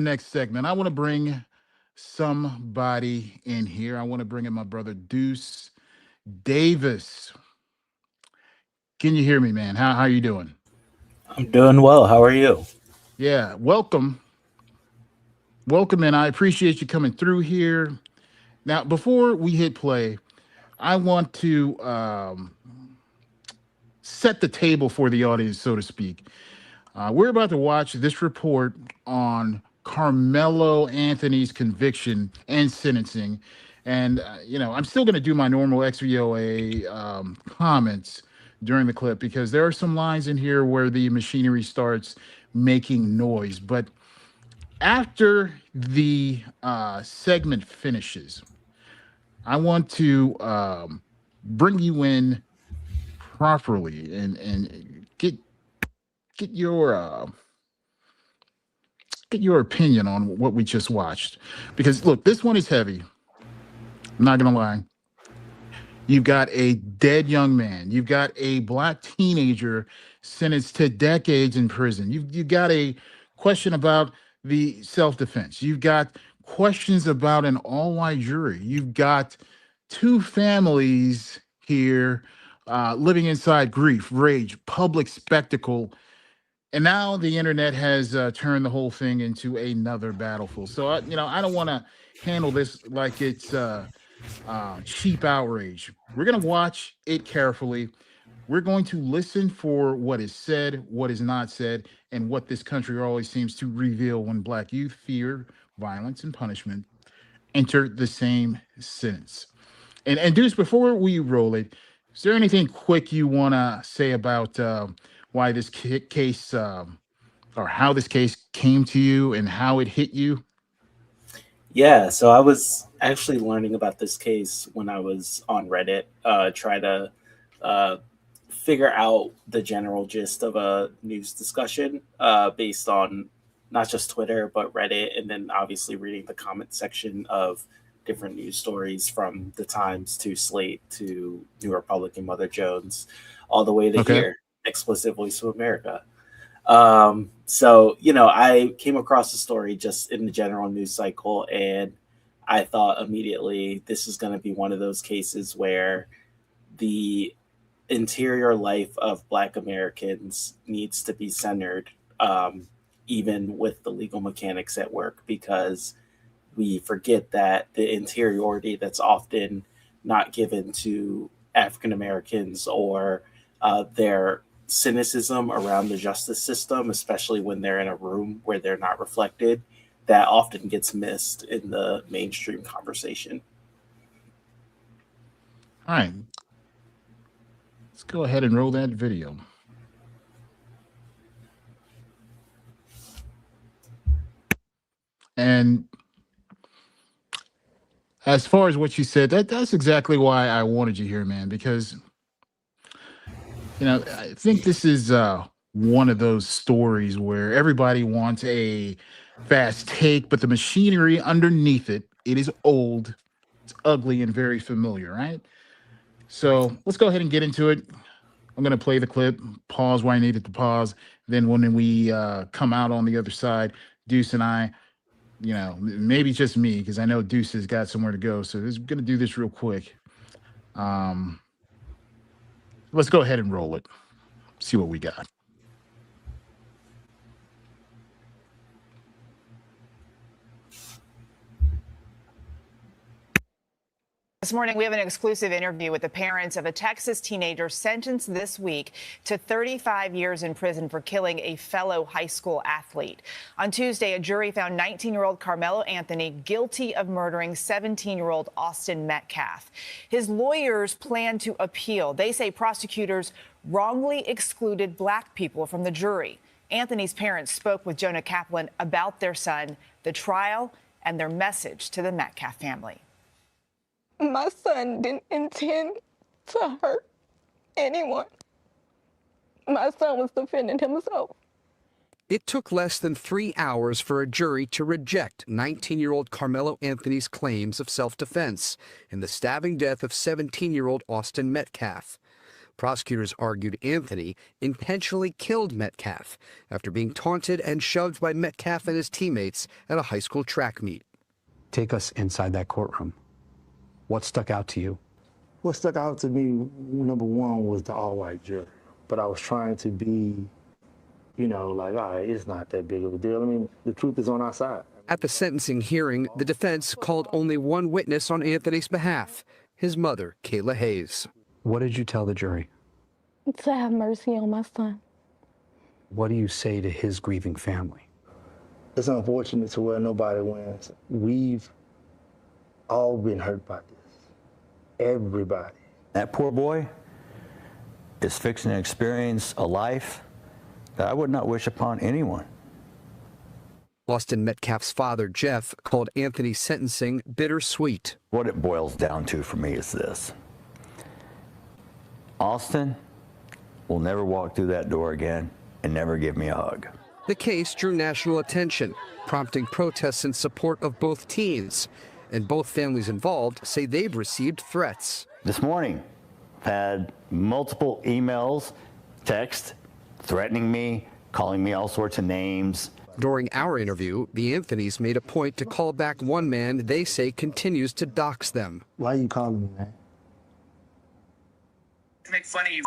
Next segment, I want to bring somebody in here. I want to bring in my brother Deuce Davis. Can you hear me, man? How you doing? I'm doing well. How are you? Yeah, welcome, and I appreciate you coming through here. Now, before we hit play, I want to set the table for the audience, so to speak. We're about to watch this report on Carmelo Anthony's conviction and sentencing. And, I'm still going to do my normal XVOA comments during the clip because there are some lines in here where the machinery starts making noise. But after the segment finishes, I want to bring you in properly and get get your opinion on what we just watched. Because look, this one is heavy. I'm not gonna lie. You've got a dead young man. You've got a black teenager sentenced to decades in prison. You've got a question about the self-defense. You've got questions about an all-white jury. You've got two families here living inside grief, rage, public spectacle, and now the internet has turned the whole thing into another battlefield. So I don't want to handle this like it's cheap outrage. We're going to watch it carefully. We're going to listen for what is said, what is not said, and what this country always seems to reveal when black youth fear violence and punishment enter the same sentence. And Deuce, before we roll it, is there anything quick you want to say about why this case or how this case came to you and how it hit you? Yeah, so I was actually learning about this case when I was on Reddit, try to uh, figure out the general gist of a news discussion based on not just Twitter, but Reddit, and then obviously reading the comment section of different news stories from the Times to Slate to New Republican Mother Jones, all the way to Okay. here, Explicit Voice of America. I came across the story just in the general news cycle, and I thought immediately this is going to be one of those cases where the interior life of Black Americans needs to be centered, even with the legal mechanics at work, because we forget that the interiority that's often not given to African Americans or their cynicism around the justice system, especially when they're in a room where they're not reflected, that often gets missed in the mainstream conversation. All right. Let's go ahead and roll that video. And as far as what you said, that's exactly why I wanted you here, man, because I think this is one of those stories where everybody wants a fast take, but the machinery underneath it is old, it's ugly, and very familiar, right? So let's go ahead and get into it. I'm going to play the clip, pause where I needed to pause. Then when we come out on the other side, Deuce and I, maybe just me, because I know Deuce has got somewhere to go. So we're going to do this real quick. Um, let's go ahead and roll it, see what we got. This morning, we have an exclusive interview with the parents of a Texas teenager sentenced this week to 35 years in prison for killing a fellow high school athlete. On Tuesday, a jury found 19-year-old Karmelo Anthony guilty of murdering 17-year-old Austin Metcalf. His lawyers plan to appeal. They say prosecutors wrongly excluded black people from the jury. Anthony's parents spoke with Jonah Kaplan about their son, the trial, and their message to the Metcalf family. My son didn't intend to hurt anyone. My son was defending himself. It took less than 3 hours for a jury to reject 19-year-old Karmelo Anthony's claims of self-defense in the stabbing death of 17-year-old Austin Metcalf. Prosecutors argued Anthony intentionally killed Metcalf after being taunted and shoved by Metcalf and his teammates at a high school track meet. Take us inside that courtroom. What stuck out to you? What stuck out to me, number one, was the all-white jury. But I was trying to be, like, all right, it's not that big of a deal. I mean, the truth is on our side. At the sentencing hearing, the defense called only one witness on Anthony's behalf, his mother, Kayla Hayes. What did you tell the jury? To have mercy on my son. What do you say to his grieving family? It's unfortunate to where nobody wins. We've all been hurt by this. Everybody. That poor boy is fixing to experience a life that I would not wish upon anyone. Austin Metcalf's father, Jeff, called Anthony's sentencing bittersweet. What it boils down to for me is this. Austin will never walk through that door again and never give me a hug. The case drew national attention, prompting protests in support of both teens. And both families involved say they've received threats. This morning, I've had multiple emails, texts, threatening me, calling me all sorts of names. During our interview, the Anthonys made a point to call back one man they say continues to dox them. Why are you calling me, man? To make fun of you.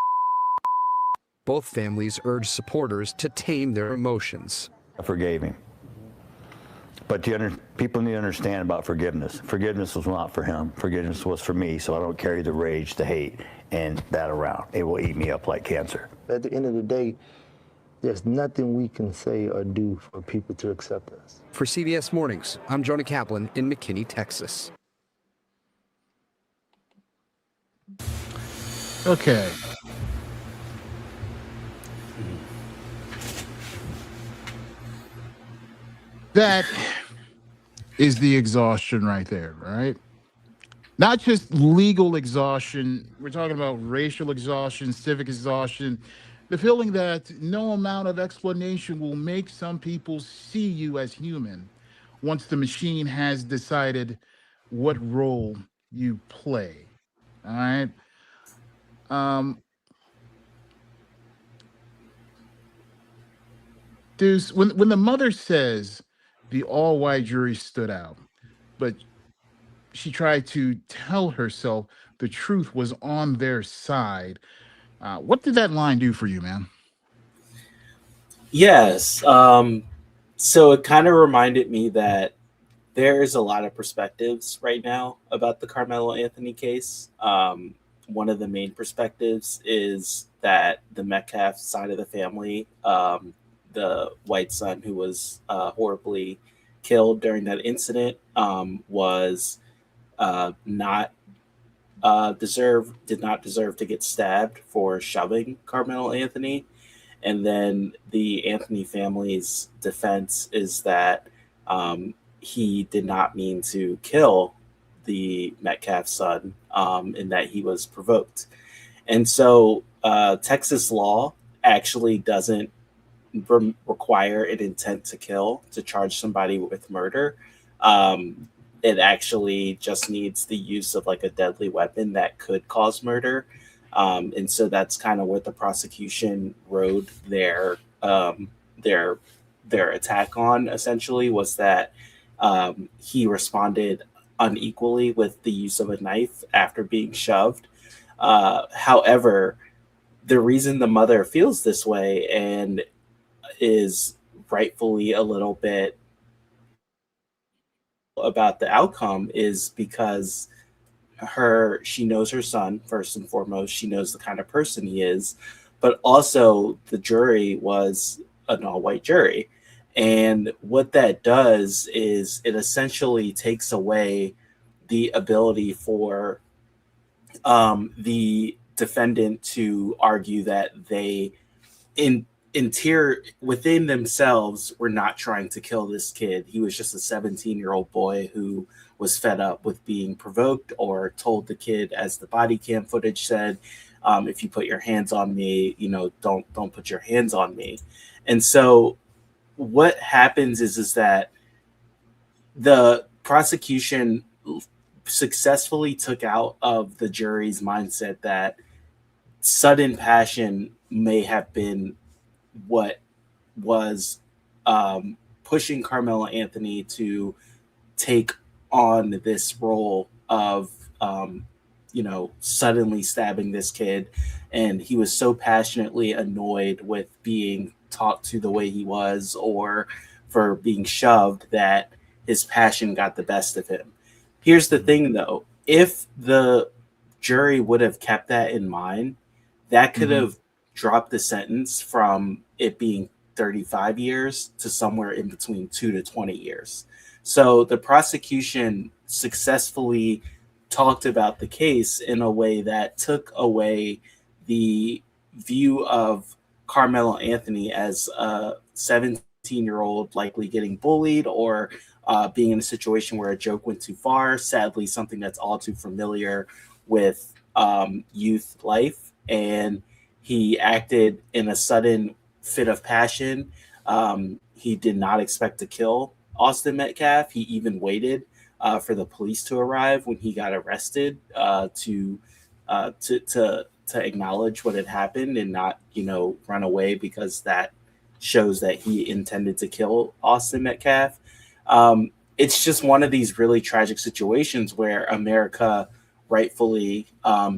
Both families urge supporters to tame their emotions. I forgave him. But people need to understand about forgiveness. Forgiveness was not for him. Forgiveness was for me, so I don't carry the rage, the hate, and that around. It will eat me up like cancer. At the end of the day, there's nothing we can say or do for people to accept us. For CBS Mornings, I'm Jonah Kaplan in McKinney, Texas. Okay. That is the exhaustion right there, right? Not just legal exhaustion. We're talking about racial exhaustion, civic exhaustion. The feeling that no amount of explanation will make some people see you as human once the machine has decided what role you play. All right. Deuce, when the mother says the all-white jury stood out, but she tried to tell herself the truth was on their side, what did that line do for you, man? Yes. So it kind of reminded me that there is a lot of perspectives right now about the Karmelo Anthony case. One of the main perspectives is that the Metcalf side of the family, the white son who was horribly killed during that incident, was did not deserve to get stabbed for shoving Karmelo Anthony. And then the Anthony family's defense is that he did not mean to kill the Metcalf son, and that he was provoked. And so Texas law actually doesn't require an intent to kill to charge somebody with murder. It actually just needs the use of like a deadly weapon that could cause murder. And so that's kind of what the prosecution rode their attack on, essentially, was that he responded unequally with the use of a knife after being shoved. However, the reason the mother feels this way and is rightfully a little bit about the outcome is because she knows her son, first and foremost. She knows the kind of person he is, but also the jury was an all-white jury. And what that does is it essentially takes away the ability for the defendant to argue that they within themselves were not trying to kill this kid. He was just a 17-year-old boy who was fed up with being provoked, or told the kid, as the body cam footage said, if you put your hands on me, don't put your hands on me. And so what happens is that the prosecution successfully took out of the jury's mindset that sudden passion may have been what was pushing Carmelo Anthony to take on this role of suddenly stabbing this kid, and he was so passionately annoyed with being talked to the way he was or for being shoved that his passion got the best of him. Here's the thing though, if the jury would have kept that in mind, that could have dropped the sentence from it being 35 years to somewhere in between 2 to 20 years. So the prosecution successfully talked about the case in a way that took away the view of Carmelo Anthony as a 17-year-old likely getting bullied or being in a situation where a joke went too far. Sadly, something that's all too familiar with youth life. And he acted in a sudden fit of passion. He did not expect to kill Austin Metcalf. He even waited for the police to arrive when he got arrested to acknowledge what had happened and not, run away, because that shows that he intended to kill Austin Metcalf. It's just one of these really tragic situations where America rightfully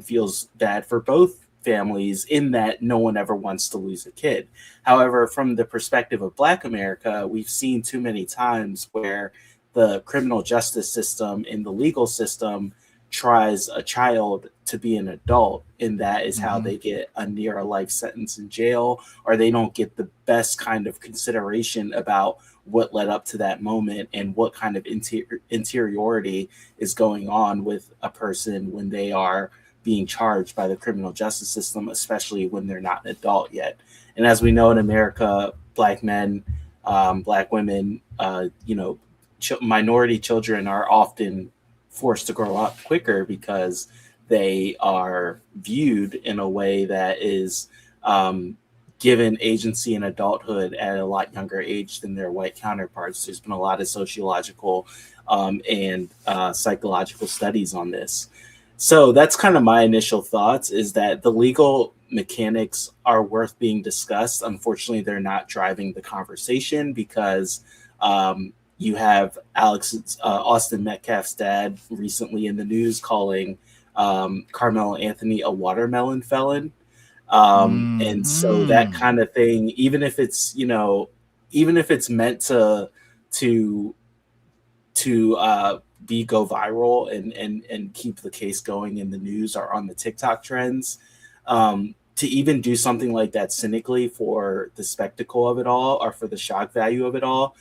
feels bad for both families in that no one ever wants to lose a kid. However, from the perspective of Black America, we've seen too many times where the criminal justice system and the legal system tries a child to be an adult, and that is how they get a near a life sentence in jail, or they don't get the best kind of consideration about what led up to that moment and what kind of interiority is going on with a person when they are being charged by the criminal justice system, especially when they're not an adult yet. And as we know in America, Black men, Black women, minority children are often forced to grow up quicker because they are viewed in a way that is given agency and adulthood at a lot younger age than their white counterparts. There's been a lot of sociological and psychological studies on this. So that's kind of my initial thoughts, is that the legal mechanics are worth being discussed. Unfortunately, they're not driving the conversation because you have Austin Metcalf's dad recently in the news calling Carmelo Anthony a watermelon felon. And so that kind of thing, even if it's meant to go viral and keep the case going in the news or on the TikTok trends, to even do something like that cynically for the spectacle of it all or for the shock value of it all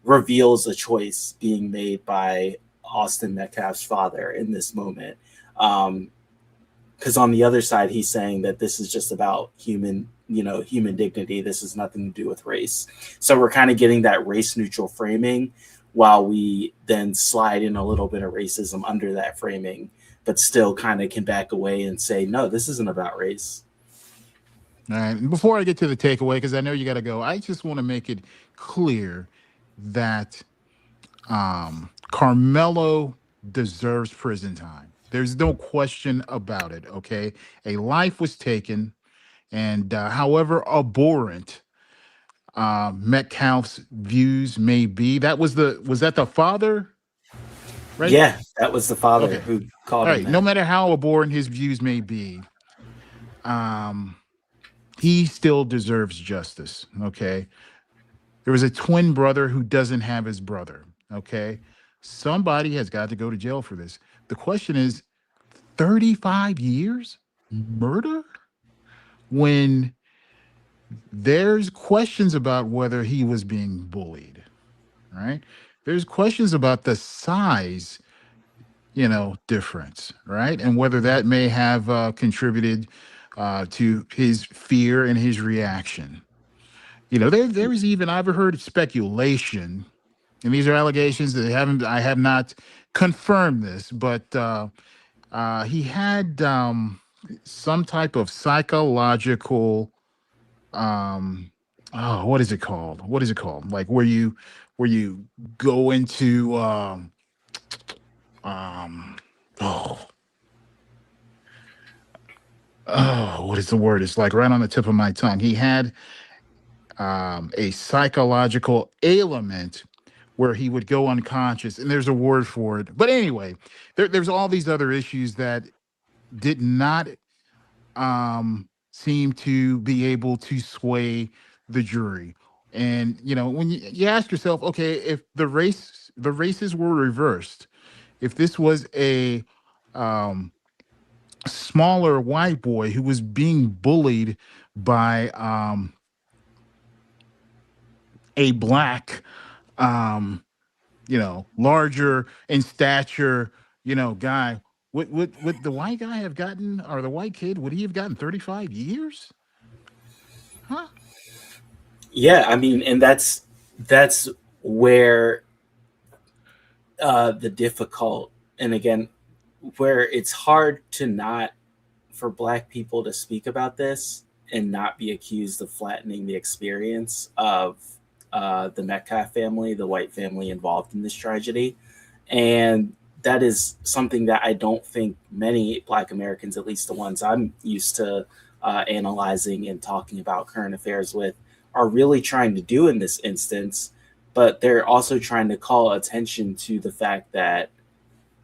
reveals a choice being made by Austin Metcalf's father in this moment. Because on the other side, he's saying that this is just about human dignity. This has nothing to do with race. So we're kind of getting that race neutral framing while we then slide in a little bit of racism under that framing, but still kind of can back away and say, no, this isn't about race. All right. And before I get to the takeaway, because I know you got to go, I just want to make it clear that Karmelo deserves prison time. There's no question about it. Okay. A life was taken, and however abhorrent Metcalf's views may be, was that the father? Right? Yeah, that was the father who called him. No matter how abhorrent his views may be, he still deserves justice. Okay. There was a twin brother who doesn't have his brother. Okay. Somebody has got to go to jail for this. The question is, 35 years murder? When there's questions about whether he was being bullied, right? There's questions about the size, difference, right? And whether that may have contributed to his fear and his reaction. There is even, I've heard speculation, and these are allegations that I have not confirmed this, but he had some type of psychological, what is it called? Like where you go into, Oh, what is the word? It's like right on the tip of my tongue. He had a psychological ailment where he would go unconscious, and there's a word for it. But anyway, there's all these other issues that did not seem to be able to sway the jury. And when you ask yourself, okay, if the races were reversed, if this was a um, smaller white boy who was being bullied by a black, um, larger in stature, guy, would the white guy have gotten, or the white kid, would he have gotten 35 years? Huh? Yeah, I mean, and that's where the difficult, and again, where it's hard to not, for Black people to speak about this and not be accused of flattening the experience of the Metcalf family, the white family involved in this tragedy. And that is something that I don't think many Black Americans, at least the ones I'm used to analyzing and talking about current affairs with, are really trying to do in this instance. But they're also trying to call attention to the fact that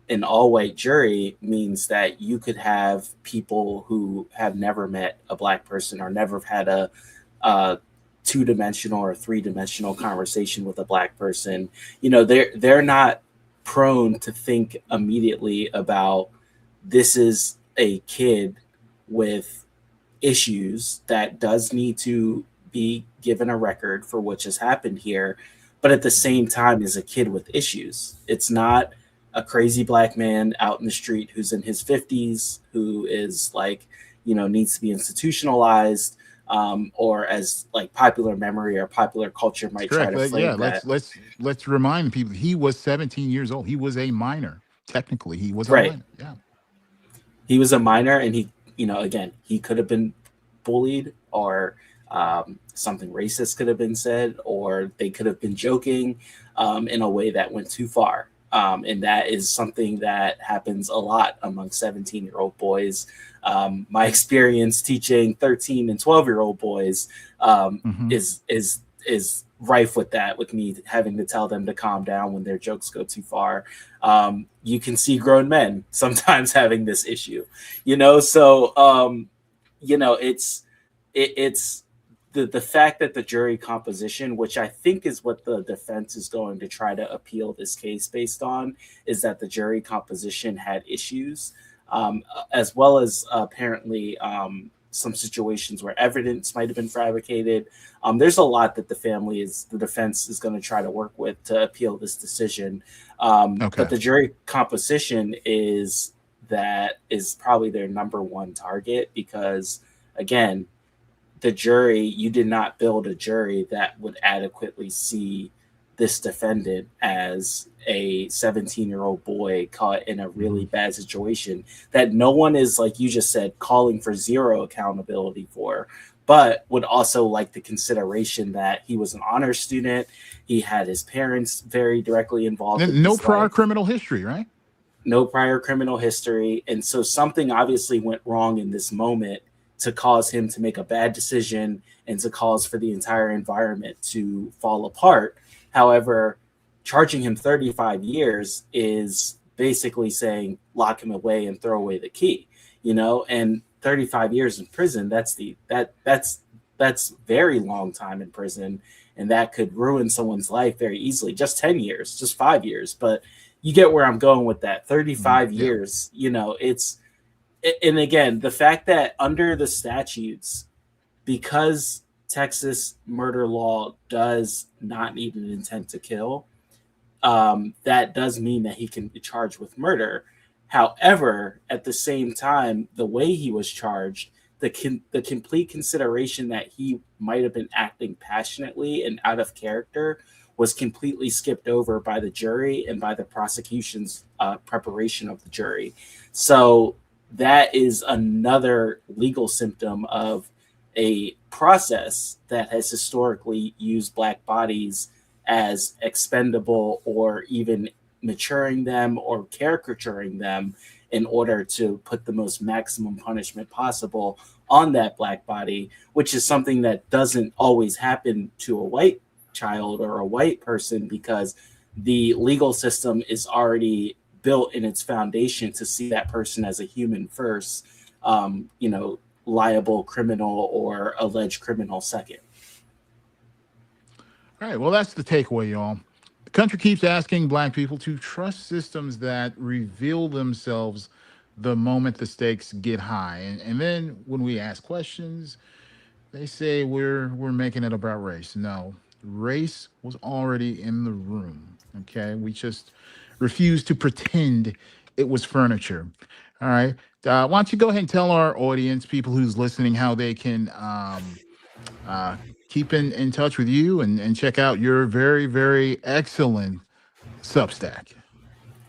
an all-white jury means that you could have people who have never met a Black person or never had a two-dimensional or three-dimensional conversation with a Black person. They're not prone to think immediately about, this is a kid with issues that does need to be given a record for what has happened here, but at the same time is a kid with issues. It's not a crazy Black man out in the street who's in his 50s, who is needs to be institutionalized, or as like popular memory or popular culture might try Correct. to But yeah, frame that. let's remind people, he was 17 years old. He was a minor. Technically, he was a Right. minor. Yeah. He was a minor, and again, he could have been bullied, or something racist could have been said, or they could have been joking in a way that went too far. And that is something that happens a lot among 17-year-old boys. My experience teaching 13 and 12-year-old boys Mhm. is rife with that, with me having to tell them to calm down when their jokes go too far. You can see grown men sometimes having this issue, so it's the fact that the jury composition, which I think is what the defense is going to try to appeal this case based on, is that the jury composition had issues, as well as apparently some situations where evidence might have been fabricated. There's a lot that the defense is going to try to work with to appeal this decision. Okay. But the jury composition is probably their number one target, because again, you did not build a jury that would adequately see this defendant as a 17-year-old boy caught in a really bad situation that no one is, like you just said, calling for zero accountability for, but would also like the consideration that he was an honor student. He had his parents very directly involved. No prior criminal history, right? No prior criminal history. And so something obviously went wrong in this moment to cause him to make a bad decision and to cause for the entire environment to fall apart. However, charging him 35 years is basically saying lock him away and throw away the key, and 35 years in prison, that's very long time in prison, and that could ruin someone's life very easily. Just 10 years, just 5 years, but you get where I'm going with that. 35 years, and again, the fact that under the statutes, because Texas murder law does not need an intent to kill, that does mean that he can be charged with murder. However, at the same time, the way he was charged, the complete consideration that he might have been acting passionately and out of character was completely skipped over by the jury and by the prosecution's preparation of the jury. So that is another legal symptom of a process that has historically used Black bodies as expendable or even maturing them or caricaturing them in order to put the most maximum punishment possible on that black body, which is something that doesn't always happen to a white child or a white person, because the legal system is already built in its foundation to see that person as a human first, liable criminal or alleged criminal second. All right, well, that's the takeaway, y'all. The country keeps asking black people to trust systems that reveal themselves the moment the stakes get high. And then when we ask questions, they say we're making it about race. No, race was already in the room, okay? We just refuse to pretend it was furniture. All right. Why don't you go ahead and tell our audience, people who's listening, how they can keep in touch with you and check out your very, very excellent Substack.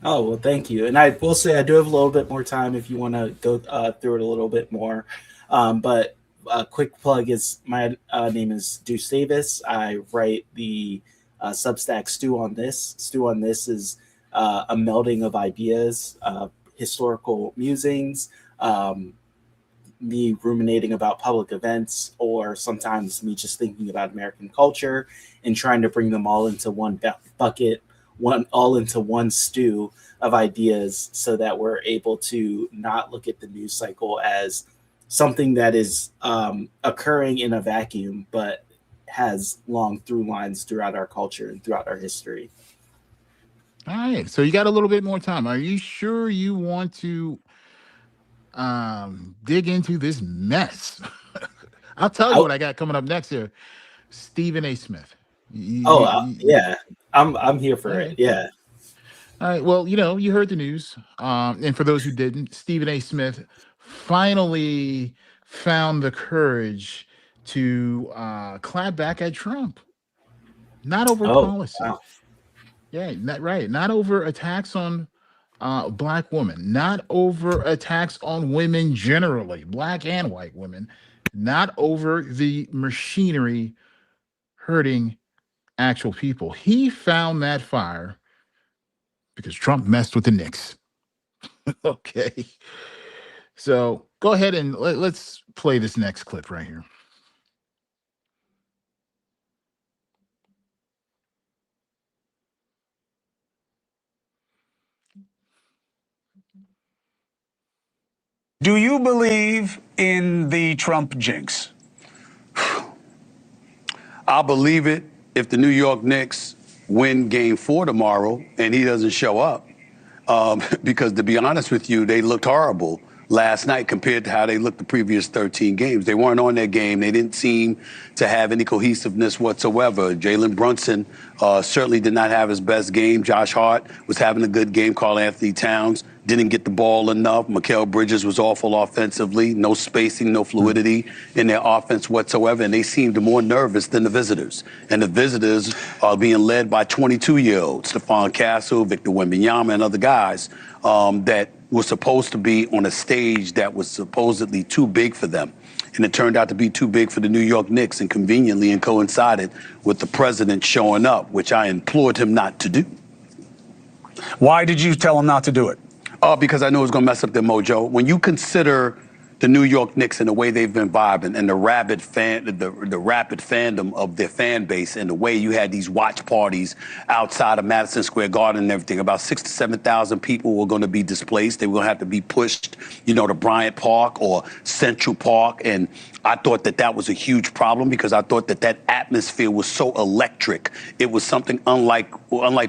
Oh, well, thank you. And I will say I do have a little bit more time if you want to go through it a little bit more. But a quick plug is my name is Deuce Davis. I write the Substack Stew on This. Stew on This is a melding of ideas, historical musings, me ruminating about public events, or sometimes me just thinking about American culture and trying to bring them all into one bucket, all into one stew of ideas, so that we're able to not look at the news cycle as something that is occurring in a vacuum, but has long through lines throughout our culture and throughout our history. All right, so you got a little bit more time. Are you sure you want to dig into this mess? I'll tell you what I got coming up next here. Stephen A. Smith. Yeah, I'm here for it. Yeah. All right. Well, you heard the news. And for those who didn't, Stephen A. Smith finally found the courage to clap back at Trump. Not over policy. Wow. Yeah, not over attacks on black women, not over attacks on women generally, black and white women, not over the machinery hurting actual people. He found that fire because Trump messed with the Knicks. Okay. So go ahead and let's play this next clip right here. Do you believe in the Trump jinx? I'll believe it if the New York Knicks win Game 4 tomorrow and he doesn't show up. Because to be honest with you, they looked horrible last night compared to how they looked the previous 13 games. They weren't on their game. They didn't seem to have any cohesiveness whatsoever. Jalen Brunson certainly did not have his best game. Josh Hart was having a good game. Karl Anthony Towns didn't get the ball enough. Mikal Bridges was awful offensively. No spacing, no fluidity in their offense whatsoever. And they seemed more nervous than the visitors. And the visitors are being led by 22-year-olds, Stephon Castle, Victor Wembanyama, and other guys that were supposed to be on a stage that was supposedly too big for them. And it turned out to be too big for the New York Knicks, and conveniently and coincided with the president showing up, which I implored him not to do. Why did you tell him not to do it? Because I know it's going to mess up their mojo. When you consider the New York Knicks and the way they've been vibing and the rapid fandom of their fan base, and the way you had these watch parties outside of Madison Square Garden and everything, about 6,000 to 7,000 people were going to be displaced. They were going to have to be pushed, to Bryant Park or Central Park. And I thought that was a huge problem, because I thought that atmosphere was so electric. It was something unlike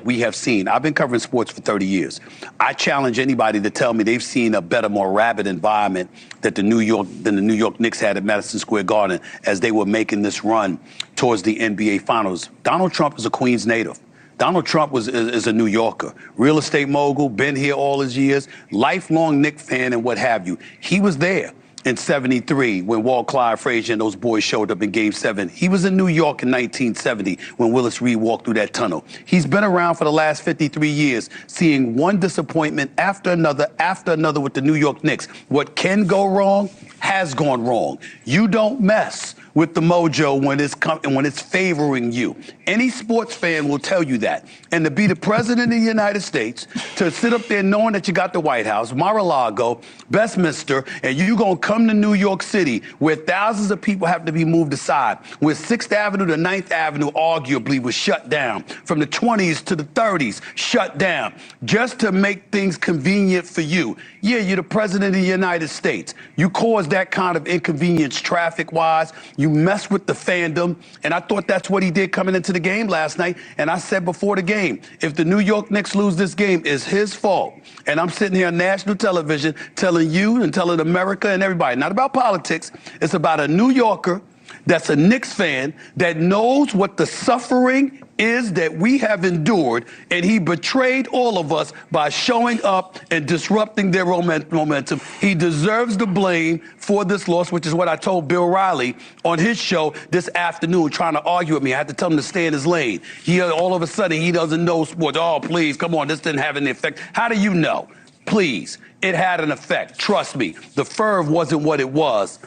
we have seen. I've been covering sports for 30 years. I challenge anybody to tell me they've seen a better, more rabid environment than the New York Knicks had at Madison Square Garden as they were making this run towards the NBA Finals. Donald Trump is a Queens native. Donald Trump is a New Yorker, real estate mogul, been here all his years, lifelong Knicks fan and what have you. He was there in '73 when Walt Clyde Frazier and those boys showed up in Game 7. He was in New York in 1970 when Willis Reed walked through that tunnel. He's been around for the last 53 years, seeing one disappointment after another with the New York Knicks. What can go wrong has gone wrong. You don't mess with the mojo when it's favoring you. Any sports fan will tell you that. And to be the president of the United States, to sit up there knowing that you got the White House, Mar-a-Lago, Westminster, and you gonna come to New York City where thousands of people have to be moved aside, where 6th Avenue to 9th Avenue arguably was shut down, from the 20s to the 30s, shut down, just to make things convenient for you. Yeah, you're the president of the United States. You cause that kind of inconvenience traffic-wise. You mess with the fandom, and I thought that's what he did coming into the game last night. And I said before the game, if the New York Knicks lose this game, it's his fault. And I'm sitting here on national television telling you and telling America and everybody, not about politics, it's about a New Yorker that's a Knicks fan that knows what the suffering is that we have endured, and he betrayed all of us by showing up and disrupting their momentum. He deserves the blame for this loss, which is what I told Bill Riley on his show this afternoon, trying to argue with me. I had to tell him to stay in his lane. All of a sudden, he doesn't know sports. Oh, please, come on, this didn't have any effect. How do you know? Please, it had an effect. Trust me, the ferv wasn't what it was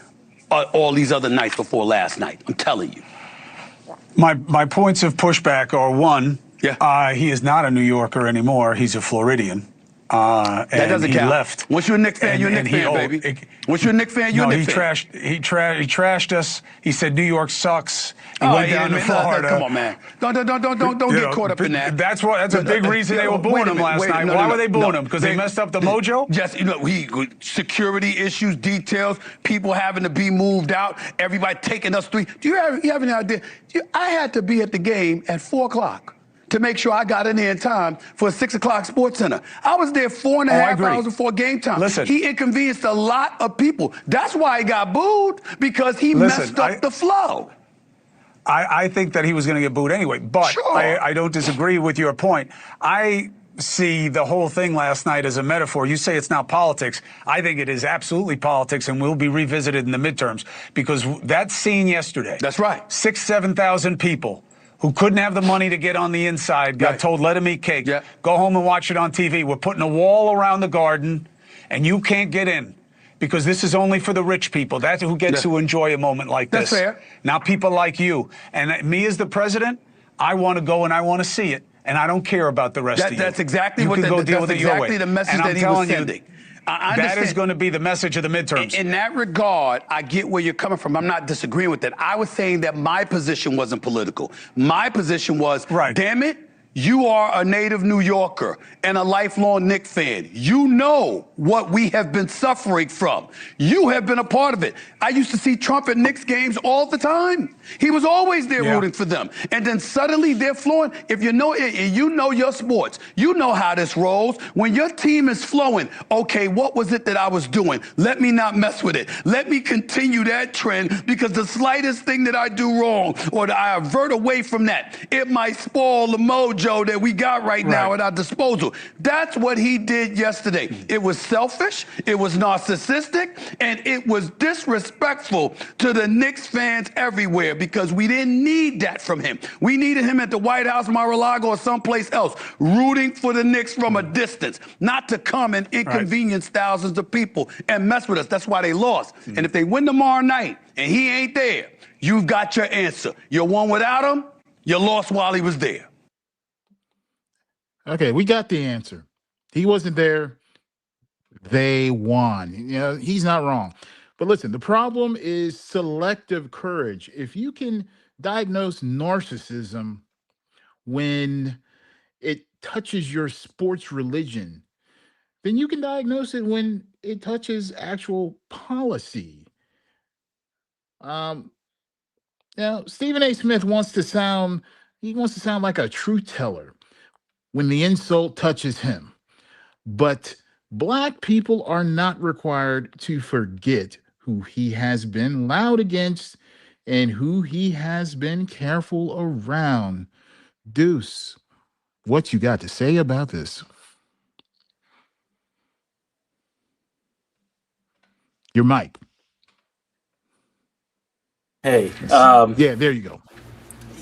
all these other nights before last night. I'm telling you. My points of pushback are, one, he is not a New Yorker anymore. He's a Floridian. That doesn't count. Left. Once you're a Knicks fan, you're a Knicks fan, baby. Once you're a Knicks fan, you're a Knicks fan. He trashed us. He said New York sucks. He went down to Florida. Come on, man. Don't get caught up in that. That's a big reason they were booing him last night. Why were they booing him? Because they messed up the mojo? Yes, security issues, details, people having to be moved out, everybody taking us three. Do you have any idea? I had to be at the game at 4 o'clock. To make sure I got in there in time for a 6 o'clock Sports Center. I was there 4.5 hours before game time. Listen, he inconvenienced a lot of people. That's why he got booed, because he messed up the flow. I think that he was going to get booed anyway, but sure. I don't disagree with your point. I see the whole thing last night as a metaphor. You say it's not politics. I think it is absolutely politics, and will be revisited in the midterms, because that scene yesterday. That's right. 7,000 people who couldn't have the money to get on the inside, got told, let him eat cake. Yeah. Go home and watch it on TV. We're putting a wall around the garden, and you can't get in because this is only for the rich people. That's who gets to enjoy a moment like this. That's fair. Now, people like you. And me as the president, I want to go and I want to see it. And I don't care about the rest of you. That's exactly the message that he was sending. That is going to be the message of the midterms. In that regard, I get where you're coming from. I'm not disagreeing with that. I was saying that my position wasn't political. My position was, damn it, you are a native New Yorker and a lifelong Knicks fan. You know what we have been suffering from. You have been a part of it. I used to see Trump at Knicks games all the time. He was always there rooting for them. And then suddenly they're flowing. If you know your sports, you know how this rolls. When your team is flowing, okay, what was it that I was doing? Let me not mess with it. Let me continue that trend, because the slightest thing that I do wrong or that I avert away from that, it might spoil the mojo that we got right now at our disposal. That's what he did yesterday. It was selfish, it was narcissistic, and it was disrespectful to the Knicks fans everywhere, because we didn't need that from him. We needed him at the White House, Mar-a-Lago, or someplace else, rooting for the Knicks from a distance, not to come and inconvenience thousands of people and mess with us. That's why they lost. And if they win tomorrow night and he ain't there, you've got your answer. You won without him, you lost while he was there. Okay, we got the answer. He wasn't there. They won. He's not wrong. But listen, the problem is selective courage. If you can diagnose narcissism when it touches your sports religion, then you can diagnose it when it touches actual policy. Now, Stephen A. Smith wants to sound like a truth teller when the insult touches him. But Black people are not required to forget who he has been loud against and who he has been careful around. Deuce, what you got to say about this? Your mic. Hey. Yeah, there you go.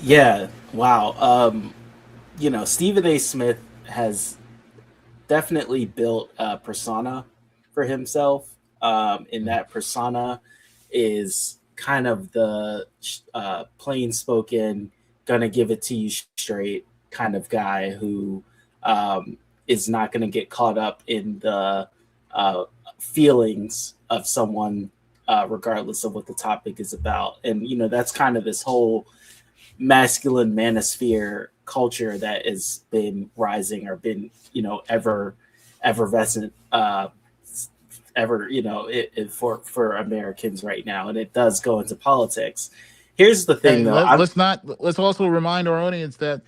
Yeah, wow. Stephen A. Smith has definitely built a persona for himself in that persona is kind of the plain spoken, gonna give it to you straight kind of guy who is not going to get caught up in the feelings of someone, regardless of what the topic is about. And, you know, that's kind of this whole masculine manosphere culture that has been rising or been, you know, effervescent, for Americans right now. And it does go into politics. Here's the thing, though. Let's also remind our audience that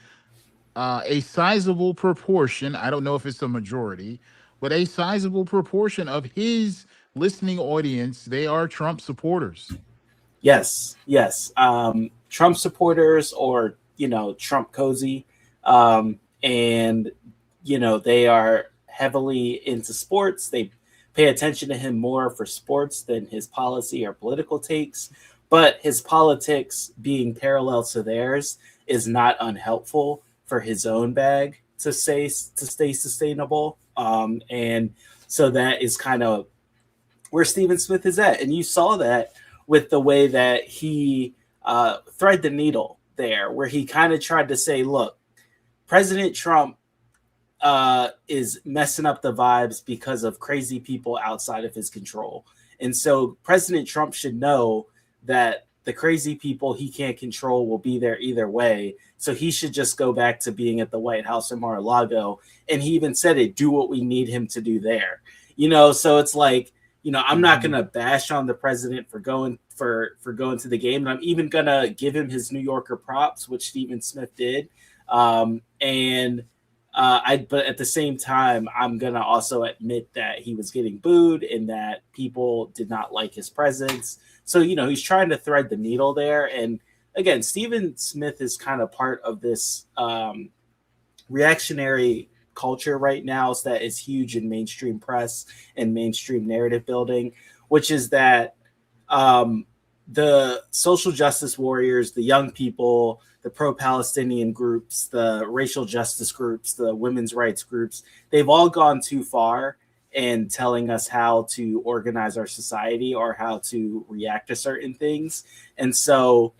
a sizable proportion, I don't know if it's a majority, but a sizable proportion of his listening audience, they are Trump supporters. Yes. Trump supporters, or, you know, Trump cozy. And, you know, they are heavily into sports. They pay attention to him more for sports than his policy or political takes. But his politics being parallel to theirs is not unhelpful for his own bag to stay sustainable. And so that is kind of where Stephen Smith is at. And you saw that with the way that he thread the needle there, where he kind of tried to say, look, President Trump is messing up the vibes because of crazy people outside of his control. And so President Trump should know that the crazy people he can't control will be there either way. So he should just go back to being at the White House in Mar-a-Lago. And he even said it, do what we need him to do there. You know, so it's like, you know, I'm not going to bash on the president for going to the game. And I'm even going to give him his New Yorker props, which Stephen Smith did. But at the same time, I'm going to also admit that he was getting booed and that people did not like his presence. So, you know, he's trying to thread the needle there. And again, Stephen Smith is kind of part of this reactionary culture right now that is huge in mainstream press and mainstream narrative building, which is that the social justice warriors, the young people, the pro-Palestinian groups, the racial justice groups, the women's rights groups, they've all gone too far in telling us how to organize our society or how to react to certain things. And so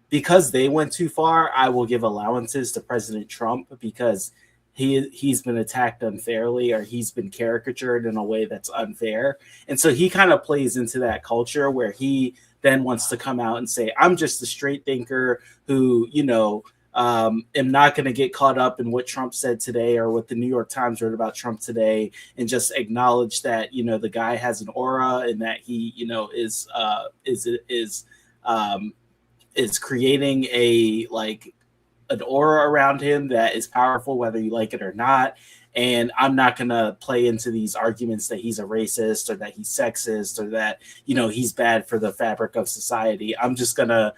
because they went too far, I will give allowances to President Trump because he's been attacked unfairly, or he's been caricatured in a way that's unfair. And so he kind of plays into that culture where he then wants to come out and say, I'm just a straight thinker who, you know, am not going to get caught up in what Trump said today or what the New York Times wrote about Trump today, and just acknowledge that, you know, the guy has an aura and that he, you know, is creating an aura around him that is powerful, whether you like it or not. And I'm not going to play into these arguments that he's a racist or that he's sexist or that, you know, he's bad for the fabric of society. I'm just going to,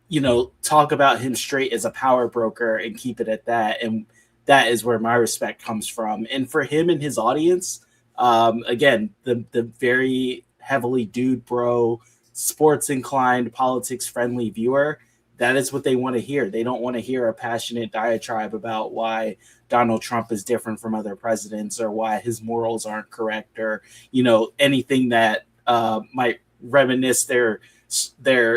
you know, talk about him straight as a power broker and keep it at that. And that is where my respect comes from. And for him and his audience, again, the very heavily dude bro, sports inclined, politics friendly viewer, that is what they want to hear. They don't want to hear a passionate diatribe about why Donald Trump is different from other presidents or why his morals aren't correct, or, you know, anything that might reminisce their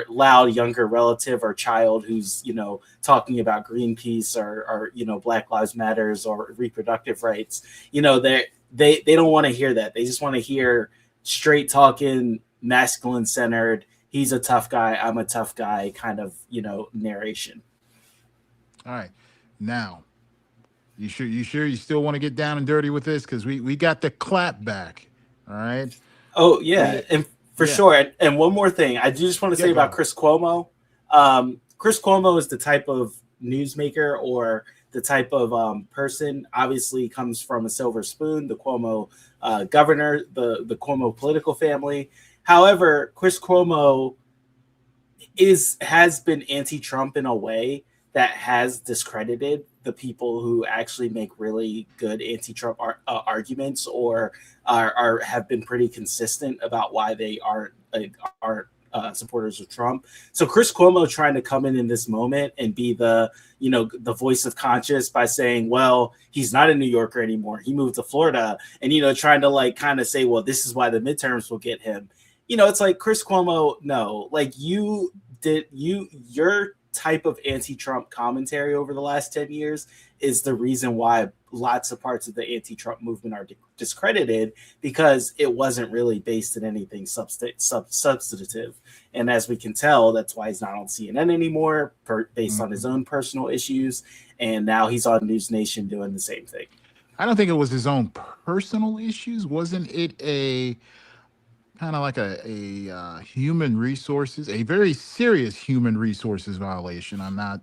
loud younger relative or child who's, you know, talking about Greenpeace or you know, Black Lives Matters or reproductive rights. You know, they don't want to hear that. They just want to hear straight talking, masculine centered, he's a tough guy, I'm a tough guy kind of, you know, narration. All right. Now, you sure you still want to get down and dirty with this? Because we got the clap back. All right. Oh, yeah. And for sure. And one more thing, I just want to say about Chris Cuomo. Chris Cuomo is the type of newsmaker or the type of person, obviously comes from a silver spoon, the Cuomo governor, the Cuomo political family. However, Chris Cuomo has been anti-Trump in a way that has discredited the people who actually make really good anti-Trump arguments or have been pretty consistent about why they aren't supporters of Trump. So Chris Cuomo trying to come in this moment and be the voice of conscience by saying, well, he's not a New Yorker anymore. He moved to Florida, and trying to like kind of say, well, this is why the midterms will get him. It's like, Chris Cuomo, no, like your type of anti-Trump commentary over the last 10 years is the reason why lots of parts of the anti-Trump movement are discredited, because it wasn't really based in anything substantive. And as we can tell, that's why he's not on CNN anymore, based on his own personal issues. And now he's on News Nation doing the same thing. I don't think it was his own personal issues. Wasn't it a kind of like a human resources, a very serious human resources violation? I'm not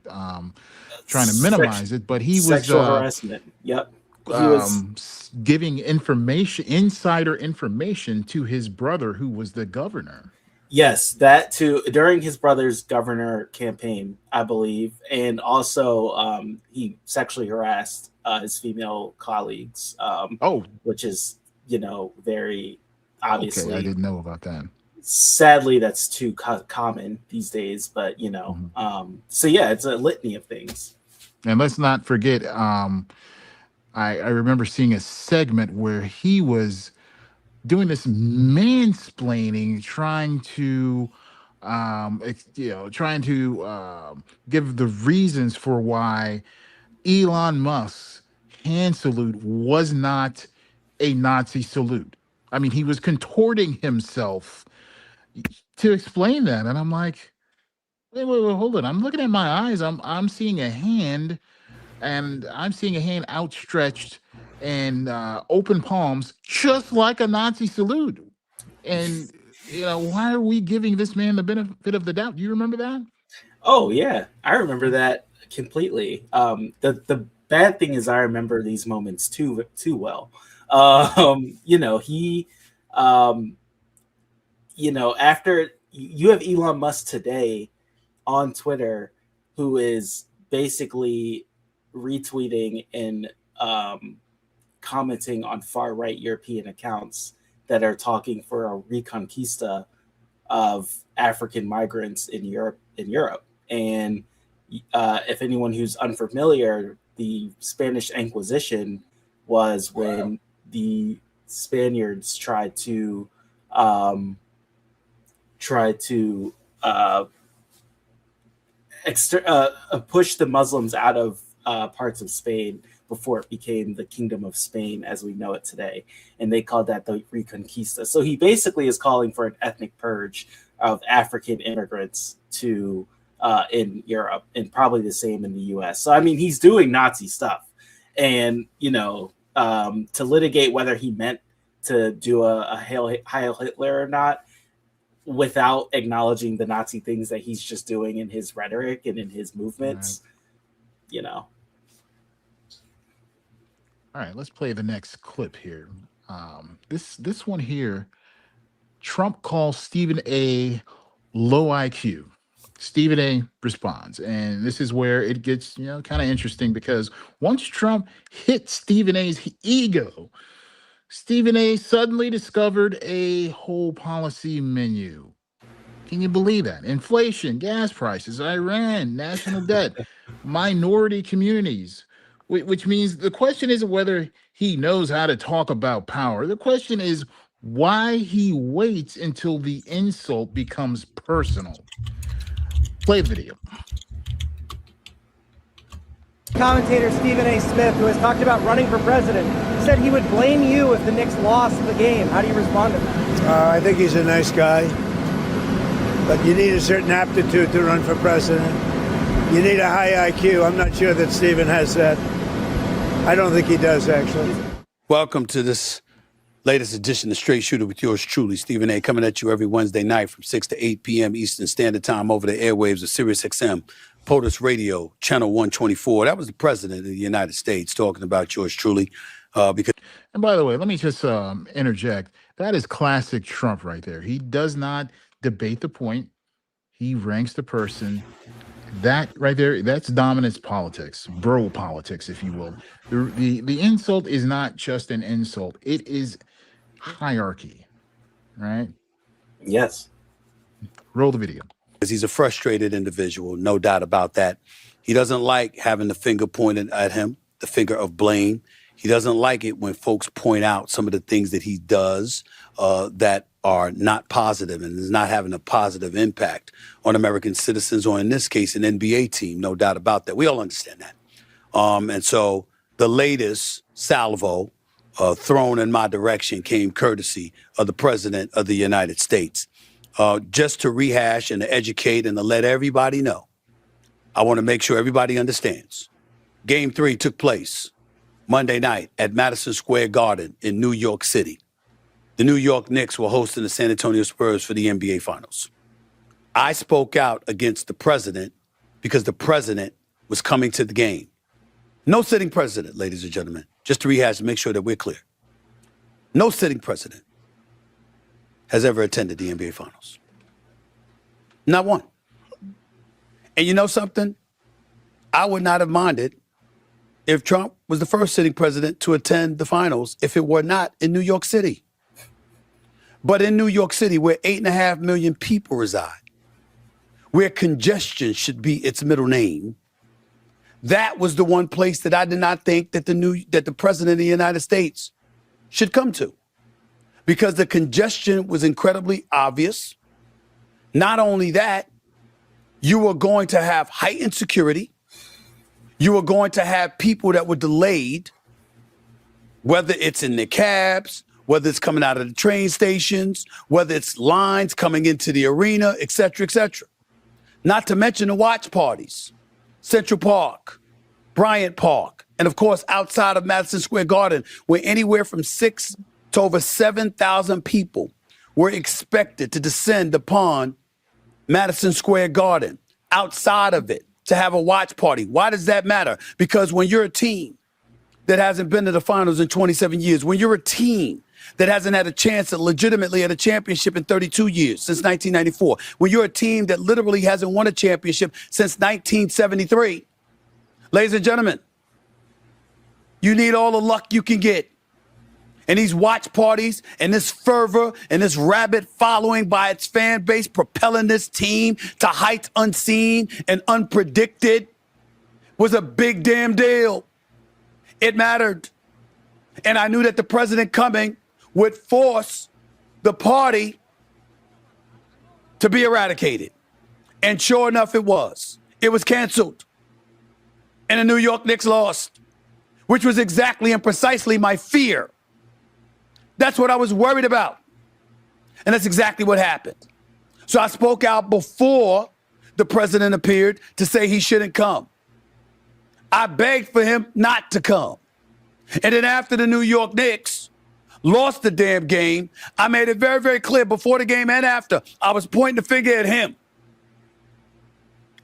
trying to minimize it, but he was sexual harassment. Yep. He was giving insider information to his brother, who was the governor. Yes, that too, during his brother's governor campaign, I believe. And also he sexually harassed his female colleagues, which is, very obviously. Okay, I didn't know about that. Sadly, that's too common these days, but so yeah, it's a litany of things. And let's not forget, I remember seeing a segment where he was doing this mansplaining, trying to give the reasons for why Elon Musk's hand salute was not a Nazi salute. I mean, he was contorting himself to explain that, and I'm like, wait, hold on. I'm looking at my eyes. I'm seeing a hand, and I'm seeing a hand outstretched and open palms, just like a Nazi salute. And why are we giving this man the benefit of the doubt? Do you remember that? Oh yeah, I remember that completely. The bad thing is I remember these moments too well. After you have Elon Musk today on Twitter, who is basically retweeting and commenting on far right European accounts that are talking for a reconquista of African migrants in Europe. And if anyone who's unfamiliar, the Spanish Inquisition was when the Spaniards tried to push the Muslims out of parts of Spain before it became the Kingdom of Spain as we know it today. And they called that the Reconquista. So he basically is calling for an ethnic purge of African immigrants to in Europe, and probably the same in the US. So, I mean, he's doing Nazi stuff. And, to litigate whether he meant to do a Heil Hitler or not, without acknowledging the Nazi things that he's just doing in his rhetoric and in his movements, All right, let's play the next clip here. This one here, Trump calls Stephen A. low IQ. Stephen A. responds, and this is where it gets kind of interesting, because once Trump hit Stephen A.'s ego, Stephen A. suddenly discovered a whole policy menu. Can you believe that? Inflation, gas prices, Iran, national debt, minority communities, which means the question isn't whether he knows how to talk about power. The question is why he waits until the insult becomes personal. Play the video. Commentator Stephen A. Smith, who has talked about running for president, said he would blame you if the Knicks lost the game. How do you respond to that? I think he's a nice guy, but you need a certain aptitude to run for president. You need a high IQ. I'm not sure that Stephen has that. I don't think he does, actually. Welcome to this latest edition of Straight Shooter with yours truly, Stephen A., coming at you every Wednesday night from 6 to 8 p.m. Eastern Standard Time over the airwaves of SiriusXM, POTUS Radio, Channel 124. That was the President of the United States talking about yours truly. And by the way, let me just interject. That is classic Trump right there. He does not debate the point. He ranks the person. That right there, that's dominance politics, bro politics, if you will. The insult is not just an insult. It is hierarchy, right? Yes. Roll the video. Because he's a frustrated individual, no doubt about that. He doesn't like having the finger pointed at him, the finger of blame. He doesn't like it when folks point out some of the things that he does that are not positive and is not having a positive impact on American citizens, or in this case, an NBA team, no doubt about that. We all understand that. And so the latest salvo thrown in my direction came courtesy of the President of the United States. Just to rehash and to educate and to let everybody know, I want to make sure everybody understands. Game 3 took place Monday night at Madison Square Garden in New York City. The New York Knicks were hosting the San Antonio Spurs for the NBA Finals. I spoke out against the president because the president was coming to the game. No sitting president, ladies and gentlemen, just to rehash and make sure that we're clear. No sitting president has ever attended the NBA Finals. Not one. And you know something? I would not have minded if Trump was the first sitting president to attend the finals if it were not in New York City. But in New York City, where 8.5 million people reside, where congestion should be its middle name, that was the one place that I did not think that the president of the United States should come to, because the congestion was incredibly obvious. Not only that, you were going to have heightened security. You were going to have people that were delayed, whether it's in the cabs, whether it's coming out of the train stations, whether it's lines coming into the arena, et cetera, et cetera. Not to mention the watch parties, Central Park, Bryant Park, and of course, outside of Madison Square Garden, where anywhere from 6 to over 7,000 people were expected to descend upon Madison Square Garden, outside of it, to have a watch party. Why does that matter? Because when you're a team that hasn't been to the finals in 27 years, when you're a team that hasn't had a chance at legitimately at a championship in 32 years, since 1994, when you're a team that literally hasn't won a championship since 1973, ladies and gentlemen, you need all the luck you can get. And these watch parties and this fervor and this rabid following by its fan base propelling this team to heights unseen and unpredicted was a big damn deal. It mattered. And I knew that the president coming would force the party to be eradicated. And sure enough, it was. It was canceled. And the New York Knicks lost, which was exactly and precisely my fear. That's what I was worried about. And that's exactly what happened. So I spoke out before the president appeared to say he shouldn't come. I begged for him not to come. And then after the New York Knicks lost the damn game, I made it very, very clear before the game and after, I was pointing the finger at him.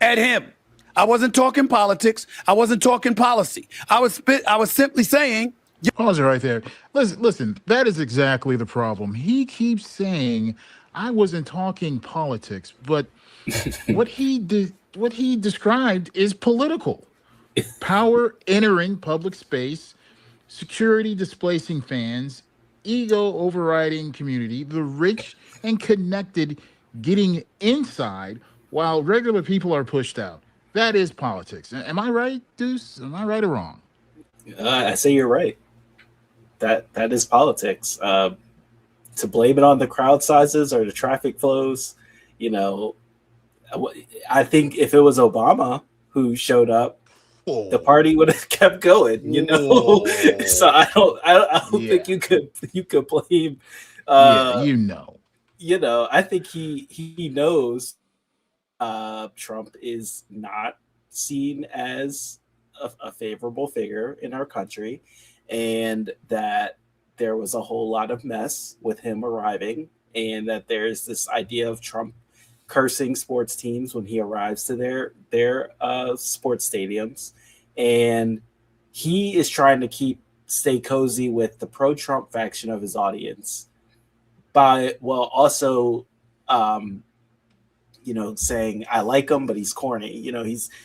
At him. I wasn't talking politics. I wasn't talking policy. I was simply saying, pause it right there. Listen, that is exactly the problem. He keeps saying I wasn't talking politics, but what he described is political. Power entering public space, security displacing fans, ego overriding community, the rich and connected getting inside while regular people are pushed out. That is politics. Am I right, Deuce? Am I right or wrong? I say you're right. That is politics. To blame it on the crowd sizes or the traffic flows, I think if it was Obama who showed up, the party would have kept going. So I don't think you could blame. I think he knows Trump is not seen as a favorable figure in our country, and that there was a whole lot of mess with him arriving, and that there's this idea of Trump cursing sports teams when he arrives to their sports stadiums, and he is trying to stay cozy with the pro-Trump faction of his audience, also saying I like him, but he's corny.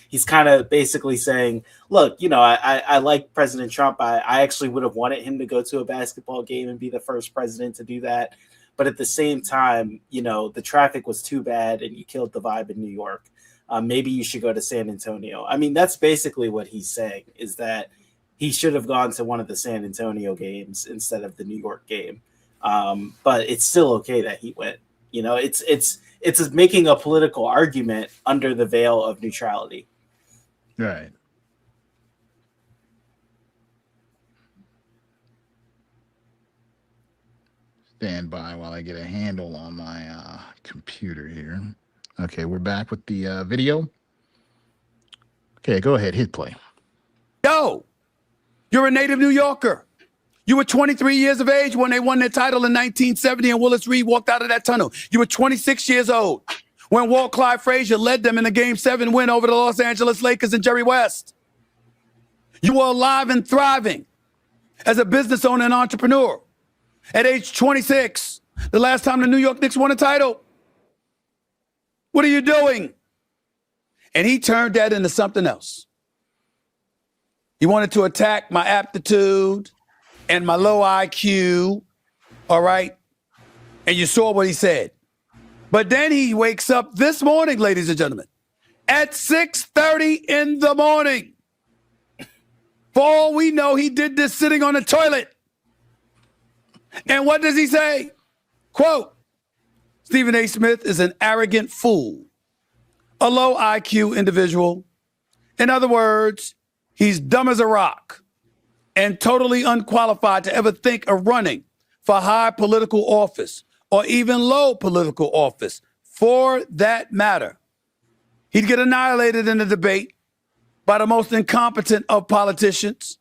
He's kind of basically saying, look, I like President Trump. I actually would have wanted him to go to a basketball game and be the first president to do that. But at the same time, you know, the traffic was too bad and you killed the vibe in New York. Maybe you should go to San Antonio. I mean, that's basically what he's saying, is that he should have gone to one of the San Antonio games instead of the New York game. But it's still okay that he went. You know, it's making a political argument under the veil of neutrality. Right. Stand by while I get a handle on my computer here. Okay, we're back with the video. Okay, go ahead, hit play. Yo, you're a native New Yorker. You were 23 years of age when they won their title in 1970 and Willis Reed walked out of that tunnel. You were 26 years old when Walt Clyde Frazier led them in the Game 7 win over the Los Angeles Lakers and Jerry West. You were alive and thriving as a business owner and entrepreneur. At age 26, the last time the New York Knicks won a title. What are you doing? And he turned that into something else. He wanted to attack my aptitude and my low IQ, all right? And you saw what he said. But then he wakes up this morning, ladies and gentlemen, at 6:30 in the morning. For all we know, he did this sitting on the toilet. And what does he say? Quote, Stephen A. Smith is an arrogant fool, a low IQ individual. In other words, he's dumb as a rock and totally unqualified to ever think of running for high political office or even low political office, for that matter. He'd get annihilated in the debate by the most incompetent of politicians.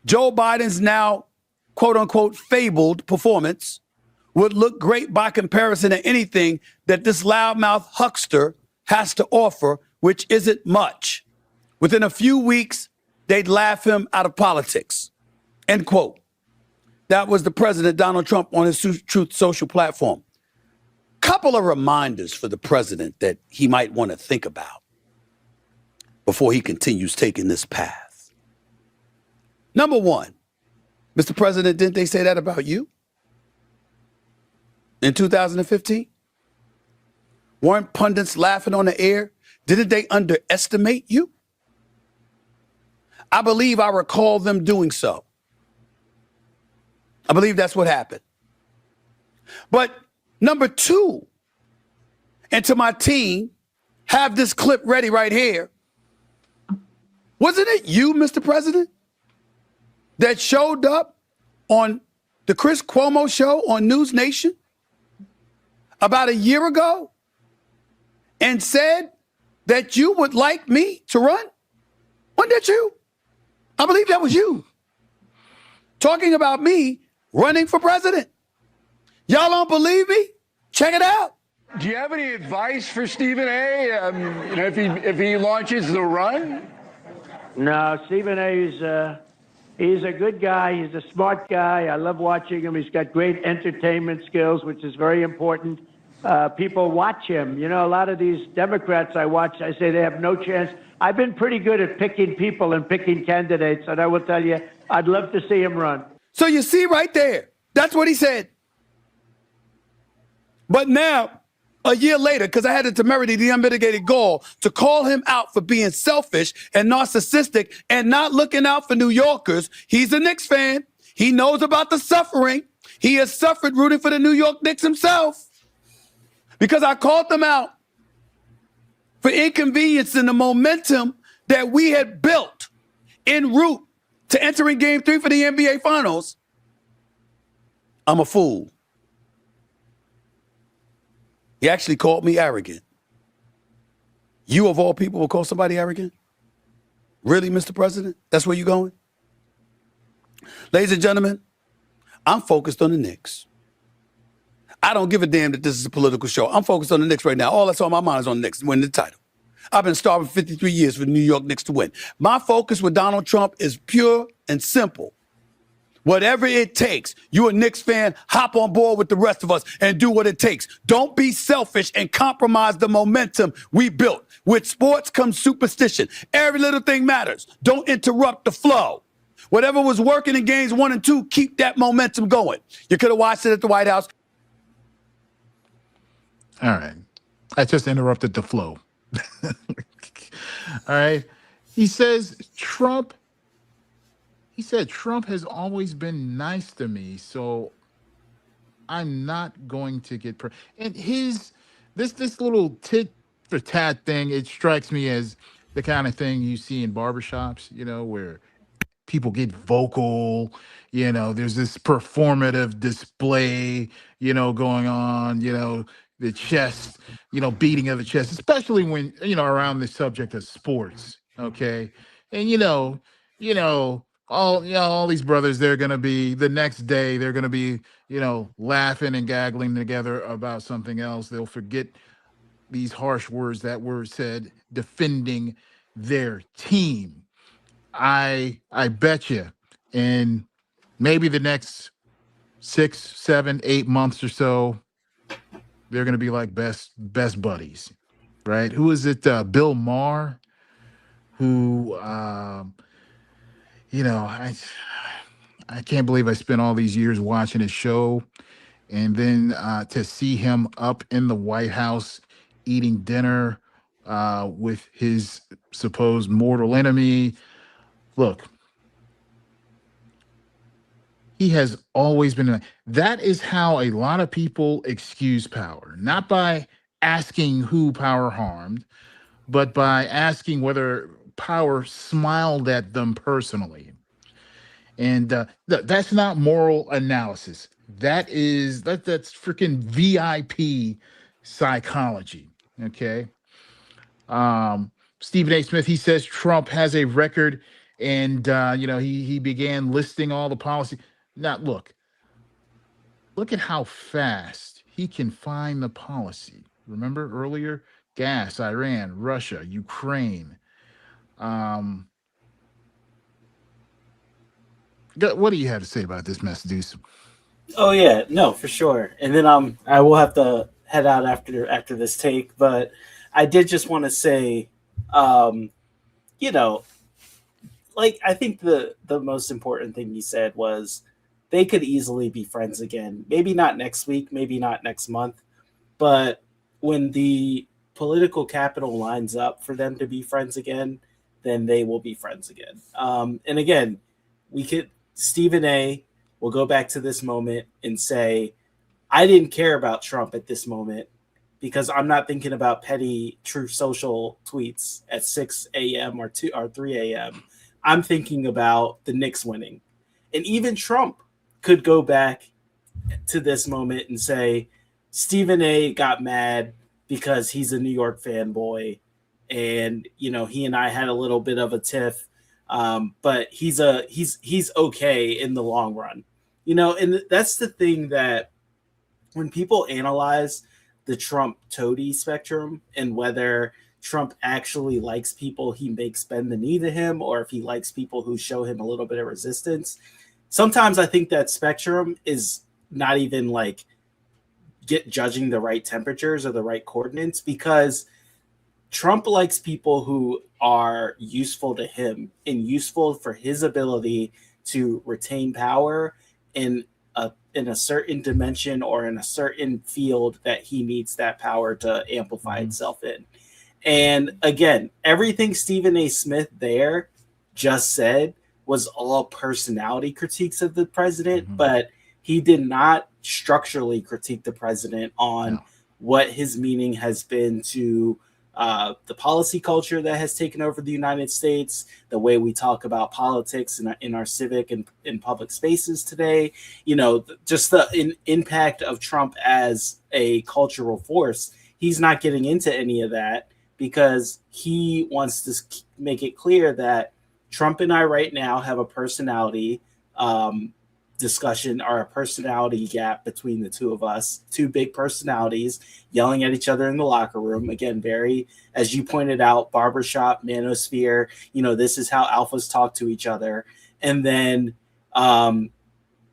Joe Biden's now, quote unquote, fabled performance would look great by comparison to anything that this loudmouth huckster has to offer, which isn't much. Within a few weeks, they'd laugh him out of politics, end quote. That was the president, Donald Trump, on his Truth Social platform. Couple of reminders for the president that he might want to think about before he continues taking this path. Number one, Mr. President, didn't they say that about you in 2015? Weren't pundits laughing on the air? Didn't they underestimate you? I believe I recall them doing so. I believe that's what happened. But number two, and to my team, have this clip ready right here. Wasn't it you, Mr. President, that showed up on the Chris Cuomo show on News Nation about a year ago and said that you would like me to run? Wasn't that you? I believe that was you. Talking about me running for president. Y'all don't believe me? Check it out. Do you have any advice for Stephen A? If he launches the run? No, Stephen A. He's a good guy. He's a smart guy. I love watching him. He's got great entertainment skills, which is very important. People watch him. You know, a lot of these Democrats I watch, I say they have no chance. I've been pretty good at picking people and picking candidates, and I will tell you, I'd love to see him run. So you see right there, that's what he said. But now, a year later, because I had the temerity, the unmitigated gall, to call him out for being selfish and narcissistic and not looking out for New Yorkers. He's a Knicks fan. He knows about the suffering. He has suffered rooting for the New York Knicks himself. Because I called them out for inconveniencing the momentum that we had built en route to entering Game 3 for the NBA Finals. I'm a fool. He actually called me arrogant. You, of all people, will call somebody arrogant? Really, Mr. President? That's where you're going? Ladies and gentlemen, I'm focused on the Knicks. I don't give a damn that this is a political show. I'm focused on the Knicks right now. All that's on my mind is on the Knicks, winning the title. I've been starving 53 years for the New York Knicks to win. My focus with Donald Trump is pure and simple. Whatever it takes, you a Knicks fan, hop on board with the rest of us and do what it takes. Don't be selfish and compromise the momentum we built. With sports comes superstition. Every little thing matters. Don't interrupt the flow. Whatever was working in games 1 and 2, keep that momentum going. You could have watched it at the White House. All right. I just interrupted the flow. All right. He says Trump. He said Trump has always been nice to me, so I'm not going to get and this little tit for tat thing. It strikes me as the kind of thing you see in barbershops, where people get vocal. There's this performative display, going on. The chest, beating of the chest, especially when around the subject of sports. Okay, and all these brothers, they're gonna be the next day. They're gonna be laughing and gaggling together about something else. They'll forget these harsh words that were said defending their team. I bet you in maybe the next 6, 7, 8 months or so, they're going to be like best buddies, right? Who is it? Bill Maher, who I can't believe I spent all these years watching his show, and then to see him up in the White House eating dinner with his supposed mortal enemy. Look, he has always been. That is how a lot of people excuse power, not by asking who power harmed, but by asking whether power smiled at them personally. And that's not moral analysis. That's freaking VIP psychology. Okay. Stephen A. Smith, he says Trump has a record, and he began listing all the policy. Now look at how fast he can find the policy. Remember earlier, gas, Iran, Russia, Ukraine. What do you have to say about this mess, Deuce? Oh yeah, no, for sure. And then I will have to head out after this take, but I did just want to say, I think the most important thing you said was they could easily be friends again. Maybe not next week, maybe not next month, but when the political capital lines up for them to be friends again, then they will be friends again. And again, Stephen A. will go back to this moment and say, I didn't care about Trump at this moment because I'm not thinking about petty Truth Social tweets at 6 a.m. or 3 a.m. I'm thinking about the Knicks winning. And even Trump could go back to this moment and say, Stephen A. got mad because he's a New York fanboy. And, he and I had a little bit of a tiff. But he's okay in the long run. And that's the thing that when people analyze the Trump toady spectrum and whether Trump actually likes people he makes bend the knee to him, or if he likes people who show him a little bit of resistance, sometimes I think that spectrum is not even judging the right temperatures or the right coordinates, because Trump likes people who are useful to him and useful for his ability to retain power in a certain dimension or in a certain field that he needs that power to amplify itself in. And again, everything Stephen A. Smith there just said was all personality critiques of the president, but he did not structurally critique the president on what his meaning has been to the policy culture that has taken over the United States, the way we talk about politics in our civic and in public spaces today, just the impact of Trump as a cultural force. He's not getting into any of that because he wants to make it clear that Trump and I right now have a personality discussion or a personality gap between the two of us, two big personalities yelling at each other in the locker room. Again, very, as you pointed out, barbershop, manosphere, this is how alphas talk to each other. And then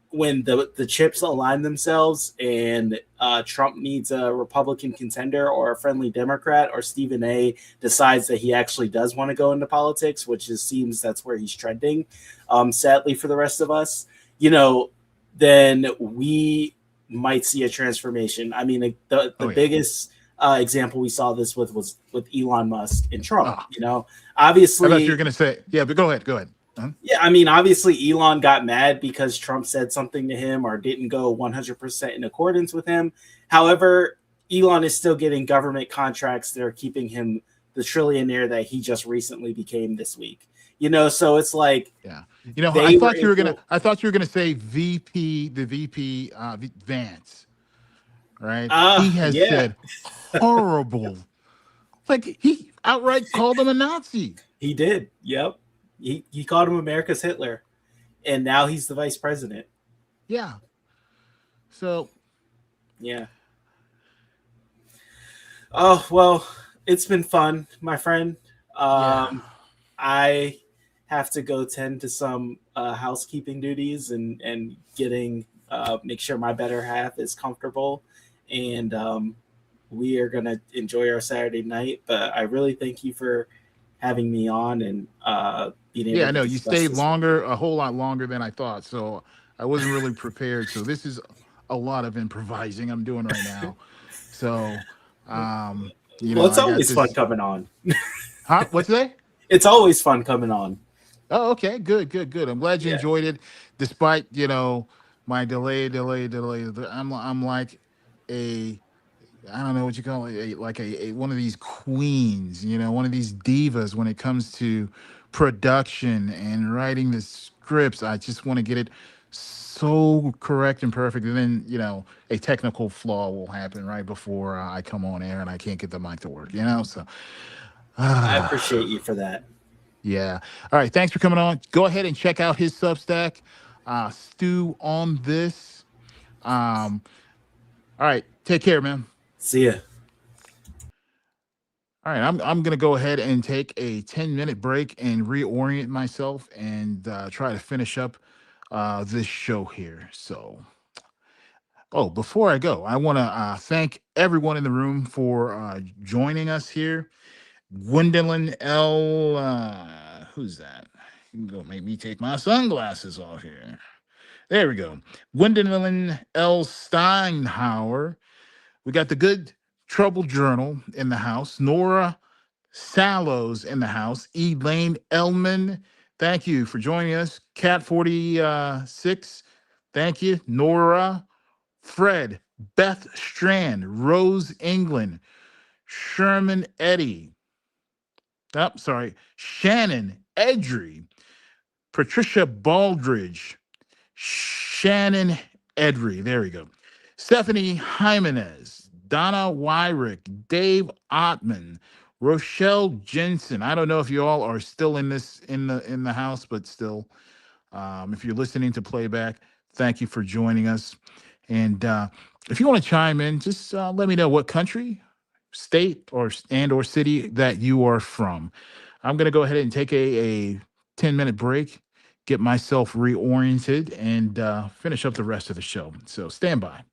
when the chips align themselves and Trump needs a Republican contender or a friendly Democrat, or Stephen A. decides that he actually does want to go into politics, which seems that's where he's trending, sadly for the rest of us, then we might see a transformation. I mean, the biggest example we saw this was with Elon Musk and Trump. Oh, You know, I thought you obviously, were going to say, yeah, but go ahead. Go ahead. Uh-huh. yeah, I mean, obviously, Elon got mad because Trump said something to him or didn't go 100% in accordance with him. However, Elon is still getting government contracts that are keeping him the trillionaire that he just recently became this week. You know, so it's like, yeah. You know, I thought you were gonna say VP, the VP, Vance, right? He has Yeah, said horrible, like he outright called him a Nazi. he did. Yep, he called him America's Hitler, and now he's the vice president. Yeah. So, yeah. Oh well, it's been fun, my friend. I have to go tend to some housekeeping duties and getting make sure my better half is comfortable, and we are gonna enjoy our Saturday night. But I really thank you for having me on and being able. yeah, I to know you discuss stayed this. longer, a whole lot longer than I thought. So I wasn't really prepared. So this is a lot of improvising I'm doing right now. So, you Well, know, it's I got always fun this. coming on. Huh? What's that? It's always fun coming on. Oh, okay, good, good, good. I'm glad you Yeah. enjoyed it, despite my delay. I'm like a, I don't know what you call it, like a one of these queens, one of these divas when it comes to production and writing the scripts. I just want to get it so correct and perfect, and then a technical flaw will happen right before I come on air and I can't get the mic to work. So. I appreciate you for that. Yeah. All right. Thanks for coming on. Go ahead and check out his Substack, Stew on This. All right. Take care, man. See ya. All right. I'm gonna go ahead and take a 10-minute break and reorient myself and try to finish up this show here. So, before I go, I want to thank everyone in the room for joining us here. Gwendolyn L. Who's that? You can go make me take my sunglasses off here. There we go. Gwendolyn L. Steinhauer. We got the Good Trouble Journal in the house. Nora Sallows in the house. Elaine Elman. Thank you for joining us. Cat 46. Thank you. Nora. Fred. Beth Strand. Rose England. Sherman Eddy. Sorry, Shannon Edry, Patricia Baldridge, Shannon Edry. There we go. Stephanie Jimenez, Donna Wyrick, Dave Ottman, Rochelle Jensen. I don't know if you all are still in the house, but still, if you're listening to playback, thank you for joining us. And if you want to chime in, just let me know what country, state, or city that you are from. I'm going to go ahead and take a 10-minute break, get myself reoriented, and finish up the rest of the show. So stand by.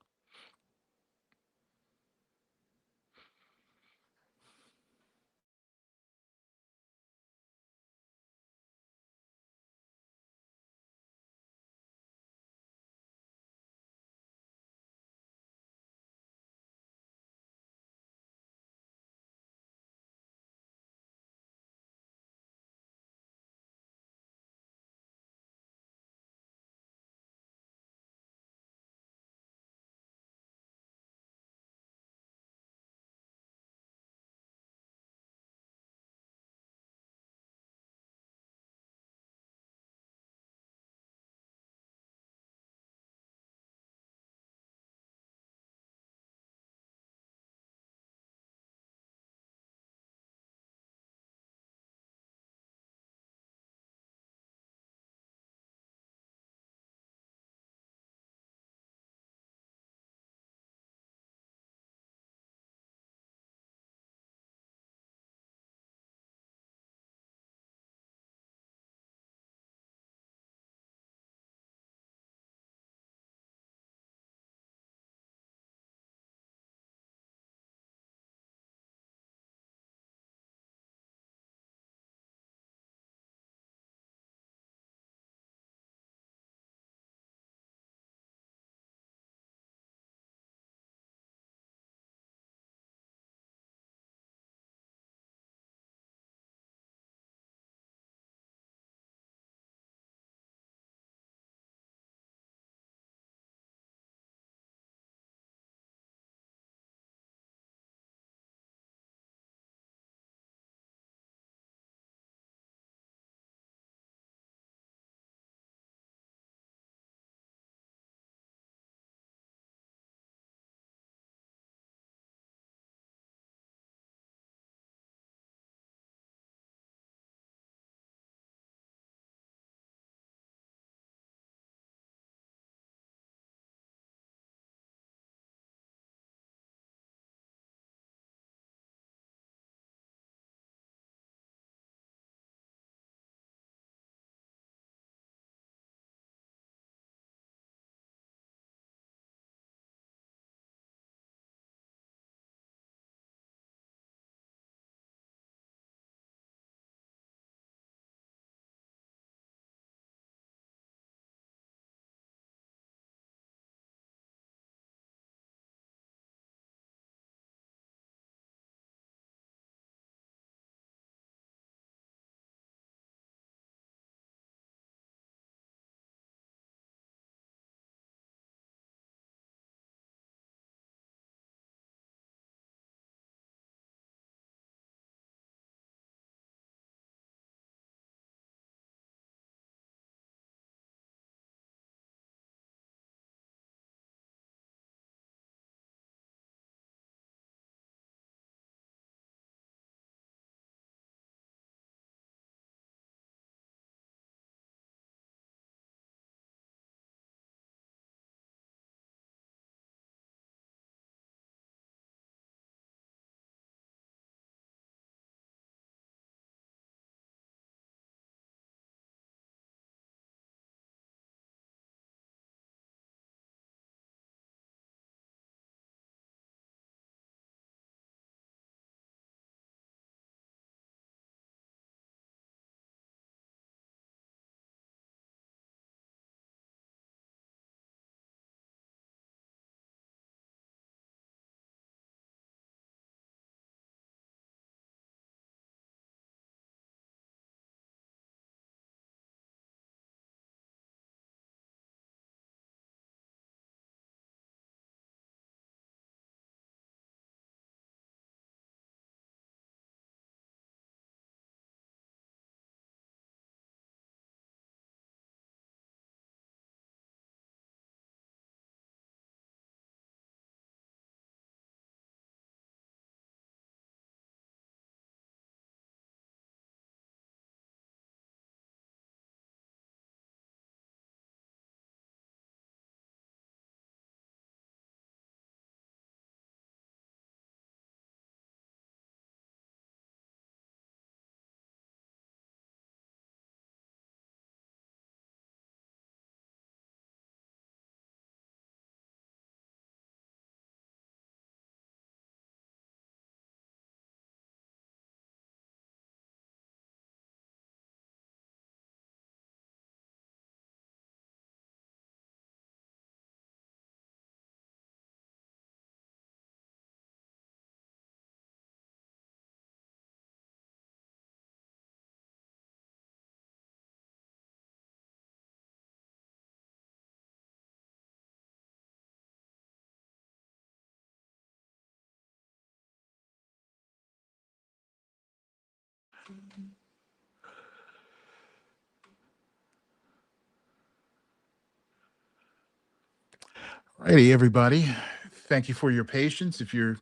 Righty, everybody. Thank you for your patience. If you're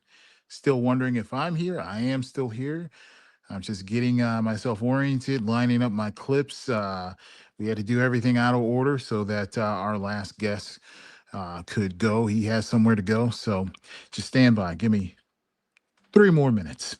still wondering if I'm here, I am still here. I'm just getting myself oriented, lining up my clips. We had to do everything out of order so that our last guest could go. He has somewhere to go. So just stand by. Give me 3 more minutes.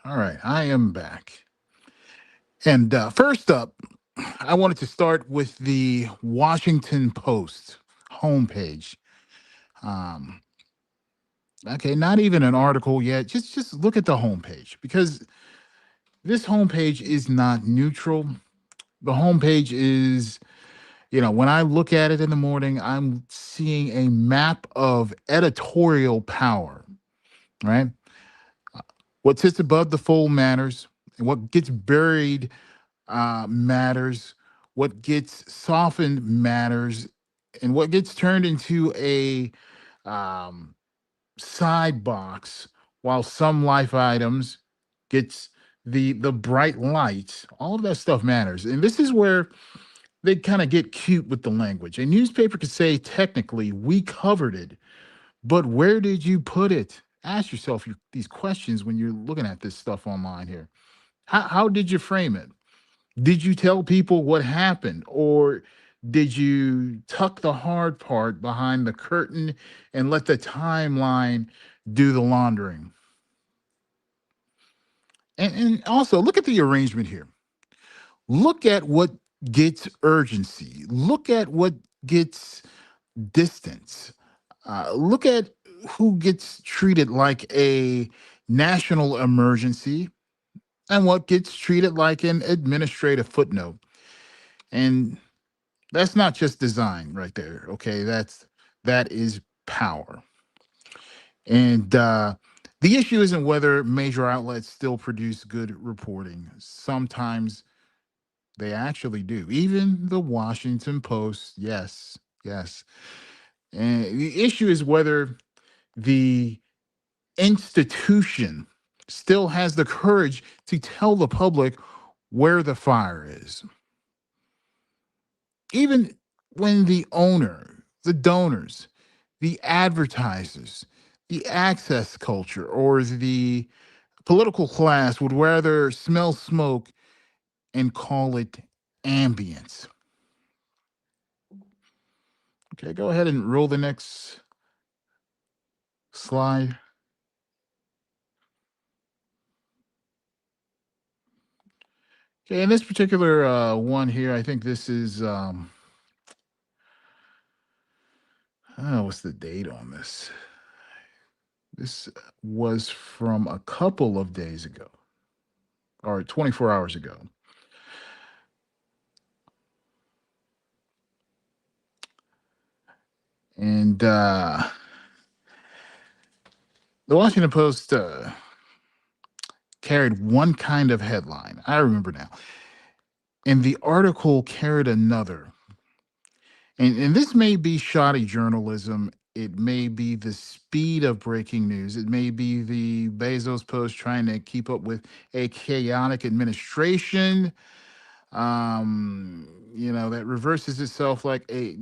All right, I am back. And first up, I wanted to start with the Washington Post homepage. Um, okay, not even an article yet. Just look at the homepage, because this homepage is not neutral. The homepage is, when I look at it in the morning, I'm seeing a map of editorial power, right? What sits above the fold matters, and what gets buried matters. What gets softened matters, and what gets turned into a um, side box, while some life items gets the bright lights. All of that stuff matters, and this is where they kind of get cute with the language. A newspaper could say, technically, we covered it, but where did you put it? Ask yourself these questions when you're looking at this stuff online here. How did you frame it? Did you tell people what happened, or did you tuck the hard part behind the curtain and let the timeline do the laundering? And also, look at the arrangement here. Look at what gets urgency. Look at what gets distance. Look at who gets treated like a national emergency and what gets treated like an administrative footnote. And that's not just design right there. Okay, that is power. And the issue isn't whether major outlets still produce good reporting. Sometimes they actually do. Even the Washington Post, yes, yes. And the issue is whether the institution still has the courage to tell the public where the fire is. Even when the owner, the donors, the advertisers, the access culture, or the political class would rather smell smoke and call it ambience. Okay, go ahead and roll the next slide. Okay, in this particular one here, I think this is what's the date on this? This was from a couple of days ago, or 24 hours ago. And the Washington Post carried one kind of headline. I remember now. And the article carried another. And this may be shoddy journalism. It may be the speed of breaking news. It may be the Bezos Post trying to keep up with a chaotic administration, that reverses itself like a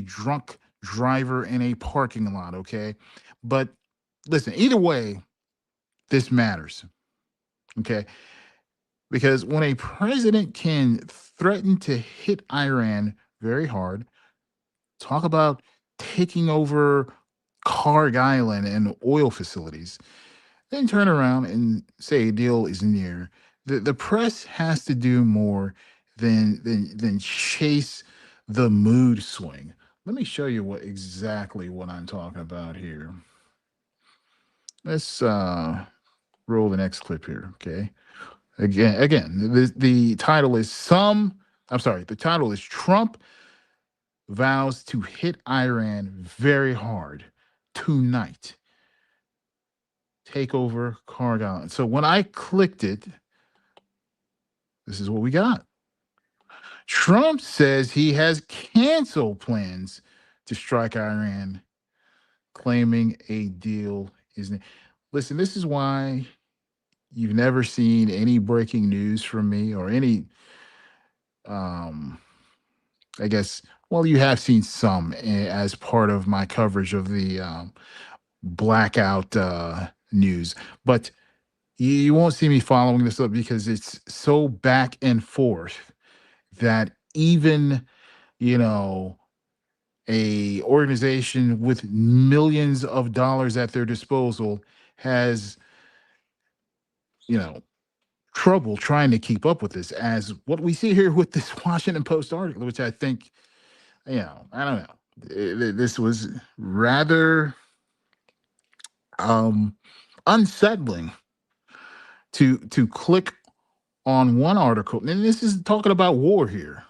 drunk driver in a parking lot, okay? But listen, either way, this matters, okay? Because when a president can threaten to hit Iran very hard, talk about taking over Karg Island and oil facilities, then turn around and say a deal is near. The press has to do more than chase the mood swing. Let me show you exactly what I'm talking about here. Let's roll the next clip here, okay? Again, the title is the title is Trump vows to hit Iran very hard tonight. Take over Karg Island. So when I clicked it, this is what we got. Trump says he has canceled plans to strike Iran, claiming a deal is. Listen, this is why you've never seen any breaking news from me or any, I guess, well, you have seen some as part of my coverage of the blackout news, but you won't see me following this up because it's so back and forth that even, a organization with millions of dollars at their disposal has, trouble trying to keep up with this, as what we see here with this Washington Post article, which I think, I don't know. This was rather unsettling to click on one article. And this is talking about war here.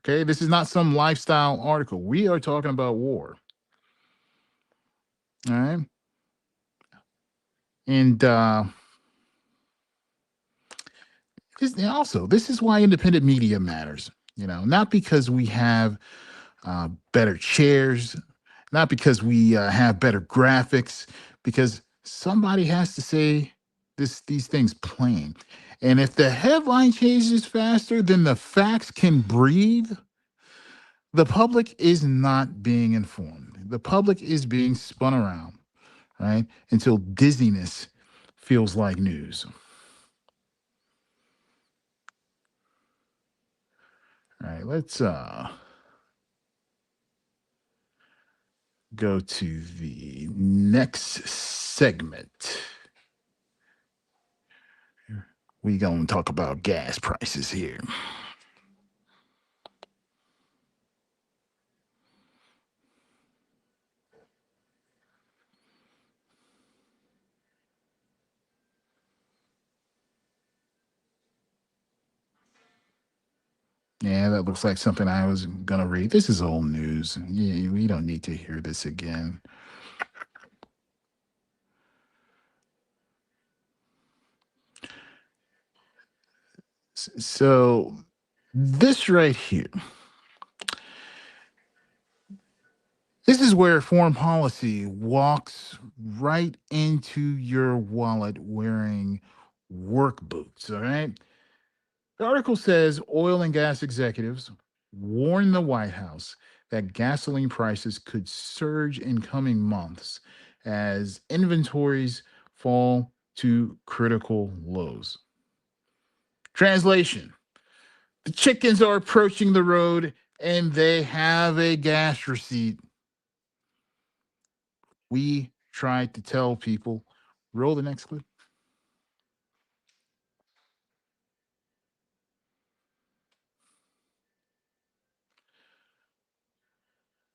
Okay, this is not some lifestyle article. We are talking about war. All right. And this is why independent media matters. Not because we have better chairs, not because we have better graphics, because somebody has to say these things plain. And if the headline changes faster than the facts can breathe, the public is not being informed. The public is being spun around, right? Until dizziness feels like news. All right, let's go to the next segment. We gonna talk about gas prices here. Yeah, that looks like something I was gonna read. This is old news. Yeah, we don't need to hear this again. So this right here This is where foreign policy walks right into your wallet wearing work boots, all right? The article says oil and gas executives warn the White House that gasoline prices could surge in coming months as inventories fall to critical lows. Translation: the chickens are approaching the road and they have a gas receipt. We tried to tell people. Roll the next clip.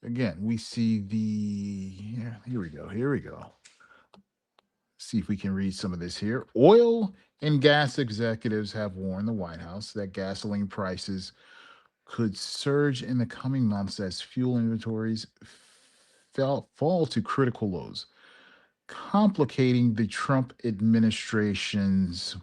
Again, we see here we go. Here we go. See if we can read some of this here. Oil and gas executives have warned the White House that gasoline prices could surge in the coming months as fuel inventories fall to critical lows, complicating the Trump administration's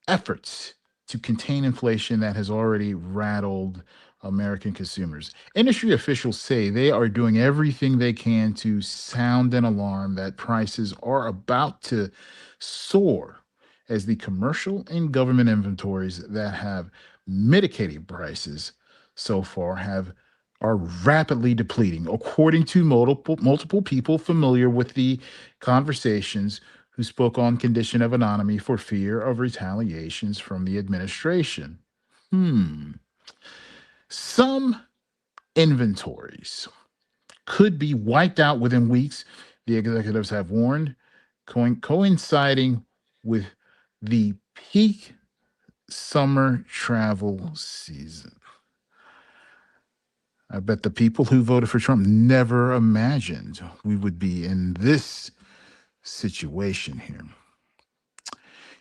efforts to contain inflation that has already rattled American consumers. Industry officials say they are doing everything they can to sound an alarm that prices are about to soar as the commercial and government inventories that have mitigated prices so far are rapidly depleting, according to multiple people familiar with the conversations who spoke on condition of anonymity for fear of retaliations from the administration. Some inventories could be wiped out within weeks, the executives have warned, coinciding with the peak summer travel season. I bet the people who voted for Trump never imagined we would be in this situation here.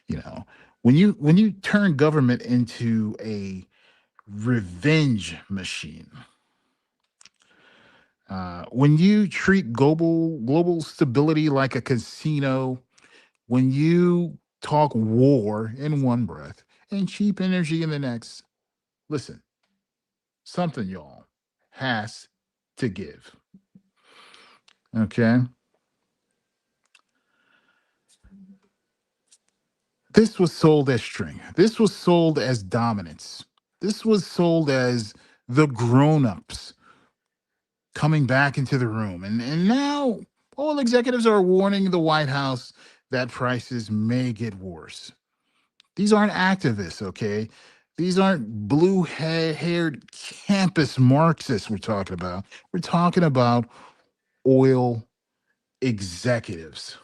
You know, when you turn government into a revenge machine, when you treat global stability like a casino, when you talk war in one breath and cheap energy in the next, listen, something, y'all, has to give. Okay? This was sold as strength. This was sold as dominance. This was sold as the grown-ups coming back into the room. And now all executives are warning the White House that prices may get worse. These aren't activists, okay? These aren't blue-haired campus Marxists we're talking about. We're talking about oil executives.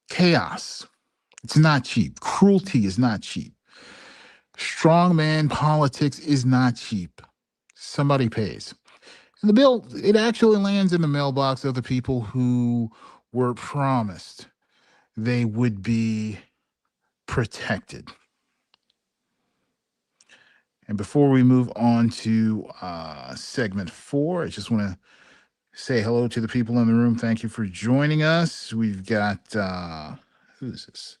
Chaos. It's not cheap. Cruelty is not cheap. Strongman politics is not cheap. Somebody pays. And the bill, it actually lands in the mailbox of the people who were promised they would be protected. And before we move on to segment 4, I just want to say hello to the people in the room. Thank you for joining us. We've got, who is this?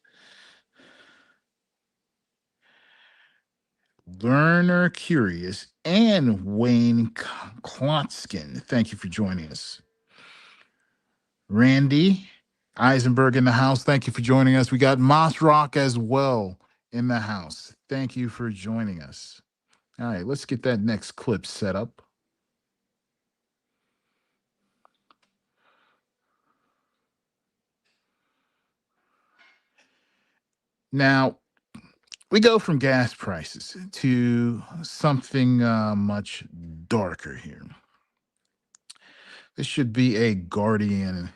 Learner Curious and Wayne Klotskin. Thank you for joining us. Randy Eisenberg in the house. Thank you for joining us. We got Moss Rock as well in the house. Thank you for joining us. All right, let's get that next clip set up. Now, we go from gas prices to something much darker here. This should be a Guardian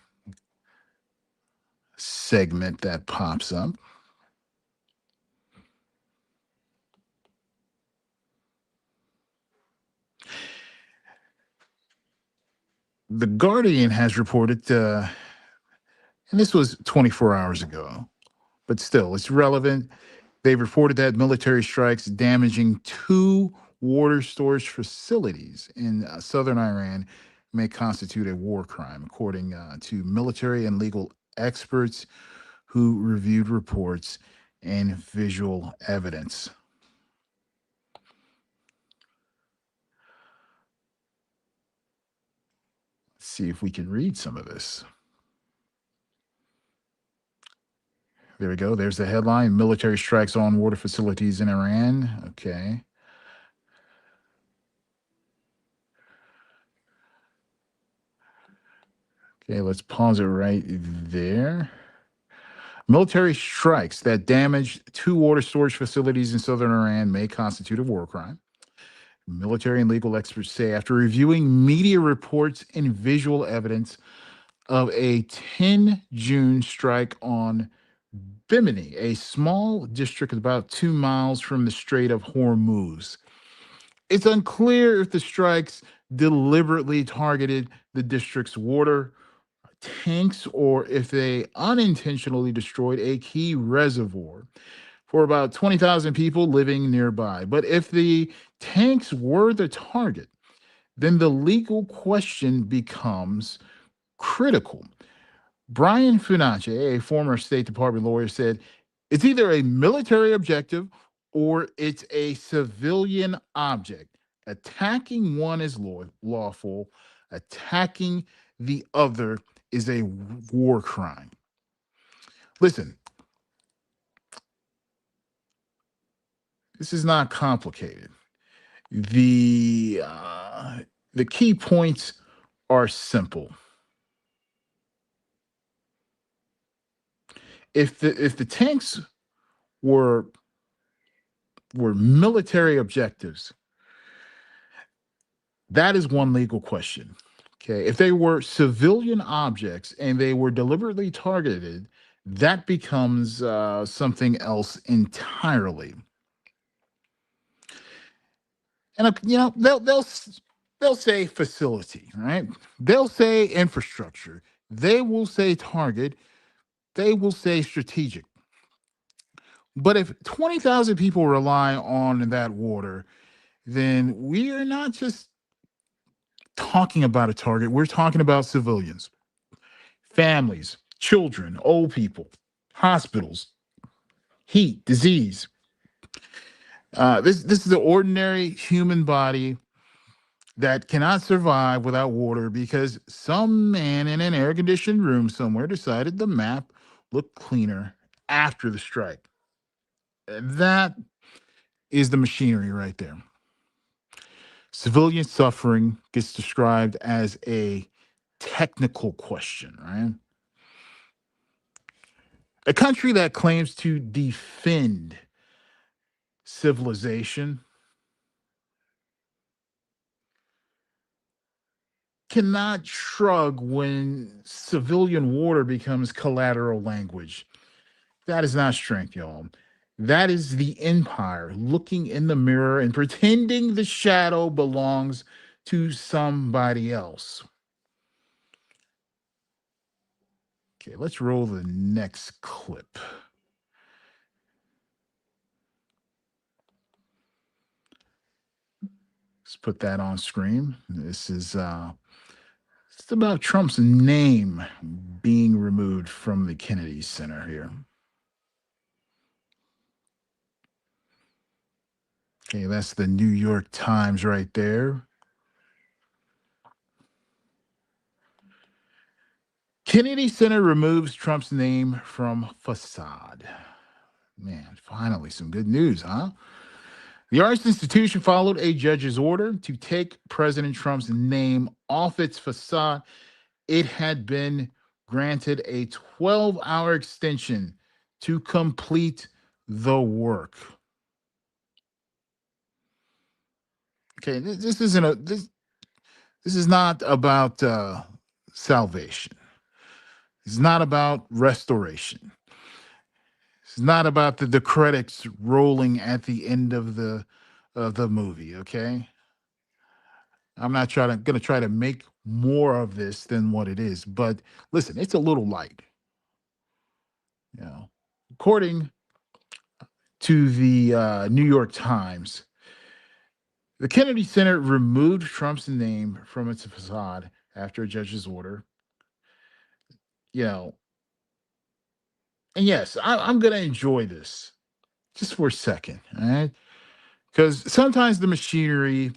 segment that pops up. The Guardian has reported, and this was 24 hours ago, but still, it's relevant. They've reported that military strikes damaging 2 water storage facilities in southern Iran may constitute a war crime, according to military and legal experts who reviewed reports and visual evidence. Let's see if we can read some of this. There we go. There's the headline. Military strikes on water facilities in Iran. Okay. Okay, let's pause it right there. Military strikes that damage 2 water storage facilities in southern Iran may constitute a war crime. Military and legal experts say after reviewing media reports and visual evidence of a 10 June strike on Bimini, a small district about 2 miles from the Strait of Hormuz. It's unclear if the strikes deliberately targeted the district's water tanks or if they unintentionally destroyed a key reservoir for about 20,000 people living nearby. But if the tanks were the target, then the legal question becomes critical. Brian Funace, a former State Department lawyer, said it's either a military objective or it's a civilian object. Attacking one is lawful, attacking the other is a war crime. Listen, this is not complicated. The key points are simple. If the tanks were military objectives, that is one legal question. Okay, if they were civilian objects and they were deliberately targeted, that becomes something else entirely. And they'll say facility, right? They'll say infrastructure. They will say target. They will say strategic. But if 20,000 people rely on that water, then we are not just talking about a target. We're talking about civilians, families, children, old people, hospitals, heat, disease. This is the ordinary human body that cannot survive without water because some man in an air-conditioned room somewhere decided the map looked cleaner after the strike. That is the machinery right there. Civilian suffering gets described as a technical question, right? A country that claims to defend civilization cannot shrug when civilian water becomes collateral language. That is not strength, y'all. That is the empire looking in the mirror and pretending the shadow belongs to somebody else. Okay, let's roll the next clip. Let's put that on screen. This is it's about Trump's name being removed from the Kennedy Center here. Okay, that's the New York Times right there. Kennedy Center removes Trump's name from facade. Man, finally some good news, huh? The arts institution followed a judge's order to take President Trump's name off its facade. It had been granted a 12-hour extension to complete the work. Okay, this is not about salvation. It's not about restoration. It's not about the credits rolling at the end of the movie. Okay, I'm not going to try to make more of this than what it is. But listen, it's a little light. You know, according to the New York Times, the Kennedy Center removed Trump's name from its facade after a judge's order. You know, and yes, I'm going to enjoy this. just for a second, all right? Because sometimes the machinery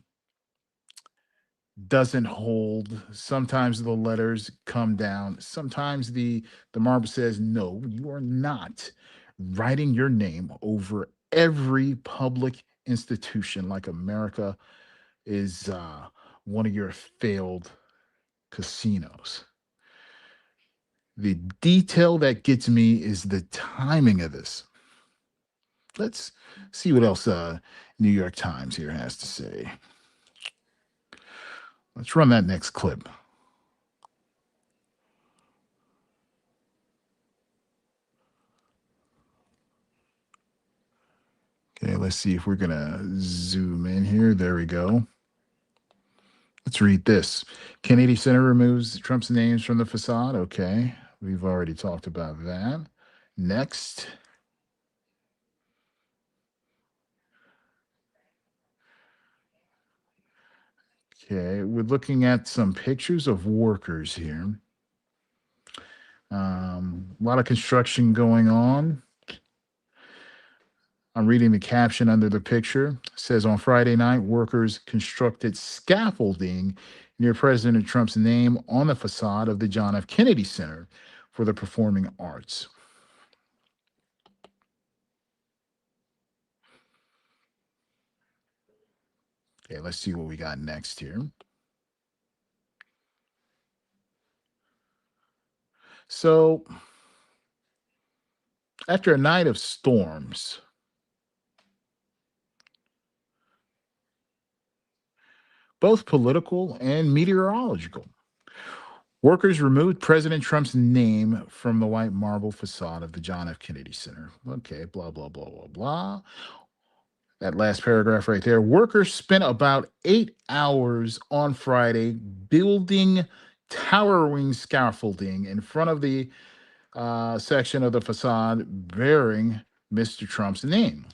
doesn't hold. Sometimes the letters come down. Sometimes the marble says, no, you are not writing your name over every public institution like America is one of your failed casinos. The detail that gets me is the timing of this. Let's see what else New York Times here has to say. Let's run that next clip. Okay, let's see if we're going to zoom in here. There we go. Let's read this. Kennedy Center removes Trump's names from the facade. Okay, we've already talked about that. Next. Okay, we're looking at some pictures of workers here. A lot of construction going on. I'm reading the caption under the picture. It says on Friday night, workers constructed scaffolding near President Trump's name on the facade of the John F. Kennedy Center for the Performing Arts. Okay, let's see what we got next here. So, after a night of storms, both political and meteorological, workers removed President Trump's name from the white marble facade of the John F. Kennedy Center. Okay, blah, blah, blah, blah, blah. That last paragraph right there. Workers spent about 8 hours on Friday building towering scaffolding in front of the section of the facade bearing Mr. Trump's name.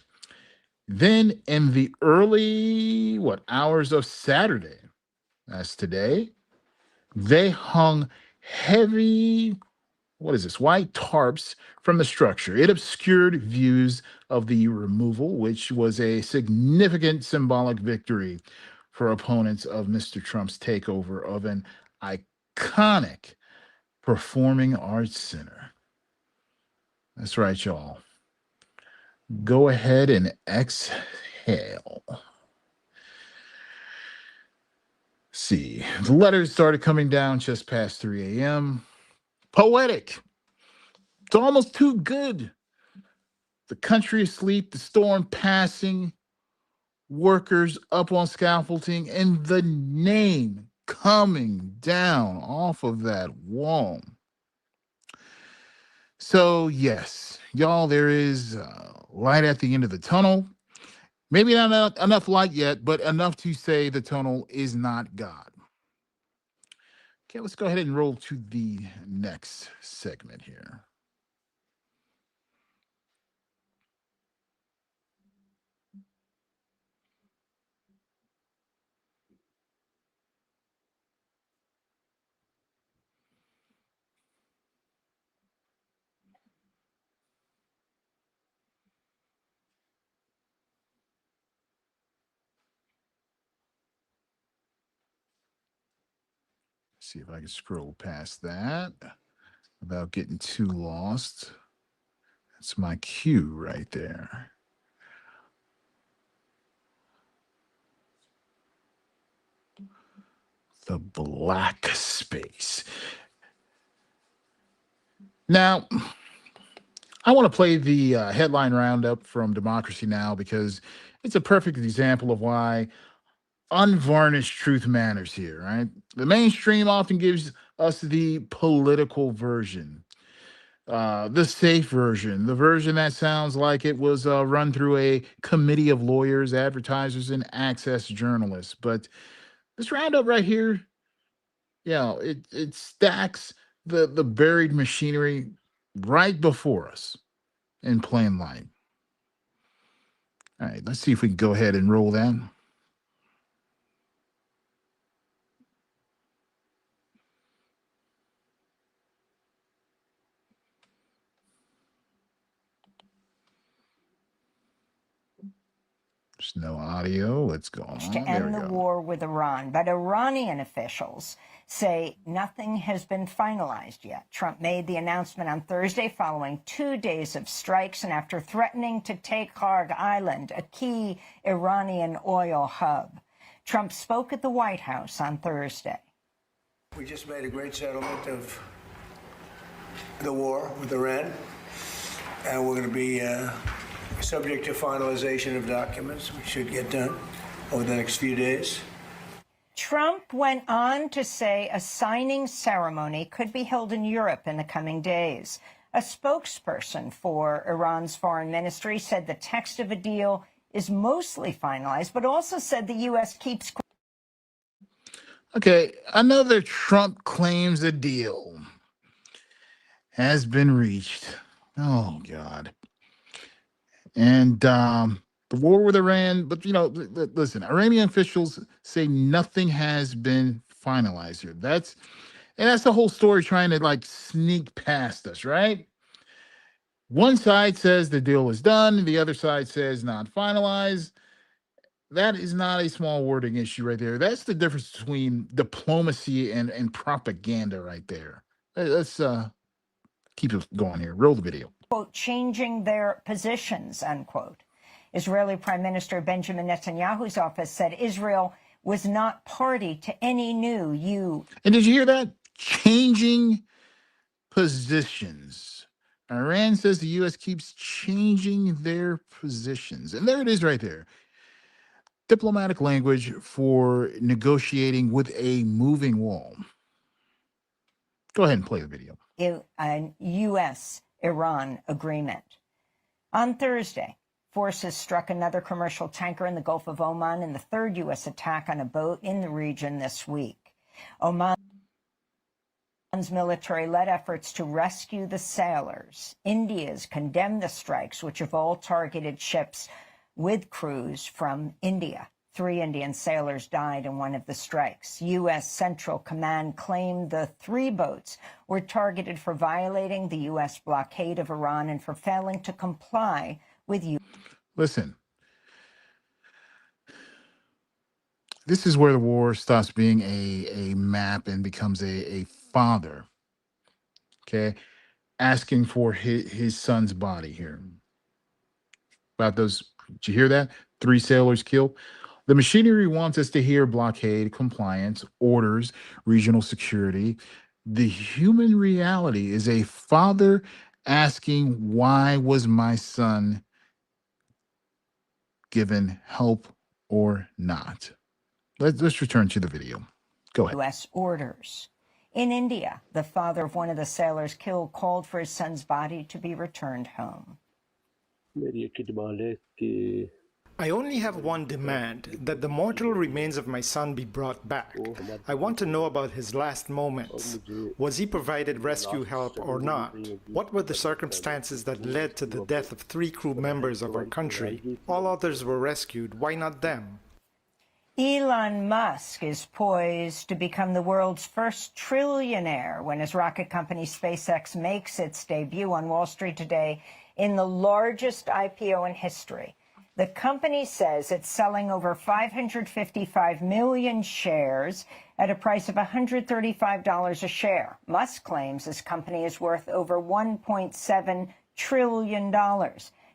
Then in the early, hours of Saturday, that's today, they hung heavy, white tarps from the structure. It obscured views of the removal, which was a significant symbolic victory for opponents of Mr. Trump's takeover of an iconic performing arts center. That's right, y'all. Go ahead and exhale. See, the letters started coming down just past 3 a.m. Poetic. It's almost too good. The country asleep, the storm passing, workers up on scaffolding, and the name coming down off of that wall. So, yes, y'all, there is light at the end of the tunnel. Maybe not enough light yet, but enough to say the tunnel is not God. Okay, let's go ahead and roll to the next segment here. See if I can scroll past that without getting too lost. That's my cue right there. The black space. Now, I want to play the headline roundup from Democracy Now! Because it's a perfect example of why unvarnished truth matters here, right? The mainstream often gives us the political version, the safe version, the version that sounds like it was run through a committee of lawyers, advertisers, and access journalists. But this roundup right here, it stacks the buried machinery right before us in plain light. All right, let's see if we can go ahead and roll that. There's no audio. Let's go on. To end the war with Iran. But Iranian officials say nothing has been finalized yet. Trump made the announcement on Thursday following 2 days of strikes and after threatening to take Kharg Island, a key Iranian oil hub. Trump spoke at the White House on Thursday. We just made a great settlement of the war with Iran, and we're going to be subject to finalization of documents, which should get done over the next few days. Trump went on to say a signing ceremony could be held in Europe in the coming days. A spokesperson for Iran's foreign ministry said the text of a deal is mostly finalized, but also said the U.S. keeps... Okay, another Trump claims a deal has been reached. Oh, God. And the war with Iran, but, you know, listen, Iranian officials say nothing has been finalized here. That's the whole story, trying to, like, sneak past us, right? One side says the deal is done. The other side says not finalized. That is not a small wording issue right there. That's the difference between diplomacy and propaganda right there. Let's keep it going here. Roll the video. Quote, changing their positions, unquote. Israeli Prime Minister Benjamin Netanyahu's office said Israel was not party to any new And did you hear that? Changing positions. Iran says the U.S. keeps changing their positions. And there it is right there. Diplomatic language for negotiating with a moving wall. Go ahead and play the video. A U.S.-Iran agreement. On Thursday, forces struck another commercial tanker in the Gulf of Oman in the third U.S. attack on a boat in the region this week. Oman's military led efforts to rescue the sailors. India's condemned the strikes, which have all targeted ships with crews from India. 3 Indian sailors died in one of the strikes. U.S. Central Command claimed the 3 boats were targeted for violating the U.S. blockade of Iran and for failing to comply with U.S. Listen, this is where the war stops being a map and becomes a father, okay, asking for his son's body here. About those, did you hear that? 3 sailors killed. The machinery wants us to hear blockade, compliance, orders, regional security. The human reality is a father asking, why was my son given help or not? Let's return to the video. Go ahead. U.S. orders. In India, the father of one of the sailors killed called for his son's body to be returned home. I only have one demand, that the mortal remains of my son be brought back. I want to know about his last moments. Was he provided rescue help or not? What were the circumstances that led to the death of 3 crew members of our country? All others were rescued. Why not them? Elon Musk is poised to become the world's first trillionaire when his rocket company SpaceX makes its debut on Wall Street today in the largest IPO in history. The company says it's selling over 555 million shares at a price of $135 a share. Musk claims his company is worth over $1.7 trillion.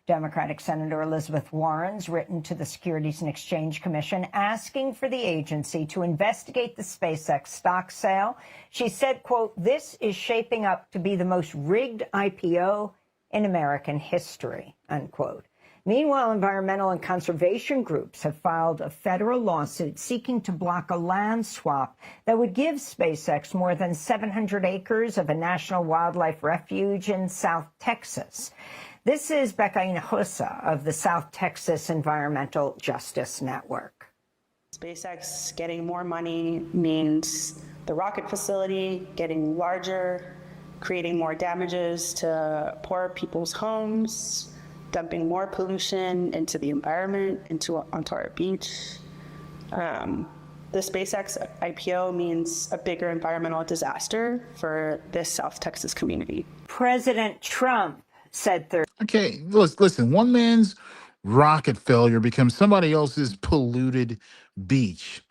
Democratic Senator Elizabeth Warren's written to the Securities and Exchange Commission asking for the agency to investigate the SpaceX stock sale. She said, quote, this is shaping up to be the most rigged IPO in American history, unquote. Meanwhile, environmental and conservation groups have filed a federal lawsuit seeking to block a land swap that would give SpaceX more than 700 acres of a national wildlife refuge in South Texas. This is Becca Hinojosa of the South Texas Environmental Justice Network. SpaceX getting more money means the rocket facility getting larger, creating more damages to poor people's homes, dumping more pollution into the environment, onto our beach. The SpaceX IPO means a bigger environmental disaster for this South Texas community. President Trump said Thursday. Okay, listen, one man's rocket failure becomes somebody else's polluted beach.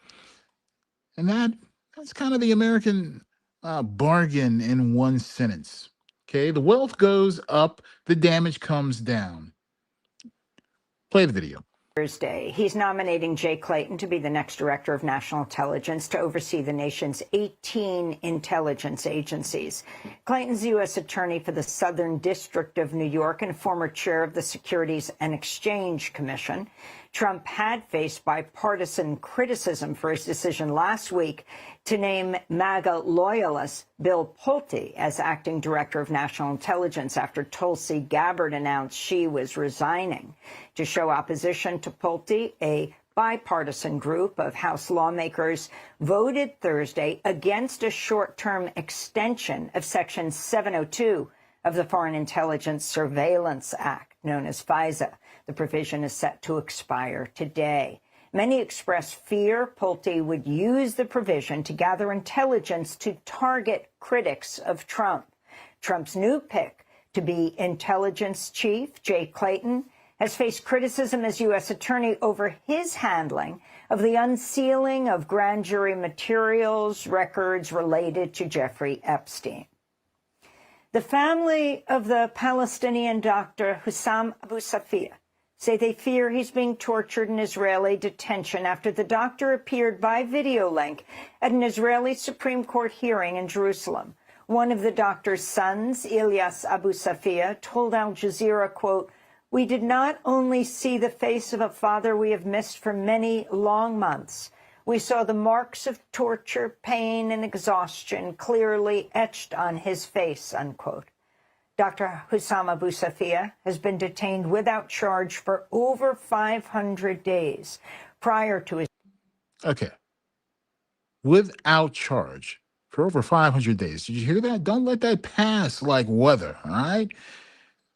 And that's kind of the American bargain in one sentence. Okay, the wealth goes up, the damage comes down. Play the video. Thursday, he's nominating Jay Clayton to be the next director of national intelligence to oversee the nation's 18 intelligence agencies. Clayton's U.S. attorney for the Southern District of New York and former chair of the Securities and Exchange Commission. Trump had faced bipartisan criticism for his decision last week to name MAGA loyalist Bill Pulte as acting director of national intelligence after Tulsi Gabbard announced she was resigning. To show opposition to Pulte, a bipartisan group of House lawmakers voted Thursday against a short-term extension of Section 702 of the Foreign Intelligence Surveillance Act, known as FISA. The provision is set to expire today. Many expressed fear Pulte would use the provision to gather intelligence to target critics of Trump. Trump's new pick to be intelligence chief, Jay Clayton, has faced criticism as U.S. attorney over his handling of the unsealing of grand jury materials, records related to Jeffrey Epstein. The family of the Palestinian doctor Hussam Abu Safia say they fear he's being tortured in Israeli detention after the doctor appeared by video link at an Israeli Supreme Court hearing in Jerusalem. One of the doctor's sons, Ilyas Abu Safia, told Al Jazeera, quote, "We did not only see the face of a father we have missed for many long months. We saw the marks of torture, pain, and exhaustion clearly etched on his face," unquote. Dr. Hussam Abu Safia has been detained without charge for over 500 days prior to his... Okay. Without charge for over 500 days. Did you hear that? Don't let that pass like weather, all right?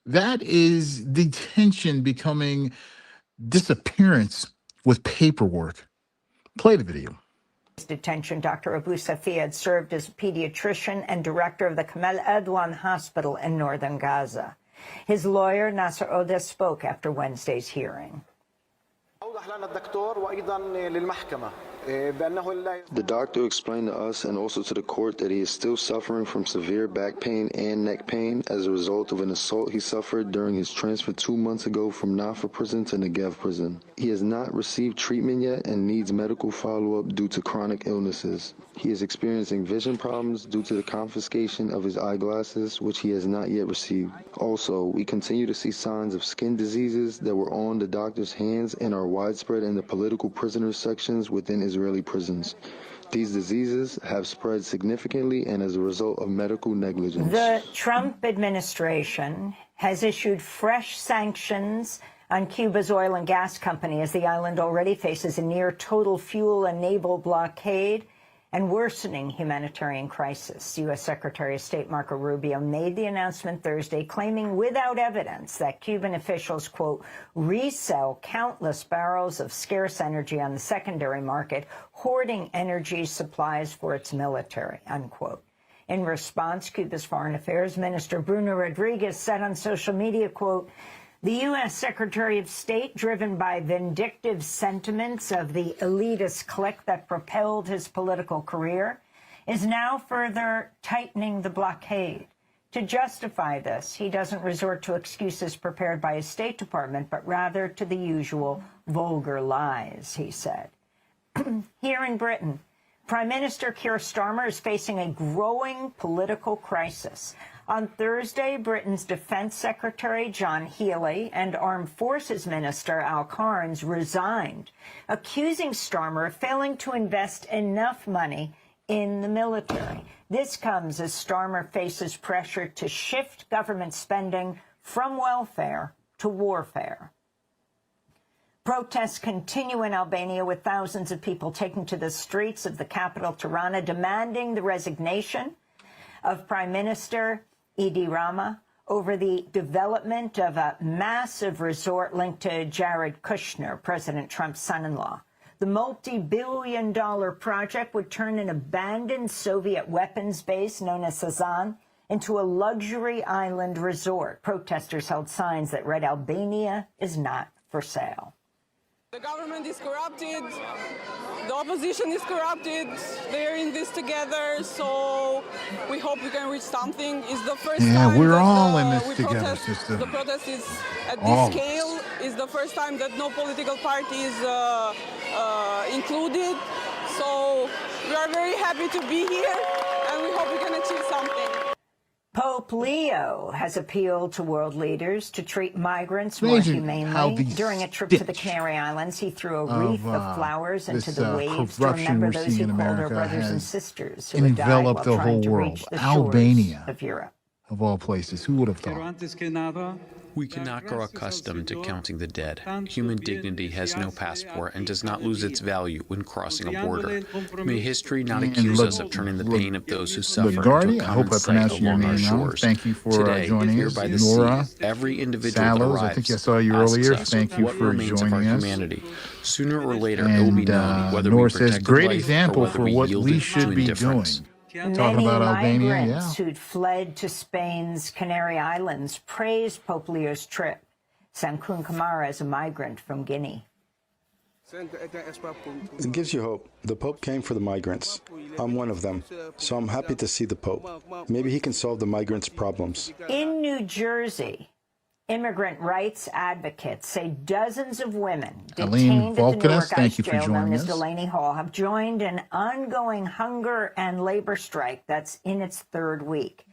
That is detention becoming disappearance with paperwork. Play the video. Detention, Dr. Abu Safia had served as a pediatrician and director of the Kamal Adwan Hospital in northern Gaza. His lawyer, Nasser Odeh, spoke after Wednesday's hearing. The doctor explained to us and also to the court that he is still suffering from severe back pain and neck pain as a result of an assault he suffered during his transfer 2 months ago from Nafar prison to Negev prison. He has not received treatment yet and needs medical follow-up due to chronic illnesses. He is experiencing vision problems due to the confiscation of his eyeglasses, which he has not yet received. Also, we continue to see signs of skin diseases that were on the doctor's hands and are widespread in the political prisoners sections within Israeli prisons. These diseases have spread significantly and as a result of medical negligence. The Trump administration has issued fresh sanctions on Cuba's oil and gas company as the island already faces a near total fuel and naval blockade and worsening humanitarian crisis. U.S. Secretary of State Marco Rubio made the announcement Thursday, claiming without evidence that Cuban officials, quote, resell countless barrels of scarce energy on the secondary market, hoarding energy supplies for its military, unquote. In response, Cuba's Foreign Affairs Minister Bruno Rodriguez said on social media, quote, the U.S. Secretary of State, driven by vindictive sentiments of the elitist clique that propelled his political career, is now further tightening the blockade. To justify this, he doesn't resort to excuses prepared by his State Department, but rather to the usual vulgar lies, he said. Here in Britain, Prime Minister Keir Starmer is facing a growing political crisis. On Thursday, Britain's Defense Secretary John Healey and Armed Forces Minister Al Carnes resigned, accusing Starmer of failing to invest enough money in the military. This comes as Starmer faces pressure to shift government spending from welfare to warfare. Protests continue in Albania, with thousands of people taking to the streets of the capital, Tirana, demanding the resignation of Prime Minister Edi Rama over the development of a massive resort linked to Jared Kushner, President Trump's son-in-law. The multi-billion-dollar project would turn an abandoned Soviet weapons base known as Sazan into a luxury island resort. Protesters held signs that read, "Albania is not for sale. The government is corrupted, the opposition is corrupted, they're in this together, so we hope we can reach something. It's the first time we're that, all in this we together, protest, sister. the protest is at All this scale. It's the first time that no political party is included, so we are very happy to be here, and we hope we can achieve something. Pope Leo has appealed to world leaders to treat migrants more humanely. During a trip to the Canary Islands, he threw a wreath of flowers into the waves to remember those he called our brothers and sisters who had died while trying to reach the shores of Europe. Of all places, who would have thought? We cannot grow accustomed to counting the dead. Human dignity has no passport and does not lose its value when crossing a border. May history not accuse us of turning the pain of those who suffer into a common sight along our shores. Thank you for Today, joining here us. by the Nora, sea, every individual that Salos, arrives I think I saw you earlier. asks us Thank you what for remains of our joining us. humanity. Sooner or later, it will be known whether Nora we says, protected great life example or whether for we what yielded we to should be doing. indifference. Talking about Albania, Migrants who'd fled to Spain's Canary Islands praised Pope Leo's trip. Sankun Kamara is a migrant from Guinea. It gives you hope. The Pope came for the migrants. I'm one of them, so I'm happy to see the Pope. Maybe he can solve the migrants' problems. In New Jersey, immigrant rights advocates say dozens of women detained at the Newark ICE jail known as Delaney Hall have joined an ongoing hunger and labor strike that's in its third week.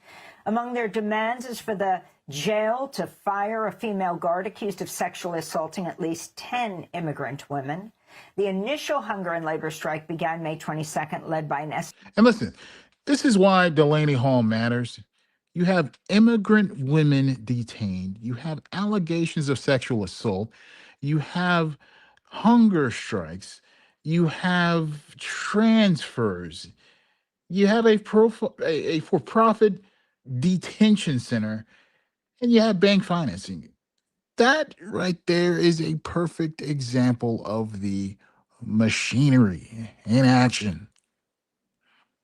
Among their demands is for the jail to fire a female guard accused of sexually assaulting at least 10 immigrant women. The initial hunger and labor strike began May 22nd, led by an And listen, this is why Delaney Hall matters. You have immigrant women detained. You have allegations of sexual assault. You have hunger strikes. You have transfers. You have a for-profit detention center. And you have bank financing. That right there is a perfect example of the machinery in action.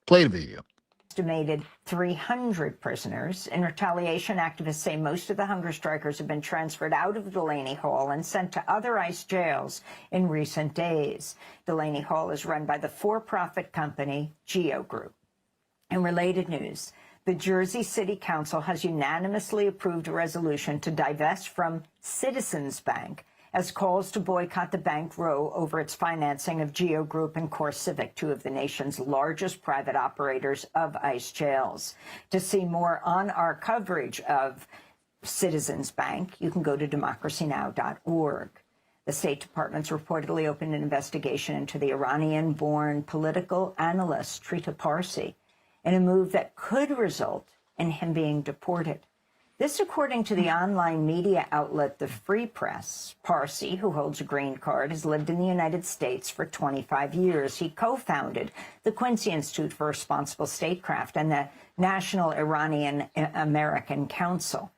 Play the video. Estimated 300 prisoners. In retaliation, activists say most of the hunger strikers have been transferred out of Delaney Hall and sent to other ICE jails in recent days. Delaney Hall is run by the for-profit company GEO Group. In related news, the Jersey City Council has unanimously approved a resolution to divest from Citizens Bank as calls to boycott the bank grow over its financing of GEO Group and Core Civic, two of the nation's largest private operators of ICE jails. To see more on our coverage of Citizens Bank, you can go to democracynow.org. The State Department's reportedly opened an investigation into the Iranian-born political analyst Trita Parsi in a move that could result in him being deported. This, according to the online media outlet The Free Press. Parsi, who holds a green card, has lived in the United States for 25 years. He co-founded the Quincy Institute for Responsible Statecraft and the National Iranian-American Council.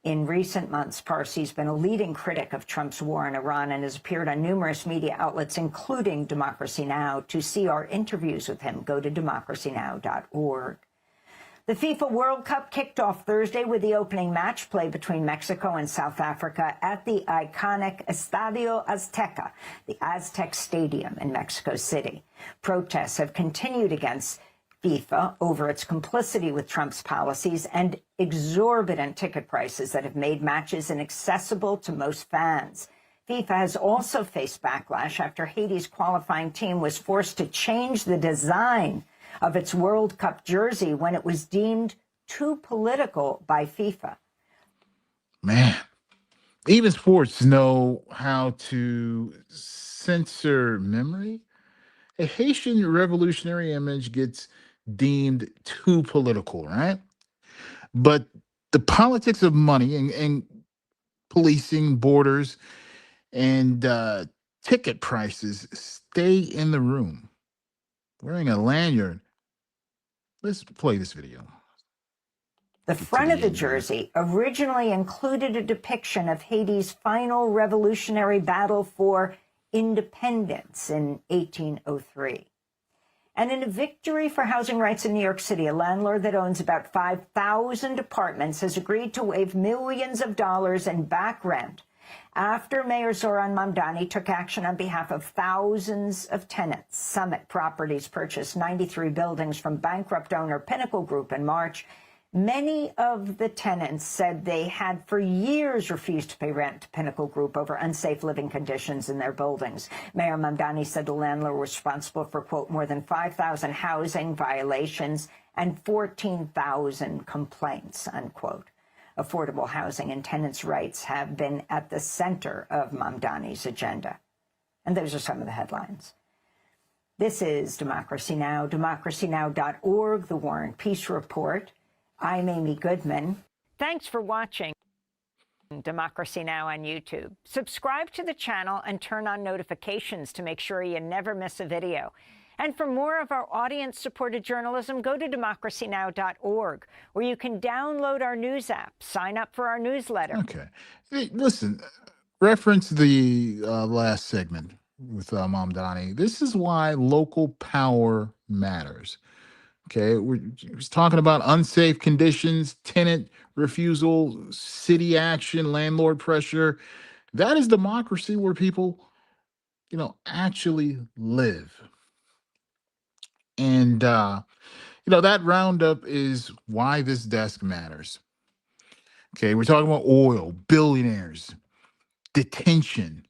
In recent months, Parsi's been a leading critic of Trump's war in Iran and has appeared on numerous media outlets, including Democracy Now! To see our interviews with him, go to democracynow.org. The FIFA World Cup kicked off Thursday with the opening match play between Mexico and South Africa at the iconic Estadio Azteca, the Aztec Stadium in Mexico City. Protests have continued against FIFA over its complicity with Trump's policies and exorbitant ticket prices that have made matches inaccessible to most fans. FIFA has also faced backlash after Haiti's qualifying team was forced to change the design of its World Cup jersey when it was deemed too political by FIFA. Man, even sports know how to censor memory. A Haitian revolutionary image gets deemed too political, right? But the politics of money and policing, borders, and ticket prices stay in the room. Wearing a lanyard. Let's play this video. The front of the jersey originally included a depiction of Haiti's final revolutionary battle for independence in 1803. And in a victory for housing rights in New York City, a landlord that owns about 5,000 apartments has agreed to waive millions of dollars in back rent After Mayor Zoran Mamdani took action on behalf of thousands of tenants, Summit Properties purchased 93 buildings from bankrupt owner Pinnacle Group in March. Many of the tenants said they had for years refused to pay rent to Pinnacle Group over unsafe living conditions in their buildings. Mayor Mamdani said the landlord was responsible for, quote, more than 5,000 housing violations and 14,000 complaints, unquote. Affordable housing and tenants' rights have been at the center of Mamdani's agenda. And those are some of the headlines. This is Democracy Now!, democracynow.org, The War and Peace Report. I'm Amy Goodman. Thanks for watching Democracy Now! On YouTube. Subscribe to the channel and turn on notifications to make sure you never miss a video. And for more of our audience-supported journalism, go to democracynow.org, where you can download our news app, sign up for our newsletter. Okay. Hey, listen, reference the last segment with Mamdani. This is why local power matters. Okay, we're talking about unsafe conditions, tenant refusal, city action, landlord pressure. That is democracy where people, actually live. And, that roundup is why this desk matters. Okay, we're talking about oil, billionaires, detention,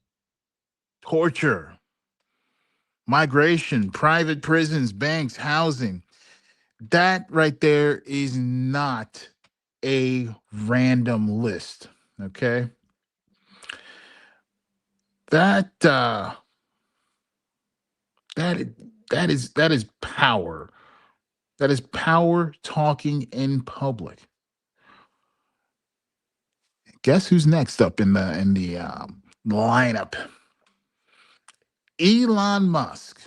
torture, migration, private prisons, banks, housing. That right there is not a random list, okay? That is power. That is power talking in public. Guess who's next up in the lineup? Elon Musk.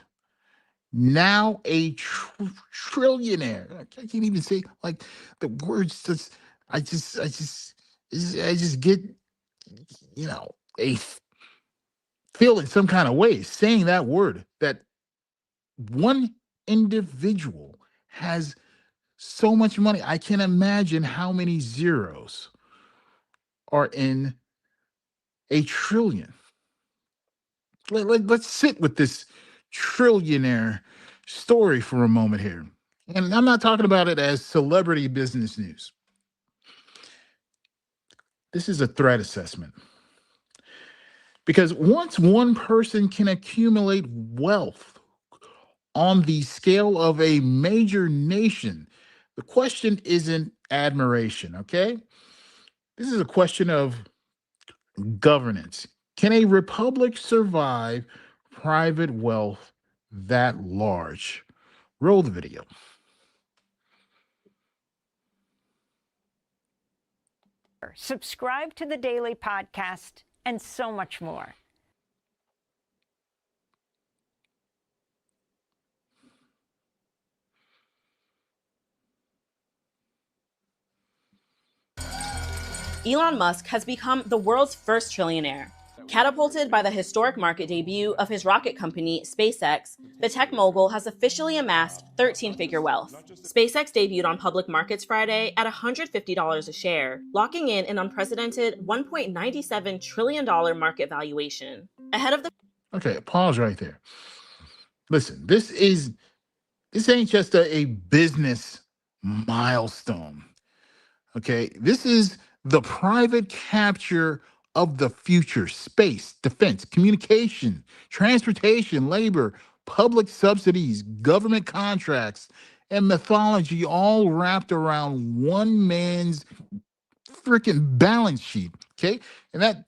Now a trillionaire. I can't even say like the words. I just get a feeling some kind of way saying that word. That one individual has so much money. I can imagine how many zeros are in a trillion. Let's sit with this trillionaire story for a moment here. And I'm not talking about it as celebrity business news. This is a threat assessment. Because once one person can accumulate wealth on the scale of a major nation, the question isn't admiration, okay? This is a question of governance. Can a republic survive private wealth that large? Roll the video. Subscribe to the daily podcast and so much more. Elon Musk has become the world's first trillionaire. Catapulted by the historic market debut of his rocket company, SpaceX, the tech mogul has officially amassed 13-figure wealth. SpaceX debuted on public markets Friday at $150 a share, locking in an unprecedented $1.97 trillion market valuation. Ahead of the... Okay, pause right there. Listen, this ain't just a business milestone. Okay, this is the private capture of the future: space, defense, communication, transportation, labor, public subsidies, government contracts, and mythology, all wrapped around one man's freaking balance sheet. Okay, and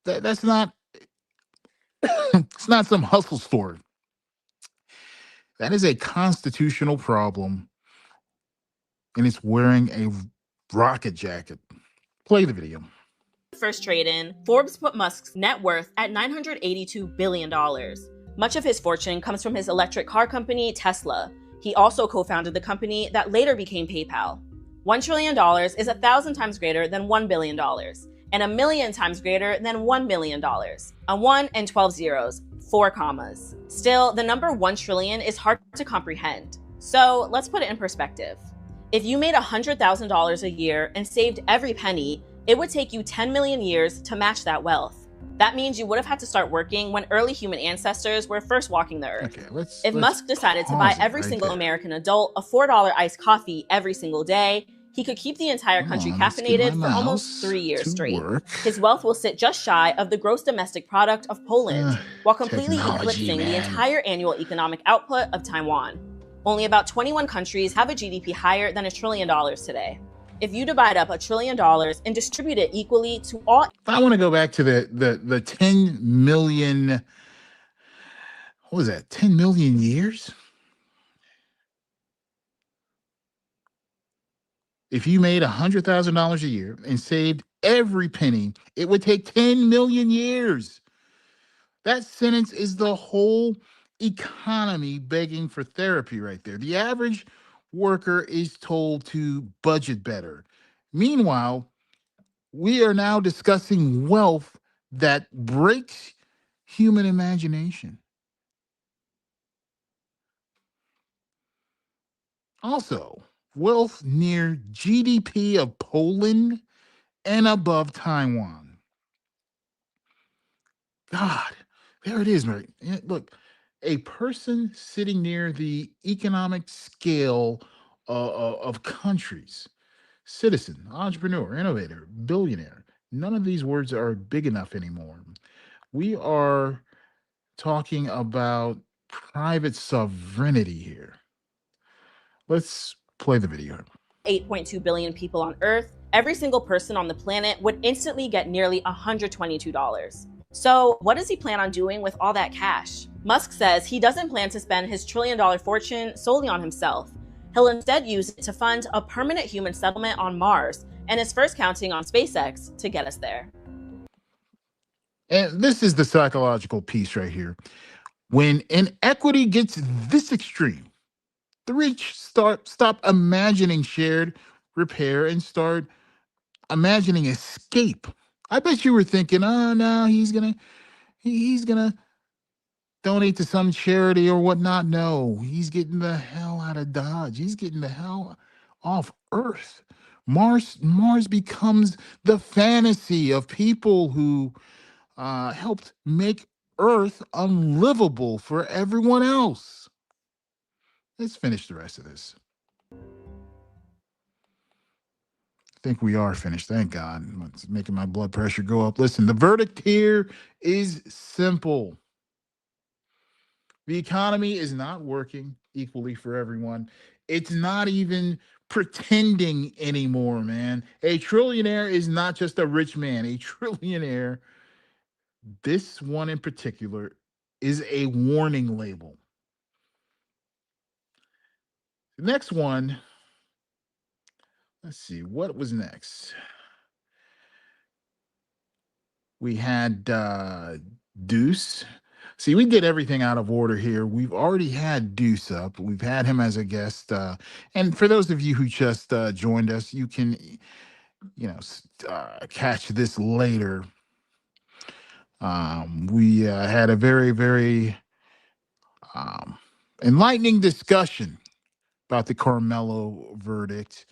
that's not it's not some hustle story. That is a constitutional problem, and it's wearing a rocket jacket. Play the video. First trade-in, Forbes put Musk's net worth at $982 billion. Much of his fortune comes from his electric car company, Tesla. He also co-founded the company that later became PayPal. $1 trillion is 1,000 times greater than $1 billion, and 1,000,000 times greater than $1 million. A 1 and 12 zeros, 4 commas. Still, the number 1 trillion is hard to comprehend. So let's put it in perspective. If you made $100,000 a year and saved every penny, It would take you 10 million years to match that wealth. That means you would have had to start working when early human ancestors were first walking the earth. Okay, If Musk decided to buy every single American adult a $4 iced coffee every single day, he could keep the entire country caffeinated for almost 3 years straight. His wealth will sit just shy of the gross domestic product of Poland, while completely eclipsing the entire annual economic output of Taiwan. Only about 21 countries have a GDP higher than $1 trillion today. If you divide up $1 trillion and distribute it equally to all... I want to go back to the 10 million, what was that, 10 million years? If you made $100,000 a year and saved every penny, it would take 10 million years. That sentence is the whole economy begging for therapy right there. The average worker is told to budget better. Meanwhile, we are now discussing wealth that breaks human imagination. Also, wealth near GDP of Poland and above Taiwan. God, there it is, Mary. Look, a person sitting near the economic scale of countries, citizen, entrepreneur, innovator, billionaire. None of these words are big enough anymore. We are talking about private sovereignty here. Let's play the video. 8.2 billion people on Earth, every single person on the planet would instantly get nearly $122. So what does he plan on doing with all that cash? Musk says he doesn't plan to spend his $1 trillion fortune solely on himself. He'll instead use it to fund a permanent human settlement on Mars, and is first counting on SpaceX to get us there. And this is the psychological piece right here. When inequity gets this extreme, the rich stop imagining shared repair and start imagining escape. I bet you were thinking, oh no, he's gonna donate to some charity or whatnot. No, he's getting the hell out of Dodge. He's getting the hell off Earth. Mars becomes the fantasy of people who helped make Earth unlivable for everyone else. Let's finish the rest of this. I think we are finished. Thank God. It's making my blood pressure go up. Listen, the verdict here is simple. The economy is not working equally for everyone. It's not even pretending anymore, man. A trillionaire is not just a rich man. A trillionaire, this one in particular, is a warning label. The next one, let's see, what was next? We had Deuce. See, we did everything out of order here. We've already had Deuce up. We've had him as a guest. And for those of you who just joined us, you can, catch this later. We had a very, very enlightening discussion about the Karmelo verdict.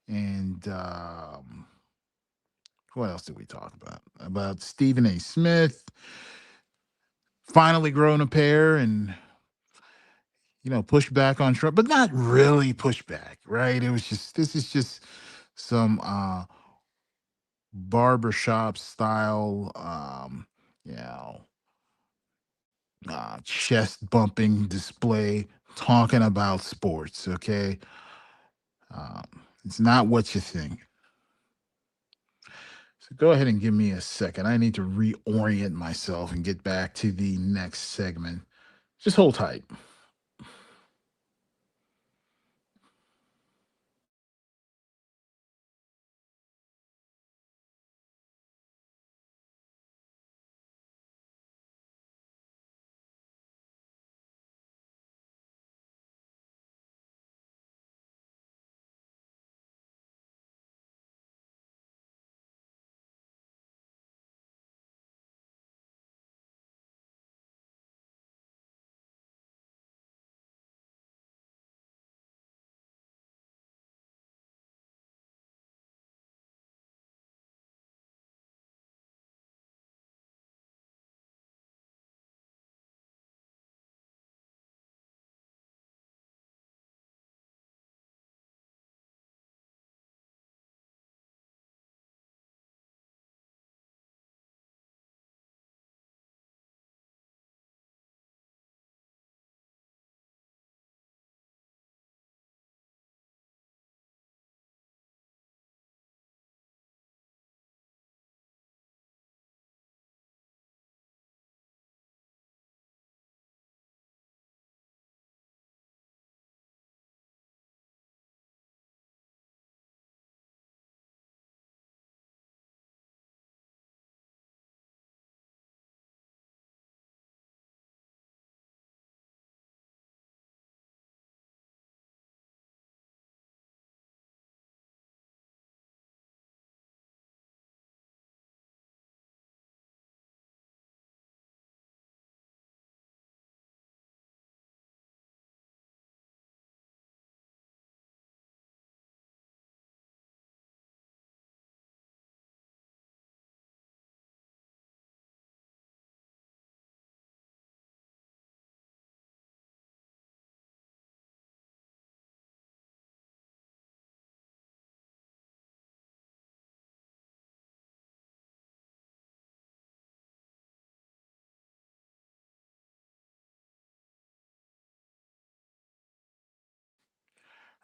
And what else did we talk about? About Stephen A. Smith finally growing a pair and, push back on Trump, but not really push back, right? It was just, this is just some barbershop style, chest bumping display talking about sports, okay? It's not what you think. So go ahead and give me a second. I need to reorient myself and get back to the next segment. Just hold tight.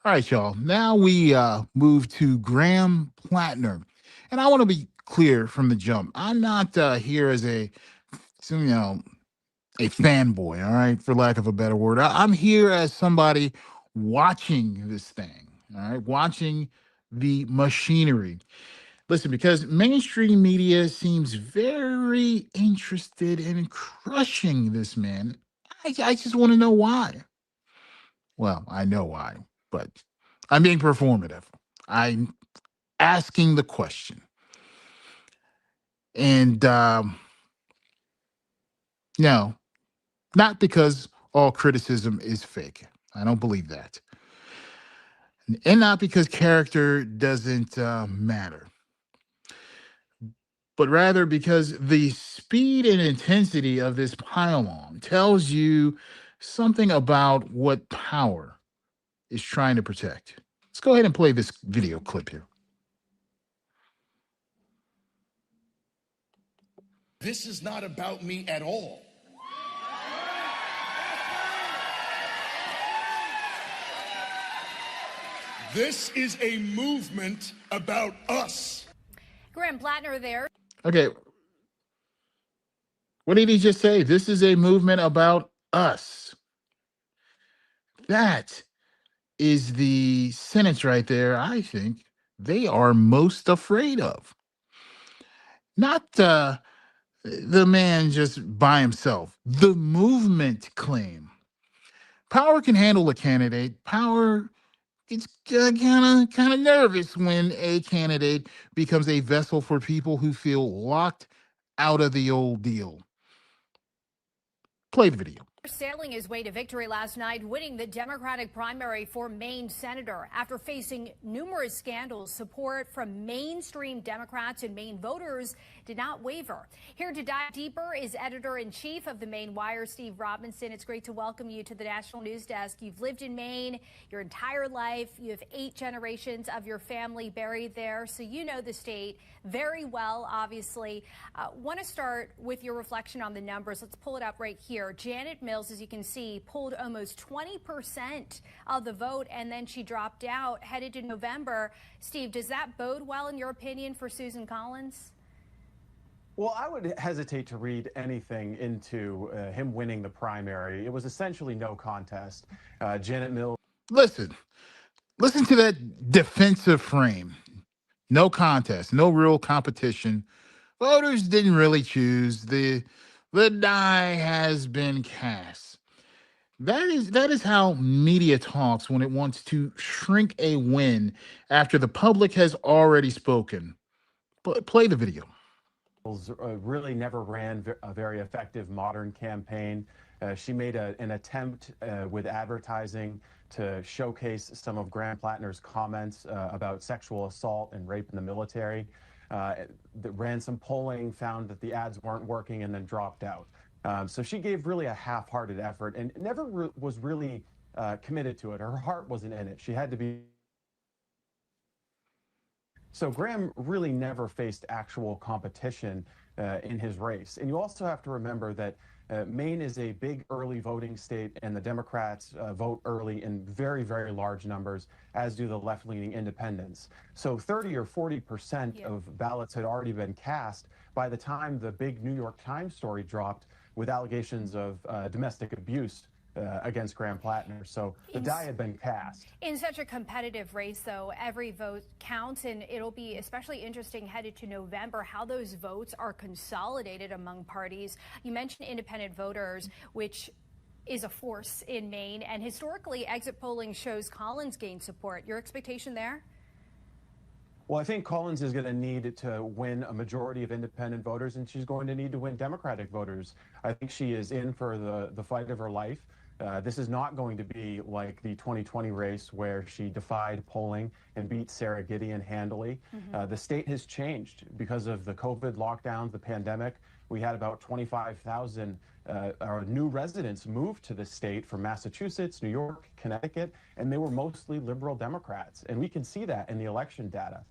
All right, y'all. Now we move to Graham Plattner. And I want to be clear from the jump. I'm not here as a fanboy, all right, for lack of a better word. I'm here as somebody watching this thing, all right, watching the machinery. Listen, because mainstream media seems very interested in crushing this man. I just want to know why. Well, I know why, but I'm being performative. I'm asking the question. And no, not because all criticism is fake. I don't believe that. And not because character doesn't matter, but rather because the speed and intensity of this pile-on tells you something about what power is trying to protect. Let's go ahead and play this video clip here. This is not about me at all. This is a movement about us. Graham Plattner there. Okay. What did he just say? This is a movement about us. That is the sentence right there, I think, they are most afraid of. Not the man just by himself. The movement claim. Power can handle a candidate. Power gets kind of nervous when a candidate becomes a vessel for people who feel locked out of the old deal. Play the video. Sailing his way to victory last night, winning the Democratic primary for Maine senator. After facing numerous scandals, support from mainstream Democrats and Maine voters did not waver. Here to dive deeper is editor-in-chief of the Maine Wire, Steve Robinson. It's great to welcome you to the National News Desk. You've lived in Maine your entire life. You have 8 generations of your family buried there, so you know the state very well, obviously. Want to start with your reflection on the numbers. Let's pull it up right here. Janet Mills, as you can see, pulled almost 20% of the vote, and then she dropped out, headed to November. Steve, does that bode well, in your opinion, for Susan Collins? Well, I would hesitate to read anything into him winning the primary. It was essentially no contest. Janet Mills. Listen to that defensive frame. No contest, no real competition. Voters didn't really choose. The die has been cast. That is how media talks when it wants to shrink a win after the public has already spoken. Play the video. Really never ran a very effective modern campaign. She made an attempt with advertising to showcase some of Graham Plattner's comments about sexual assault and rape in the military. Ran some polling, found that the ads weren't working, and then dropped out. So she gave really a half-hearted effort and never was really committed to it. Her heart wasn't in it. She had to be. So Graham really never faced actual competition in his race. And you also have to remember that Maine is a big early voting state, and the Democrats vote early in very, very large numbers, as do the left-leaning independents. So 30 or 40% of ballots had already been cast by the time the big New York Times story dropped with allegations of domestic abuse against Graham Plattner. So the die had been cast. In such a competitive race, though, every vote counts, and it'll be especially interesting headed to November how those votes are consolidated among parties. You mentioned independent voters, which is a force in Maine, and historically exit polling shows Collins gained support. Your expectation there? Well, I think Collins is going to need to win a majority of independent voters, and she's going to need to win Democratic voters. I think she is in for the fight of her life. This is not going to be like the 2020 race where she defied polling and beat Sarah Gideon handily. The state has changed because of the COVID lockdowns, the pandemic. We had about 25,000 new residents move to the state from Massachusetts, New York, Connecticut, and they were mostly liberal Democrats. And we can see that in the election data.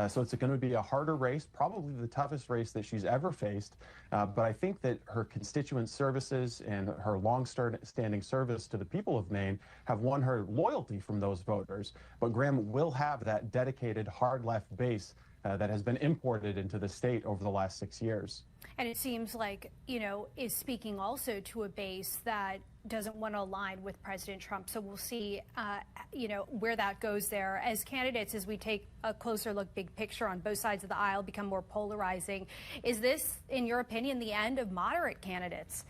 So it's going to be a harder race, probably the toughest race that she's ever faced. But I think that her constituent services and her long-standing service to the people of Maine have won her loyalty from those voters. But Graham will have that dedicated hard left base that has been imported into the state over the last 6 years. And it seems like, is speaking also to a base that doesn't want to align with President Trump. So we'll see, where that goes there. As candidates, as we take a closer look, big picture on both sides of the aisle, become more polarizing. Is this, in your opinion, the end of moderate candidates?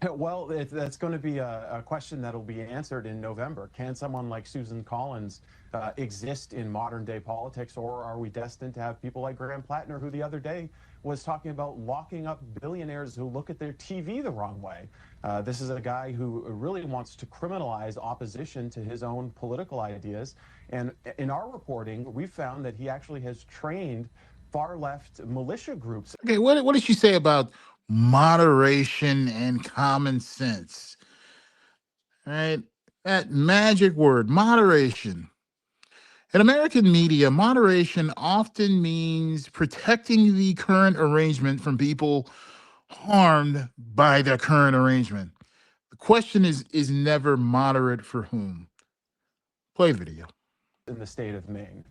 Well, that's going to be a question that will be answered in November. Can someone like Susan Collins exist in modern day politics, or are we destined to have people like Graham Plattner, who the other day was talking about locking up billionaires who look at their TV the wrong way? This is a guy who really wants to criminalize opposition to his own political ideas. And in our reporting, we found that he actually has trained far left militia groups. Okay, what did she say about moderation and common sense? All right, that magic word, moderation. In American media, moderation often means protecting the current arrangement from people harmed by the current arrangement. The question is never moderate for whom. Play the video. In the state of Maine.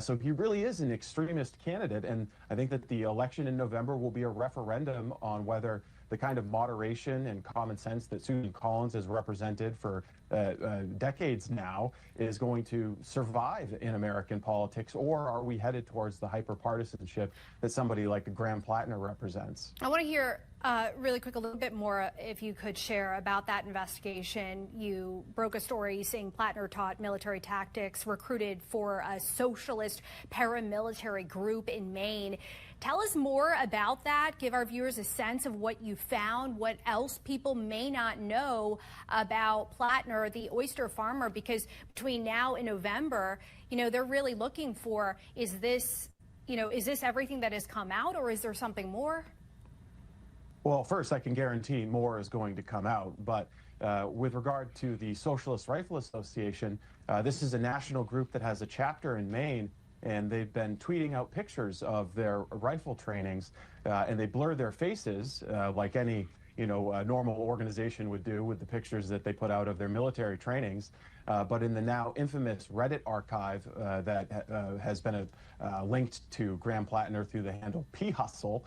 So he really is an extremist candidate, and I think that the election in November will be a referendum on whether the kind of moderation and common sense that Susan Collins has represented for decades now is going to survive in American politics, or are we headed towards the hyper-partisanship that somebody like Graham Plattner represents? I want to hear really quick a little bit more, if you could share about that investigation. You broke a story saying Plattner taught military tactics, recruited for a socialist paramilitary group in Maine. Tell us more about that. Give our viewers a sense of what you found, what else people may not know about Plattner, the oyster farmer, because between now and November, they're really looking for, is this everything that has come out, or is there something more? Well, first, I can guarantee more is going to come out. But with regard to the Socialist Rifle Association, this is a national group that has a chapter in Maine, and they've been tweeting out pictures of their rifle trainings, and they blur their faces like any normal organization would do with the pictures that they put out of their military trainings. But in the now infamous Reddit archive that has been linked to Graham Plattner through the handle P-Hustle,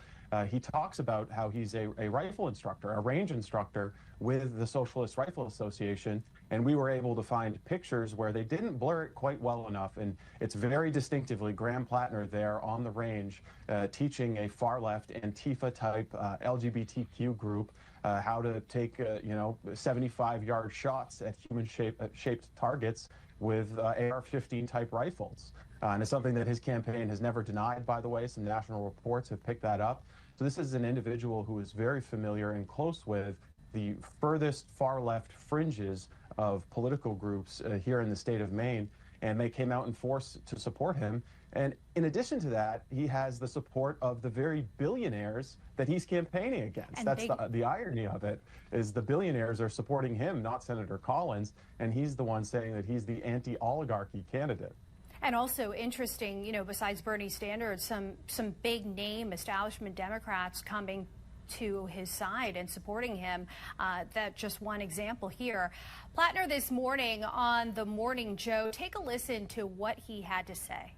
he talks about how he's a rifle instructor, a range instructor with the Socialist Rifle Association, and we were able to find pictures where they didn't blur it quite well enough, and it's very distinctively Graham Plattner there on the range teaching a far-left Antifa-type LGBTQ group how to take 75-yard shots at human-shaped targets with AR-15 type rifles. And it's something that his campaign has never denied, by the way. Some national reports have picked that up. So this is an individual who is very familiar and close with the furthest far-left fringes of political groups here in the state of Maine, and they came out in force to support him. And in addition to that, he has the support of the very billionaires that he's campaigning against. And that's the irony of it, is the billionaires are supporting him, not Senator Collins, and he's the one saying that he's the anti-oligarchy candidate. And also interesting, besides Bernie Sanders, some big name establishment Democrats coming to his side and supporting him. That's just one example here. Plattner this morning on The Morning Joe. Take a listen to what he had to say.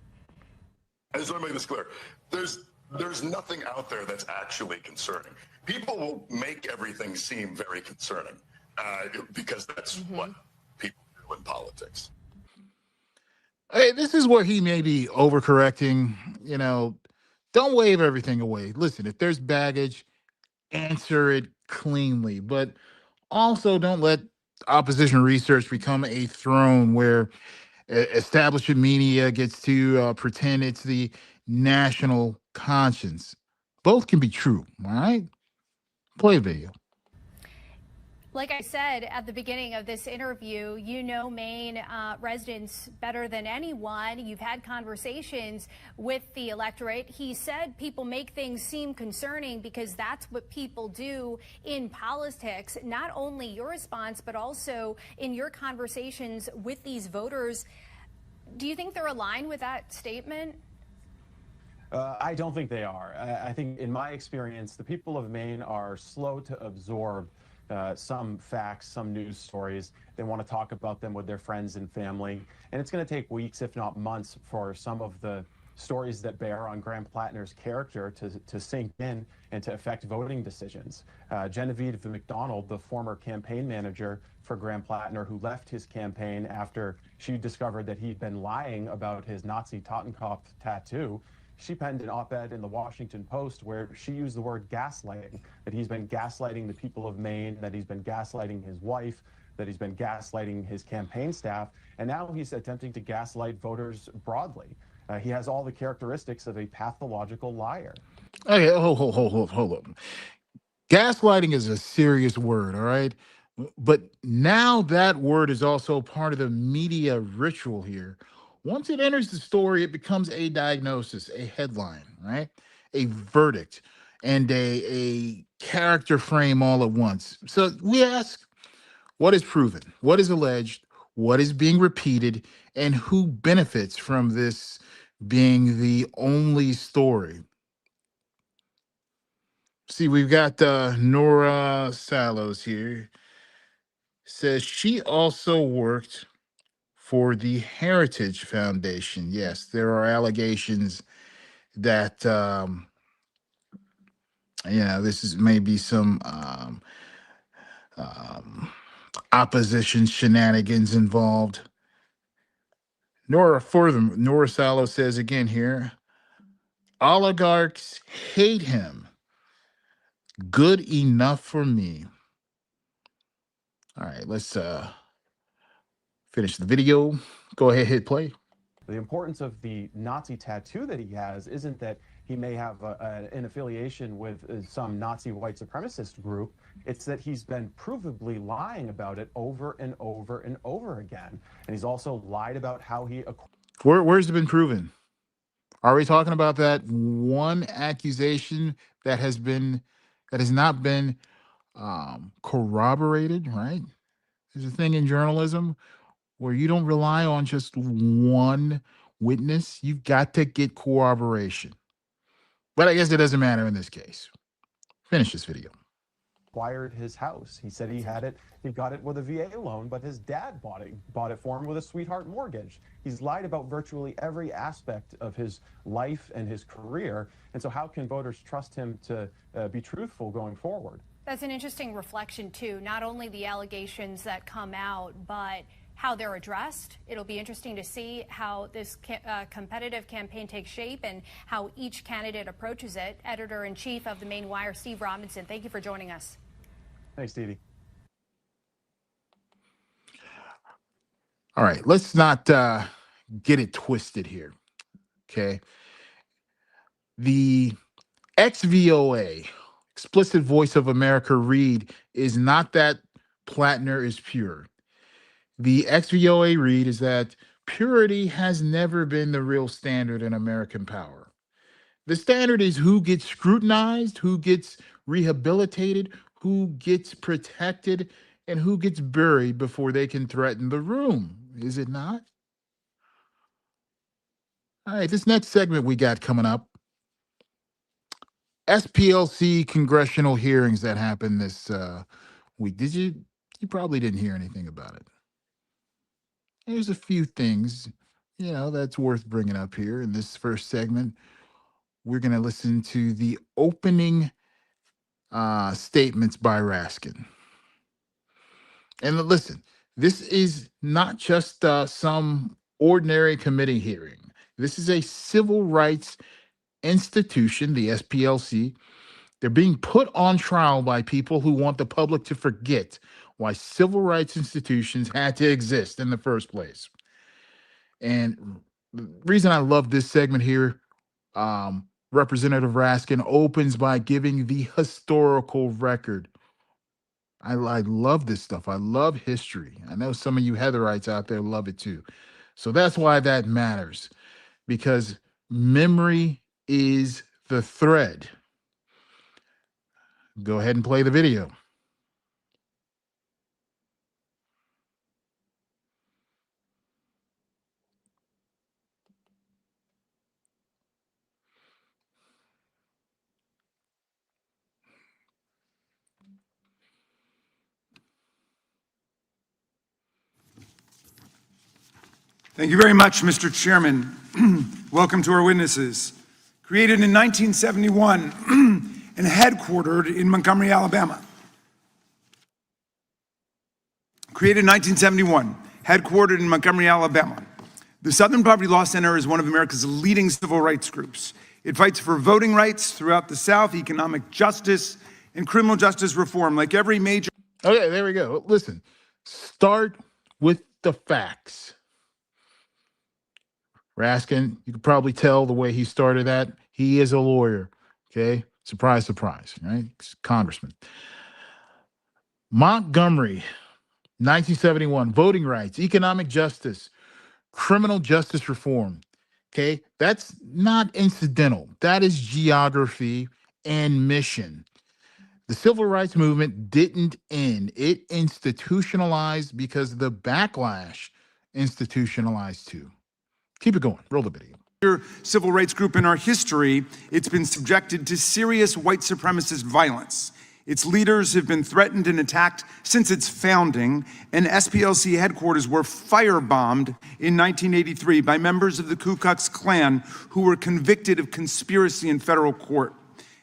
I just want to make this clear. There's nothing out there that's actually concerning. People will make everything seem very concerning because that's what people do in politics. Hey, this is where he may be overcorrecting. Don't wave everything away. Listen, if there's baggage, answer it cleanly. But also don't let opposition research become a throne where establishment media gets to pretend it's the national conscience. Both can be true, all right? Play a video. Like I said at the beginning of this interview, Maine residents better than anyone. You've had conversations with the electorate. He said people make things seem concerning because that's what people do in politics. Not only your response, but also in your conversations with these voters. Do you think they're aligned with that statement? I don't think they are. I think, in my experience, the people of Maine are slow to absorb some facts, some news stories. They want to talk about them with their friends and family. And it's going to take weeks, if not months, for some of the stories that bear on Graham Plattner's character to sink in and to affect voting decisions. Genevieve McDonald, the former campaign manager for Graham Plattner, who left his campaign after she discovered that he'd been lying about his Nazi Totenkopf tattoo, she penned an op-ed in the Washington Post where she used the word gaslighting, that he's been gaslighting the people of Maine, that he's been gaslighting his wife, that he's been gaslighting his campaign staff, and now he's attempting to gaslight voters broadly. He has all the characteristics of a pathological liar. Okay, hold up. Gaslighting is a serious word, all right? But now that word is also part of the media ritual here. Once it enters the story, it becomes a diagnosis, a headline, right? A verdict, and a character frame all at once. So we ask, what is proven? What is alleged? What is being repeated? And who benefits from this being the only story? See, we've got Nora Salos here. Says she also worked for the Heritage Foundation. Yes, there are allegations that this is maybe some opposition shenanigans involved. Nora Salos says again here, oligarchs hate him. Good enough for me. All right, let's finish the video. Go ahead, hit play. The importance of the Nazi tattoo that he has isn't that he may have an affiliation with some Nazi white supremacist group. It's that he's been provably lying about it over and over and over again. And he's also lied about how he... Where's it been proven? Are we talking about that one accusation that has not been corroborated, right? There's a thing in journalism where you don't rely on just one witness. You've got to get corroboration. But I guess it doesn't matter in this case. Finish this video. Acquired his house. He said he got it with a VA loan, but his dad bought it for him with a sweetheart mortgage. He's lied about virtually every aspect of his life and his career. And so how can voters trust him to be truthful going forward? That's an interesting reflection, too. Not only the allegations that come out, but how they're addressed. It'll be interesting to see how this competitive campaign takes shape and how each candidate approaches it. Editor-in-Chief of the Maine Wire, Steve Robinson, thank you for joining us. Thanks, Stevie. All right, let's not get it twisted here, okay? The XVOA, Explicit Voice of America read, is not that Plattner is pure. The XVOA read is that purity has never been the real standard in American power. The standard is who gets scrutinized, who gets rehabilitated, who gets protected, and who gets buried before they can threaten the room. Is it not? All right, this next segment we got coming up. SPLC congressional hearings that happened this week. You probably didn't hear anything about it. There's a few things, that's worth bringing up here in this first segment. We're going to listen to the opening statements by Raskin. And listen, this is not just some ordinary committee hearing. This is a civil rights institution, the SPLC. They're being put on trial by people who want the public to forget why civil rights institutions had to exist in the first place. And the reason I love this segment here, Representative Raskin opens by giving the historical record. I love this stuff. I love history. I know some of you Heatherites out there love it too. So that's why that matters, because memory is the thread. Go ahead and play the video. Thank you very much, Mr. Chairman. Welcome to our witnesses. Created in 1971 and headquartered in Montgomery, Alabama. Created in 1971, headquartered in Montgomery, Alabama. The Southern Poverty Law Center is one of America's leading civil rights groups. It fights for voting rights throughout the South, economic justice, and criminal justice reform, like every major... Okay, there we go. Listen, start with the facts. Raskin, you can probably tell the way he started that. He is a lawyer, okay? Surprise, surprise, right? Congressman. Montgomery, 1971, voting rights, economic justice, criminal justice reform, okay? That's not incidental. That is geography and mission. The civil rights movement didn't end. It institutionalized because the backlash institutionalized too. Keep it going. Roll the video. Civil rights group in our history, it's been subjected to serious white supremacist violence. Its leaders have been threatened and attacked since its founding, and SPLC headquarters were firebombed in 1983 by members of the Ku Klux Klan who were convicted of conspiracy in federal court.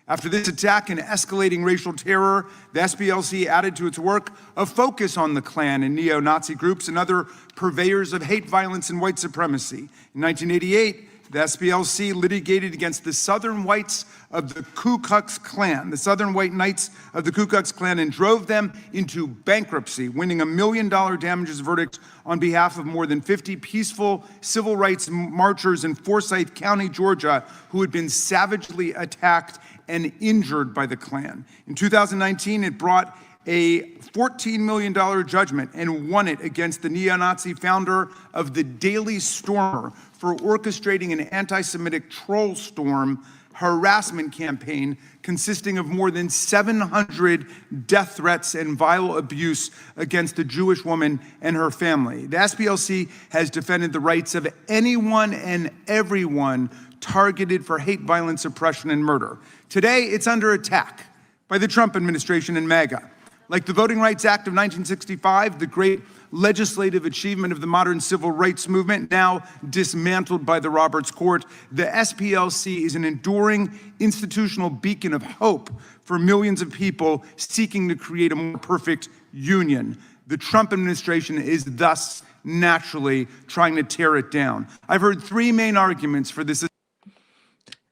After this attack and escalating racial terror, the SPLC added to its work a focus on the Klan and neo-Nazi groups and other purveyors of hate, violence, and white supremacy. In 1988, the SPLC litigated against the Southern Whites of the Ku Klux Klan, the Southern White Knights of the Ku Klux Klan, and drove them into bankruptcy, winning $1 million damages verdict on behalf of more than 50 peaceful civil rights marchers in Forsyth County, Georgia, who had been savagely attacked and injured by the Klan. In 2019, it brought a $14 million judgment and won it against the neo-Nazi founder of the Daily Stormer for orchestrating an anti-Semitic troll storm harassment campaign consisting of more than 700 death threats and vile abuse against a Jewish woman and her family. The SPLC has defended the rights of anyone and everyone targeted for hate, violence, oppression, and murder. Today, it's under attack by the Trump administration and MAGA. Like the Voting Rights Act of 1965, the great legislative achievement of the modern civil rights movement, now dismantled by the Roberts Court, the SPLC is an enduring institutional beacon of hope for millions of people seeking to create a more perfect union. The Trump administration is thus naturally trying to tear it down. I've heard three main arguments for this.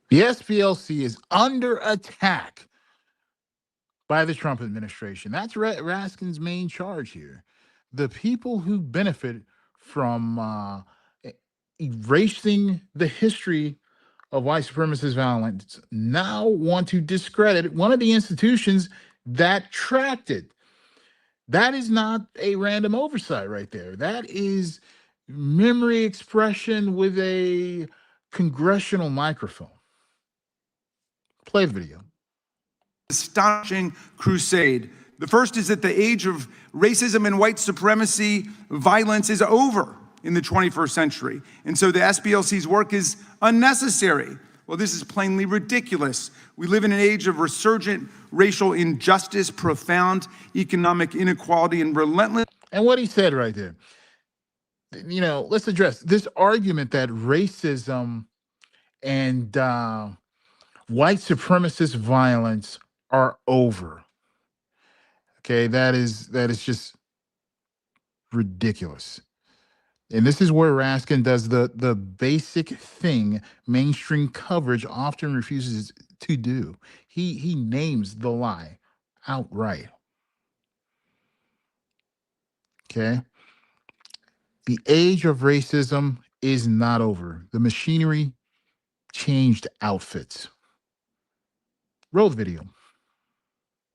The SPLC is under attack by the Trump administration. That's Raskin's main charge here. The people who benefit from erasing the history of white supremacist violence now want to discredit one of the institutions that tracked it. That is not a random oversight right there. That is memory expression with a congressional microphone. Play the video. Astonishing crusade. The first is that the age of racism and white supremacy violence is over in the 21st century. And so the SPLC's work is unnecessary. Well, this is plainly ridiculous. We live in an age of resurgent racial injustice, profound economic inequality, and relentless... And what he said right there, you know, let's address this argument that racism and white supremacist violence are over. Okay, that is just ridiculous. And this is where Raskin does the basic thing mainstream coverage often refuses to do. He names the lie outright. Okay? The age of racism is not over. The machinery changed outfits. Roll the video.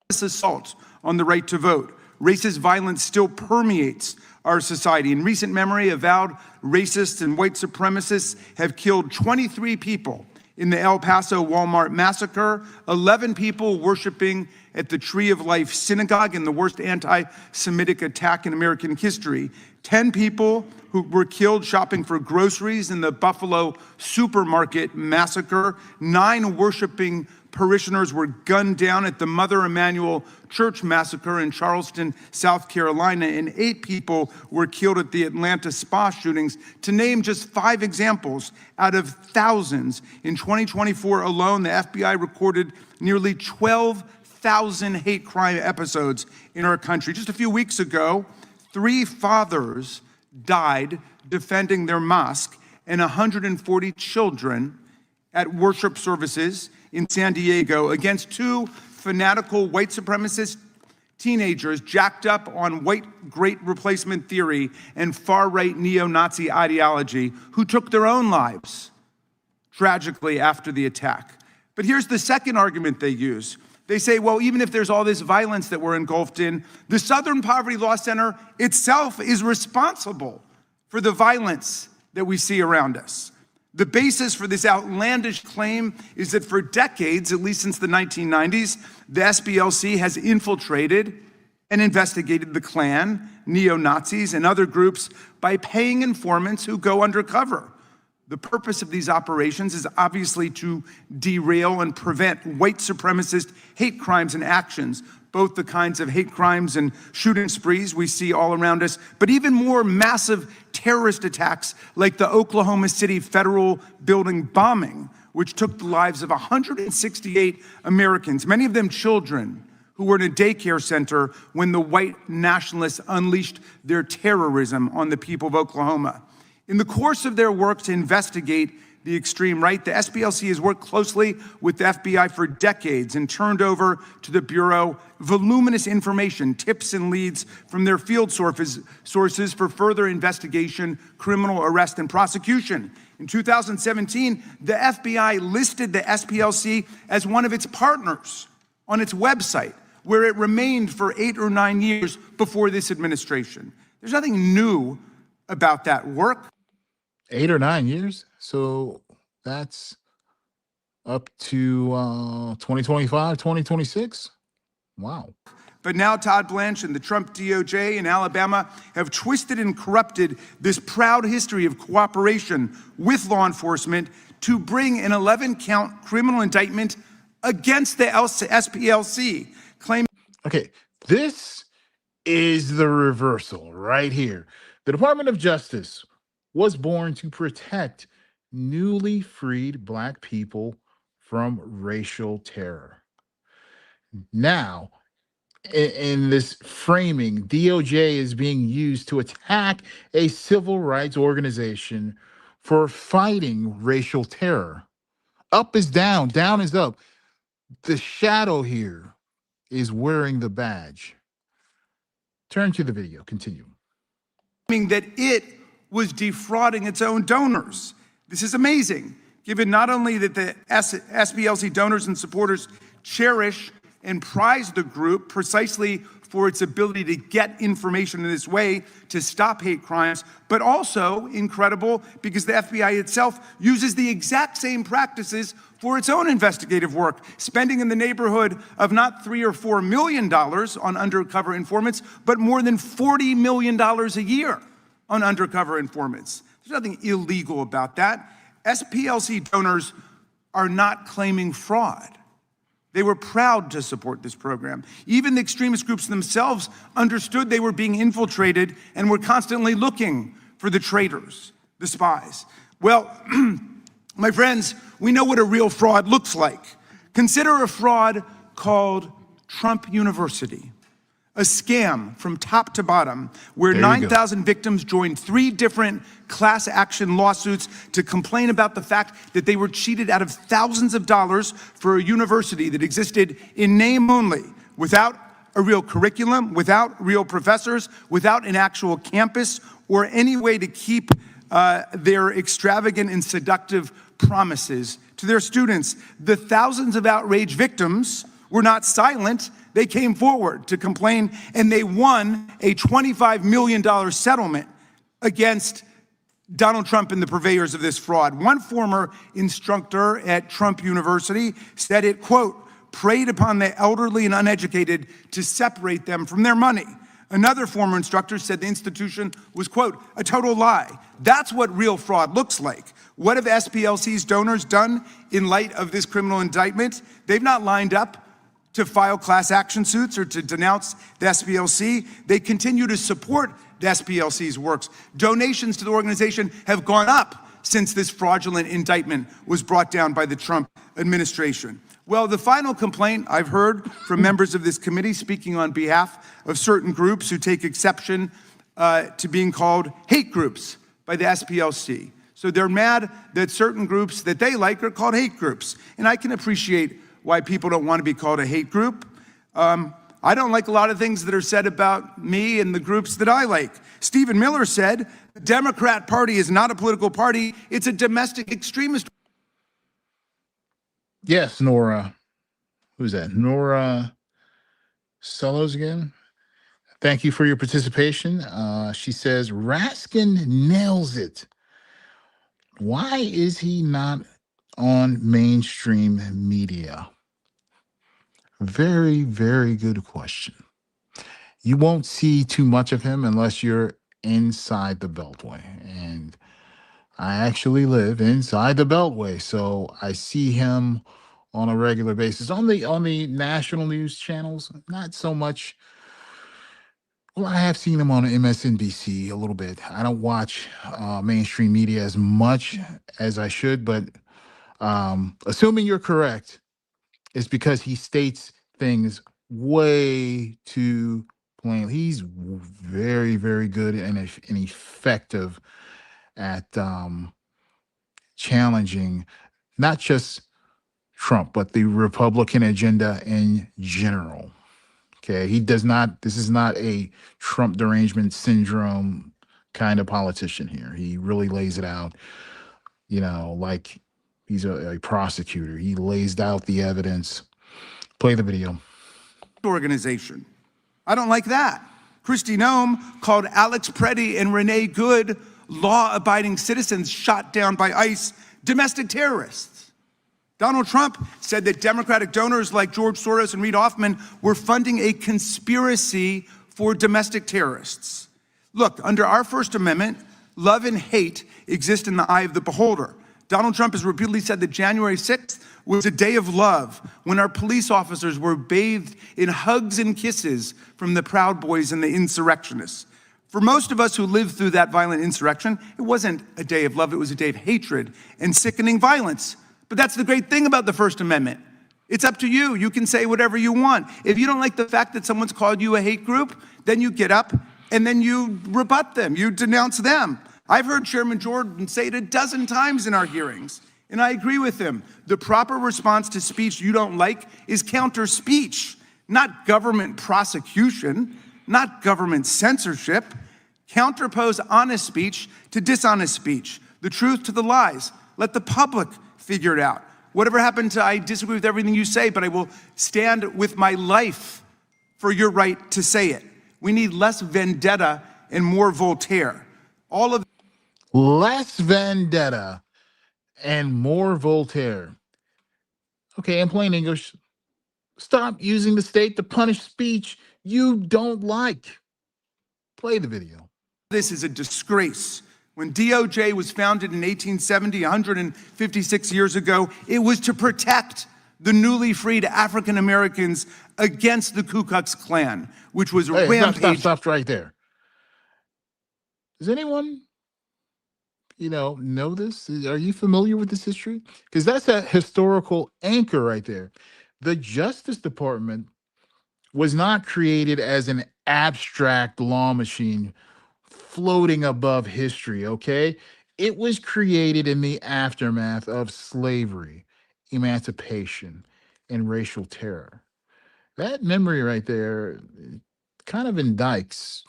This assault on the right to vote. Racist violence still permeates our society. In recent memory, avowed racists and white supremacists have killed 23 people in the El Paso Walmart massacre, 11 people worshiping at the Tree of Life synagogue in the worst anti-Semitic attack in American history, 10 people who were killed shopping for groceries in the Buffalo supermarket massacre, 9 worshiping parishioners were gunned down at the Mother Emanuel Church massacre in Charleston, South Carolina, and 8 people were killed at the Atlanta spa shootings, to name just 5 examples out of thousands. In 2024 alone, the FBI recorded nearly 12,000 hate crime episodes in our country. Just a few weeks ago, 3 fathers died defending their mosque, and 140 children at worship services in San Diego against 2 fanatical white supremacist teenagers jacked up on white great replacement theory and far-right neo-Nazi ideology, who took their own lives tragically after the attack. But here's the second argument they use. They say, well, even if there's all this violence that we're engulfed in, the Southern Poverty Law Center itself is responsible for the violence that we see around us. The basis for this outlandish claim is that for decades, at least since the 1990s, the SPLC has infiltrated and investigated the Klan, neo-Nazis, and other groups by paying informants who go undercover. The purpose of these operations is obviously to derail and prevent white supremacist hate crimes and actions, both the kinds of hate crimes and shooting sprees we see all around us, but even more massive terrorist attacks like the Oklahoma City Federal Building bombing, which took the lives of 168 Americans, many of them children, who were in a daycare center when the white nationalists unleashed their terrorism on the people of Oklahoma. In the course of their work to investigate the extreme right, the SPLC has worked closely with the FBI for decades and turned over to the Bureau voluminous information, tips and leads from their field sources for further investigation, criminal arrest, and prosecution. In 2017, the FBI listed the SPLC as one of its partners on its website, where it remained for 8 or 9 years before this administration. There's nothing new about that work. 8 or 9 years? So that's up to 2025, 2026? Wow. But now Todd Blanche and the Trump DOJ in Alabama have twisted and corrupted this proud history of cooperation with law enforcement to bring an 11-count criminal indictment against the SPLC, claiming... Okay, this is the reversal right here. The Department of Justice was born to protect newly freed Black people from racial terror. Now, in this framing, DOJ is being used to attack a civil rights organization for fighting racial terror. Up is down, down is up. The shadow here is wearing the badge. Turn to the video, continue. That it was defrauding its own donors. This is amazing, given not only that the SPLC donors and supporters cherish and prize the group precisely for its ability to get information in this way to stop hate crimes, but also incredible because the FBI itself uses the exact same practices for its own investigative work, spending in the neighborhood of not $3 or $4 million on undercover informants, but more than $40 million a year on undercover informants. There's nothing illegal about that. SPLC donors are not claiming fraud. They were proud to support this program. Even the extremist groups themselves understood they were being infiltrated and were constantly looking for the traitors, the spies. Well, my friends, we know what a real fraud looks like. Consider a fraud called Trump University. A scam from top to bottom, where 9,000 victims joined 3 different class action lawsuits to complain about the fact that they were cheated out of thousands of dollars for a university that existed in name only, without a real curriculum, without real professors, without an actual campus, or any way to keep their extravagant and seductive promises to their students. The thousands of outraged victims were not silent. They came forward to complain, and they won a $25 million settlement against Donald Trump and the purveyors of this fraud. One former instructor at Trump University said it, quote, preyed upon the elderly and uneducated to separate them from their money. Another former instructor said the institution was, quote, a total lie. That's what real fraud looks like, What have SPLC's donors done in light of this criminal indictment? They've not lined up to file class action suits or to denounce the SPLC. They continue to support the SPLC's works. Donations to the organization have gone up since this fraudulent indictment was brought down by the Trump administration. Well, the final complaint I've heard from members of this committee speaking on behalf of certain groups who take exception to being called hate groups by the SPLC. So they're mad that certain groups that they like are called hate groups. And I can appreciate why people don't want to be called a hate group. I don't like a lot of things that are said about me and the groups that I like. Stephen Miller said, the Democrat Party is not a political party, it's a domestic extremist. Yes, Nora. Who's that? Nora Sellos again. Thank you for your participation. She says, Raskin nails it. Why is he not on mainstream media? Very, very good question. You won't see too much of him unless you're inside the Beltway. And I actually live inside the Beltway, so I see him on a regular basis. On the national news channels, not so much. Well, I have seen him on MSNBC a little bit. I don't watch mainstream media as much as I should, but assuming you're correct, it's because he states things way too plainly. He's very, very good and effective at challenging not just Trump, but the Republican agenda in general. Okay, he does not, this is not a Trump derangement syndrome kind of politician here. He really lays it out, you know, like he's a prosecutor. He lays out the evidence. Play the video. Organization. I don't like that. Kristi Noem called Alex Preddy and Renee Good, law-abiding citizens shot down by ICE, domestic terrorists. Donald Trump said that Democratic donors like George Soros and Reid Hoffman were funding a conspiracy for domestic terrorists. Look, under our First Amendment, love and hate exist in the eye of the beholder. Donald Trump has repeatedly said that January 6th was a day of love when our police officers were bathed in hugs and kisses from the Proud Boys and the insurrectionists. For most of us who lived through that violent insurrection, it wasn't a day of love, it was a day of hatred and sickening violence. But that's the great thing about the First Amendment. It's up to you. You can say whatever you want. If you don't like the fact that someone's called you a hate group, then you get up and then you rebut them. You denounce them. I've heard Chairman Jordan say it a dozen times in our hearings, and I agree with him. The proper response to speech you don't like is counter speech, not government prosecution, not government censorship. Counterpose honest speech to dishonest speech, the truth to the lies. Let the public figure it out. Whatever happened to I disagree with everything you say, but I will stand with my life for your right to say it. We need less vendetta and more Voltaire. All of less vendetta and more Voltaire. Okay, in plain English, stop using the state to punish speech you don't like. Play the video. this is a disgrace. When DOJ was founded in 1870, 156 years ago, it was to protect the newly freed African Americans against the Ku Klux Klan, which was a rampage. Stop right there. Does anyone, know this? Are you familiar with this history? Because that's a historical anchor right there. The Justice Department was not created as an abstract law machine floating above history, okay? It was created in the aftermath of slavery, emancipation, and racial terror. That memory right there kind of indicts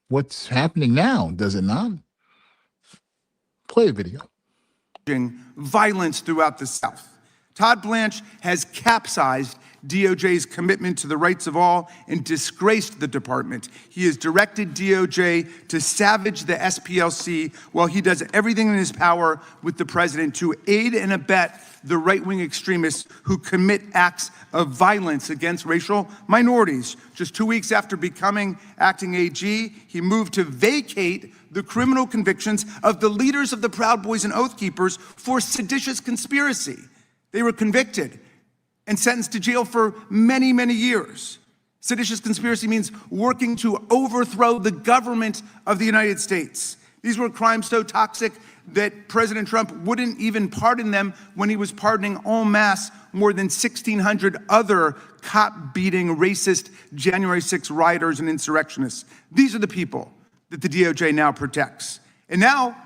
what's happening now, does it not? Play a video. Violence throughout the South. Todd Blanche has capsized DOJ's commitment to the rights of all and disgraced the department. He has directed DOJ to savage the SPLC while he does everything in his power with the president to aid and abet the right-wing extremists who commit acts of violence against racial minorities. Just 2 weeks after becoming acting AG, he moved to vacate the criminal convictions of the leaders of the Proud Boys and Oath Keepers for seditious conspiracy. They were convicted and sentenced to jail for many, many years. Seditious conspiracy means working to overthrow the government of the United States. These were crimes so toxic that President Trump wouldn't even pardon them when he was pardoning en masse more than 1,600 other cop-beating, racist January 6 rioters and insurrectionists. These are the people that the DOJ now protects. And now,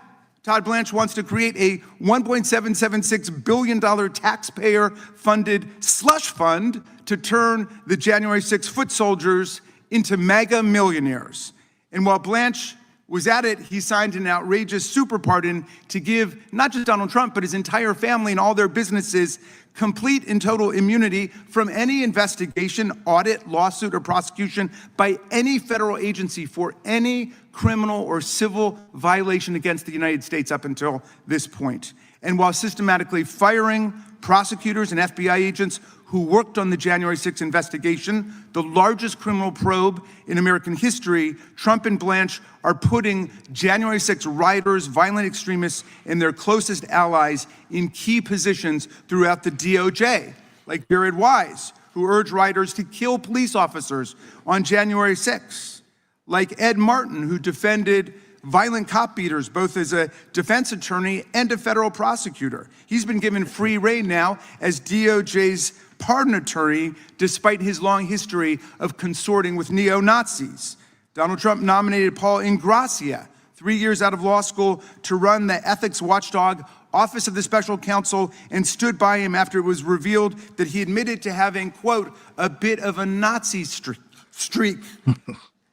Todd Blanche wants to create a $1.776 billion taxpayer-funded slush fund to turn the January 6 foot soldiers into mega millionaires. And while Blanche was at it, he signed an outrageous super pardon to give not just Donald Trump, but his entire family and all their businesses complete and total immunity from any investigation, audit, lawsuit, or prosecution by any federal agency for any criminal or civil violation against the United States up until this point. And while systematically firing prosecutors and FBI agents who worked on the January 6 investigation, the largest criminal probe in American history, Trump and Blanche are putting January 6 rioters, violent extremists, and their closest allies in key positions throughout the DOJ, like Jared Wise, who urged rioters to kill police officers on January 6, like Ed Martin, who defended violent cop beaters, both as a defense attorney and a federal prosecutor. He's been given free rein now as DOJ's pardon attorney, despite his long history of consorting with neo-Nazis. Donald Trump nominated Paul Ingrassia, 3 years out of law school, to run the ethics watchdog Office of the Special Counsel and stood by him after it was revealed that he admitted to having, quote, a bit of a Nazi streak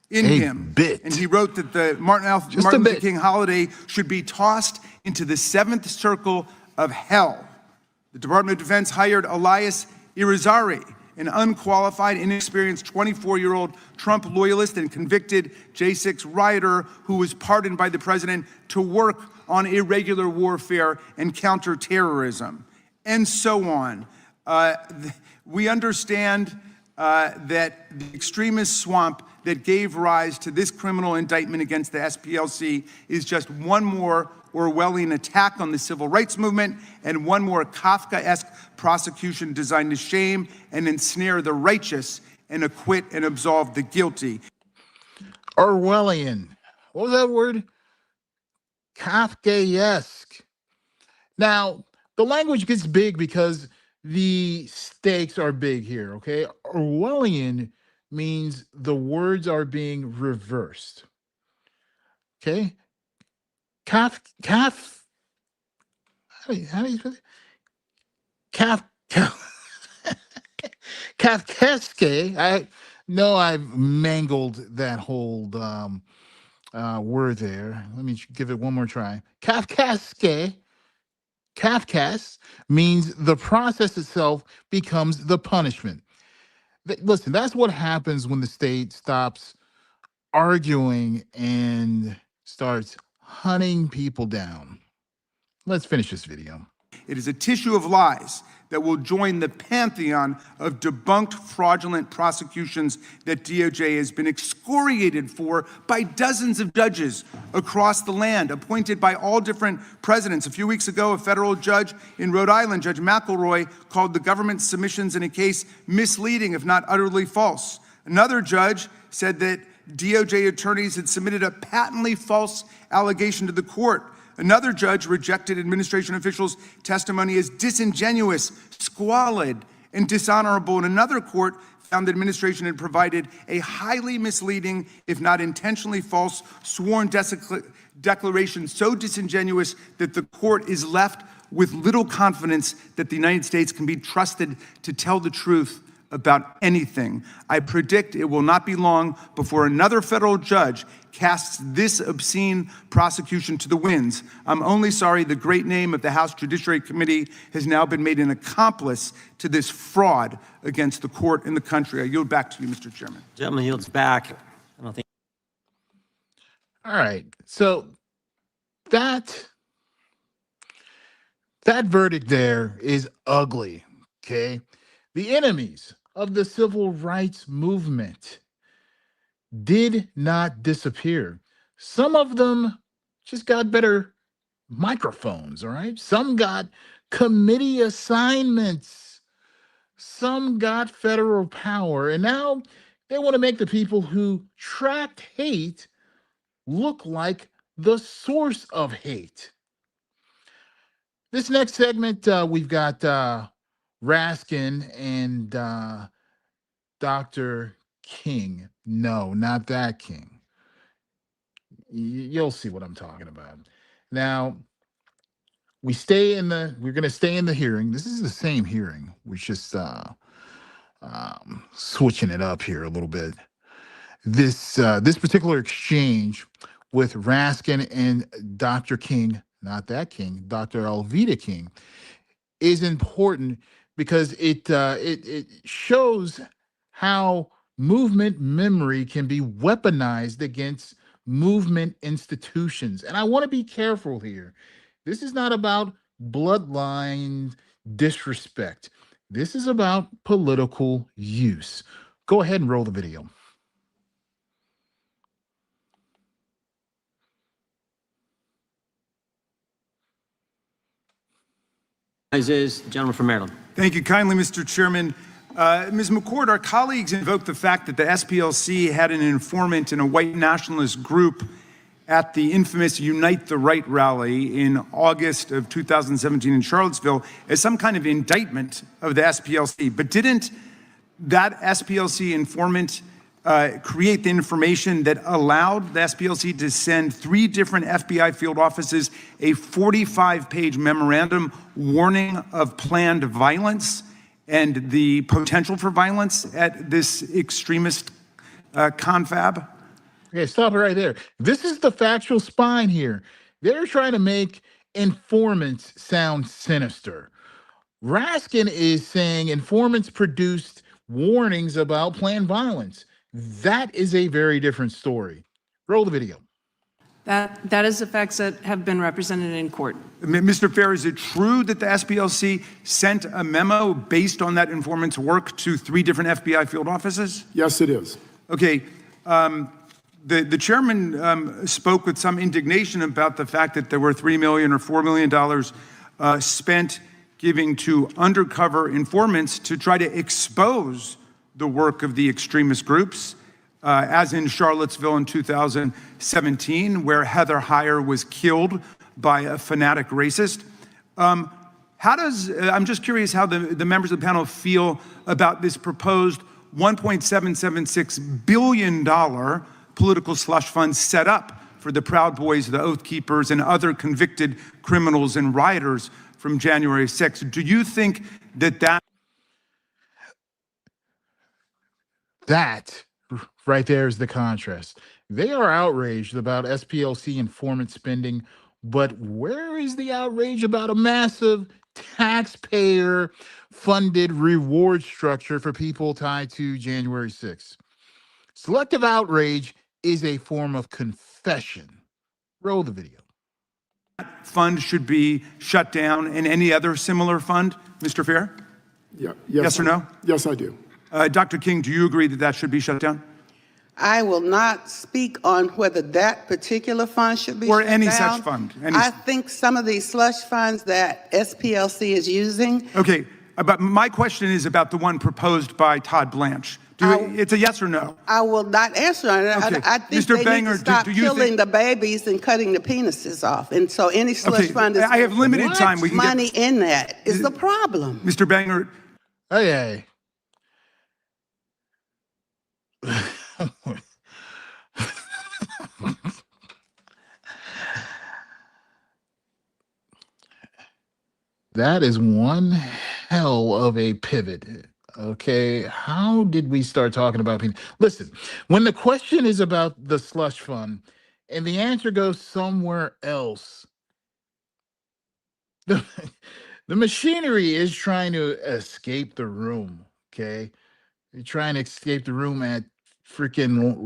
in him. And he wrote that the Martin Luther King holiday should be tossed into the seventh circle of hell. The Department of Defense hired Elias Irizarry, an unqualified, inexperienced 24-year-old Trump loyalist and convicted J6 rioter who was pardoned by the president to work on irregular warfare and counterterrorism, and so on. We understand that the extremist swamp that gave rise to this criminal indictment against the SPLC is just one more Orwellian attack on the civil rights movement and one more Kafkaesque prosecution designed to shame and ensnare the righteous and acquit and absolve the guilty. Orwellian. What was that word? Kafkaesque. Now, the language gets big because the stakes are big here, okay? Orwellian means the words are being reversed. Okay? How do you spell it? Kafkaesque. I know I've mangled that whole word there. Let me give it one more try. Kafkaesque means the process itself becomes the punishment. Listen, that's what happens when the state stops arguing and starts hunting people down. Let's finish this video. It is a tissue of lies that will join the pantheon of debunked fraudulent prosecutions that DOJ has been excoriated for by dozens of judges across the land, appointed by all different presidents. A few weeks ago, a federal judge in Rhode Island, Judge McElroy, called the government's submissions in a case misleading, if not utterly false. Another judge said that DOJ attorneys had submitted a patently false allegation to the court. Another judge rejected administration officials' testimony as disingenuous, squalid, and dishonorable. And another court found the administration had provided a highly misleading, if not intentionally false, sworn declaration so disingenuous that the court is left with little confidence that the United States can be trusted to tell the truth about anything. I predict it will not be long before another federal judge casts this obscene prosecution to the winds. I'm only sorry the great name of the House Judiciary Committee has now been made an accomplice to this fraud against the court and the country. I yield back to you, Mr. Chairman. Gentleman yields back. I don't think. All right. So that verdict there is ugly. Okay. The enemies of the civil rights movement did not disappear. Some of them just got better microphones, all right? Some got committee assignments. Some got federal power. And now they want to make the people who tracked hate look like the source of hate. This next segment, we've got Raskin and Dr. King. No, not that King. You'll see what I'm talking about. Now, we're going to stay in the hearing. This is the same hearing. We're just switching it up here a little bit. This particular exchange with Raskin and Dr. King, not that King, Dr. Alveda King, is important because it shows how movement memory can be weaponized against movement institutions. And I want to be careful here. This is not about bloodline disrespect. This is about political use. Go ahead and roll the video. Is the gentleman from Maryland. Thank you kindly, Mr. Chairman. Ms. McCord, our colleagues invoked the fact that the SPLC had an informant in a white nationalist group at the infamous Unite the Right rally in August of 2017 in Charlottesville as some kind of indictment of the SPLC. But didn't that SPLC informant create the information that allowed the SPLC to send 3 different FBI field offices a 45-page memorandum warning of planned violence and the potential for violence at this extremist confab? Okay, stop it right there. This is the factual spine here. They're trying to make informants sound sinister. Raskin is saying informants produced warnings about planned violence. That is a very different story. Roll the video. That is the facts that have been represented in court. Mr. Fair, is it true that the SPLC sent a memo based on that informant's work to 3 different FBI field offices? Yes, it is. Okay. The chairman spoke with some indignation about the fact that there were $3 million or $4 million spent giving to undercover informants to try to expose the work of the extremist groups, as in Charlottesville in 2017, where Heather Heyer was killed by a fanatic racist. I'm just curious how the members of the panel feel about this proposed $1.776 billion political slush fund set up for the Proud Boys, the Oath Keepers, and other convicted criminals and rioters from January 6th. Do you think that right there is the contrast. They are outraged about SPLC informant spending, but where is the outrage about a massive taxpayer-funded reward structure for people tied to January 6th? Selective outrage is a form of confession. Roll the video. Fund should be shut down and any other similar fund, Mr. Fair? Yeah. Yes or no? Yes, I do. Dr. King, do you agree that that should be shut down? I will not speak on whether that particular fund should be or shut any down. such fund. I think some of these slush funds that SPLC is using. Okay, but my question is about the one proposed by Todd Blanche. It's a yes or no? I will not answer on it. Okay. I think Mr. they Banger, need to stop do you killing think the babies and cutting the penises off. And so any slush fund is I have limited time. We can money in that is the problem. Mr. Banger. Hey. That is one hell of a pivot. Okay, how did we start talking about penis? Listen, when the question is about the slush fund and the answer goes somewhere else, the, the machinery is trying to escape the room. Okay, they're trying to escape the room at freaking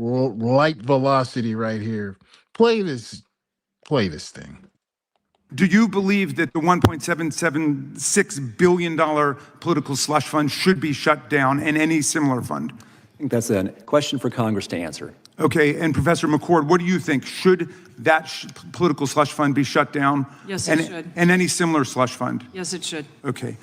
light velocity right here. Play this thing. Do you believe that the $1.776 billion political slush fund should be shut down and any similar fund? I think that's a question for Congress to answer. Okay, and Professor McCord, what do you think? Should that political slush fund be shut down? Yes, it should. And any similar slush fund? Yes, it should. Okay.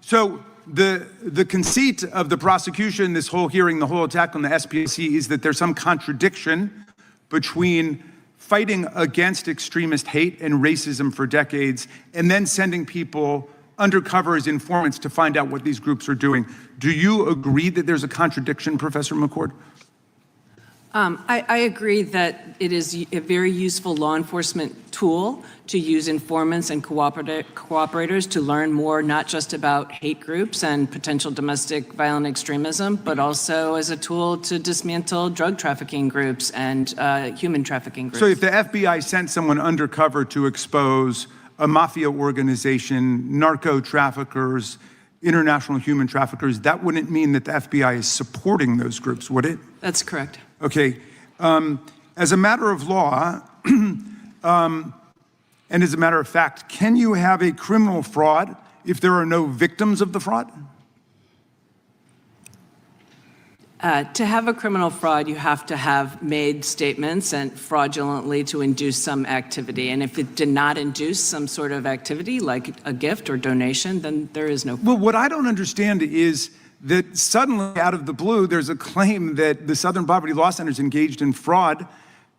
So the conceit of the prosecution, this whole hearing, the whole attack on the SPLC is that there's some contradiction between fighting against extremist hate and racism for decades and then sending people undercover as informants to find out what these groups are doing. Do you agree that there's a contradiction, Professor McCord? I agree that it is a very useful law enforcement tool to use informants and cooperators to learn more, not just about hate groups and potential domestic violent extremism, but also as a tool to dismantle drug trafficking groups and human trafficking groups. So if the FBI sent someone undercover to expose a mafia organization, narco traffickers, international human traffickers, that wouldn't mean that the FBI is supporting those groups, would it? That's correct. Okay. As a matter of law, and as a matter of fact, can you have a criminal fraud if there are no victims of the fraud? To have a criminal fraud, you have to have made statements and fraudulently to induce some activity. And if it did not induce some sort of activity, like a gift or donation, then there is no fraud. Well, what I don't understand is that suddenly, out of the blue, there's a claim that the Southern Poverty Law Center is engaged in fraud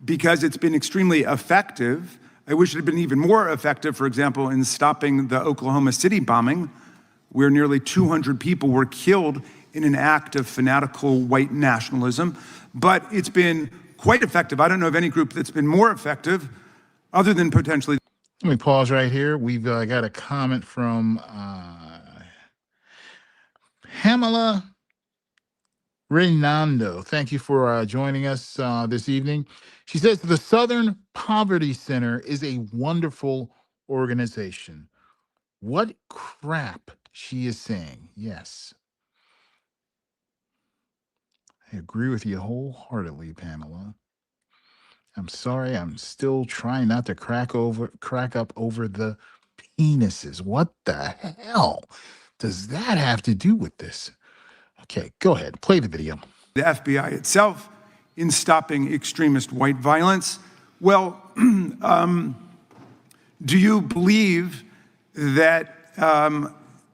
because it's been extremely effective. I wish it had been even more effective, for example, in stopping the Oklahoma City bombing, where nearly 200 people were killed in an act of fanatical white nationalism. But it's been quite effective. I don't know of any group that's been more effective, other than potentially. Let me pause right here. We've got a comment from Pamela Reynando. Thank you for joining us this evening. She says the Southern Poverty Center is a wonderful organization. What crap she is saying. Yes. I agree with you wholeheartedly, Pamela. I'm sorry, I'm still trying not to crack up over the penises. What the hell does that have to do with this? Okay, go ahead, play the video. The FBI itself in stopping extremist white violence. Well, do you believe that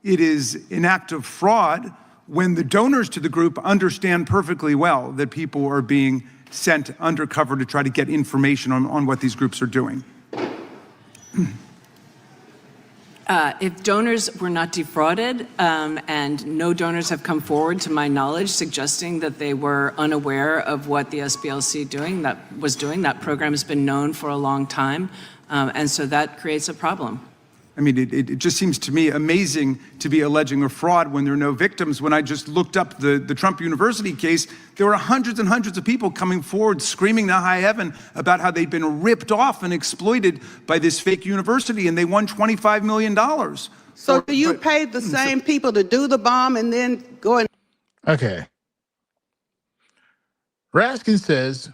it is an act of fraud when the donors to the group understand perfectly well that people are being sent undercover to try to get information on what these groups are doing? If donors were not defrauded, and no donors have come forward, to my knowledge, suggesting that they were unaware of what the SPLC was doing, that program has been known for a long time, and so that creates a problem. I mean, it just seems to me amazing to be alleging a fraud when there are no victims. When I just looked up the Trump University case, there were hundreds and hundreds of people coming forward screaming to high heaven about how they'd been ripped off and exploited by this fake university, and they won $25 million. So do you pay the same people to do the bomb and then go and... Okay. Raskin says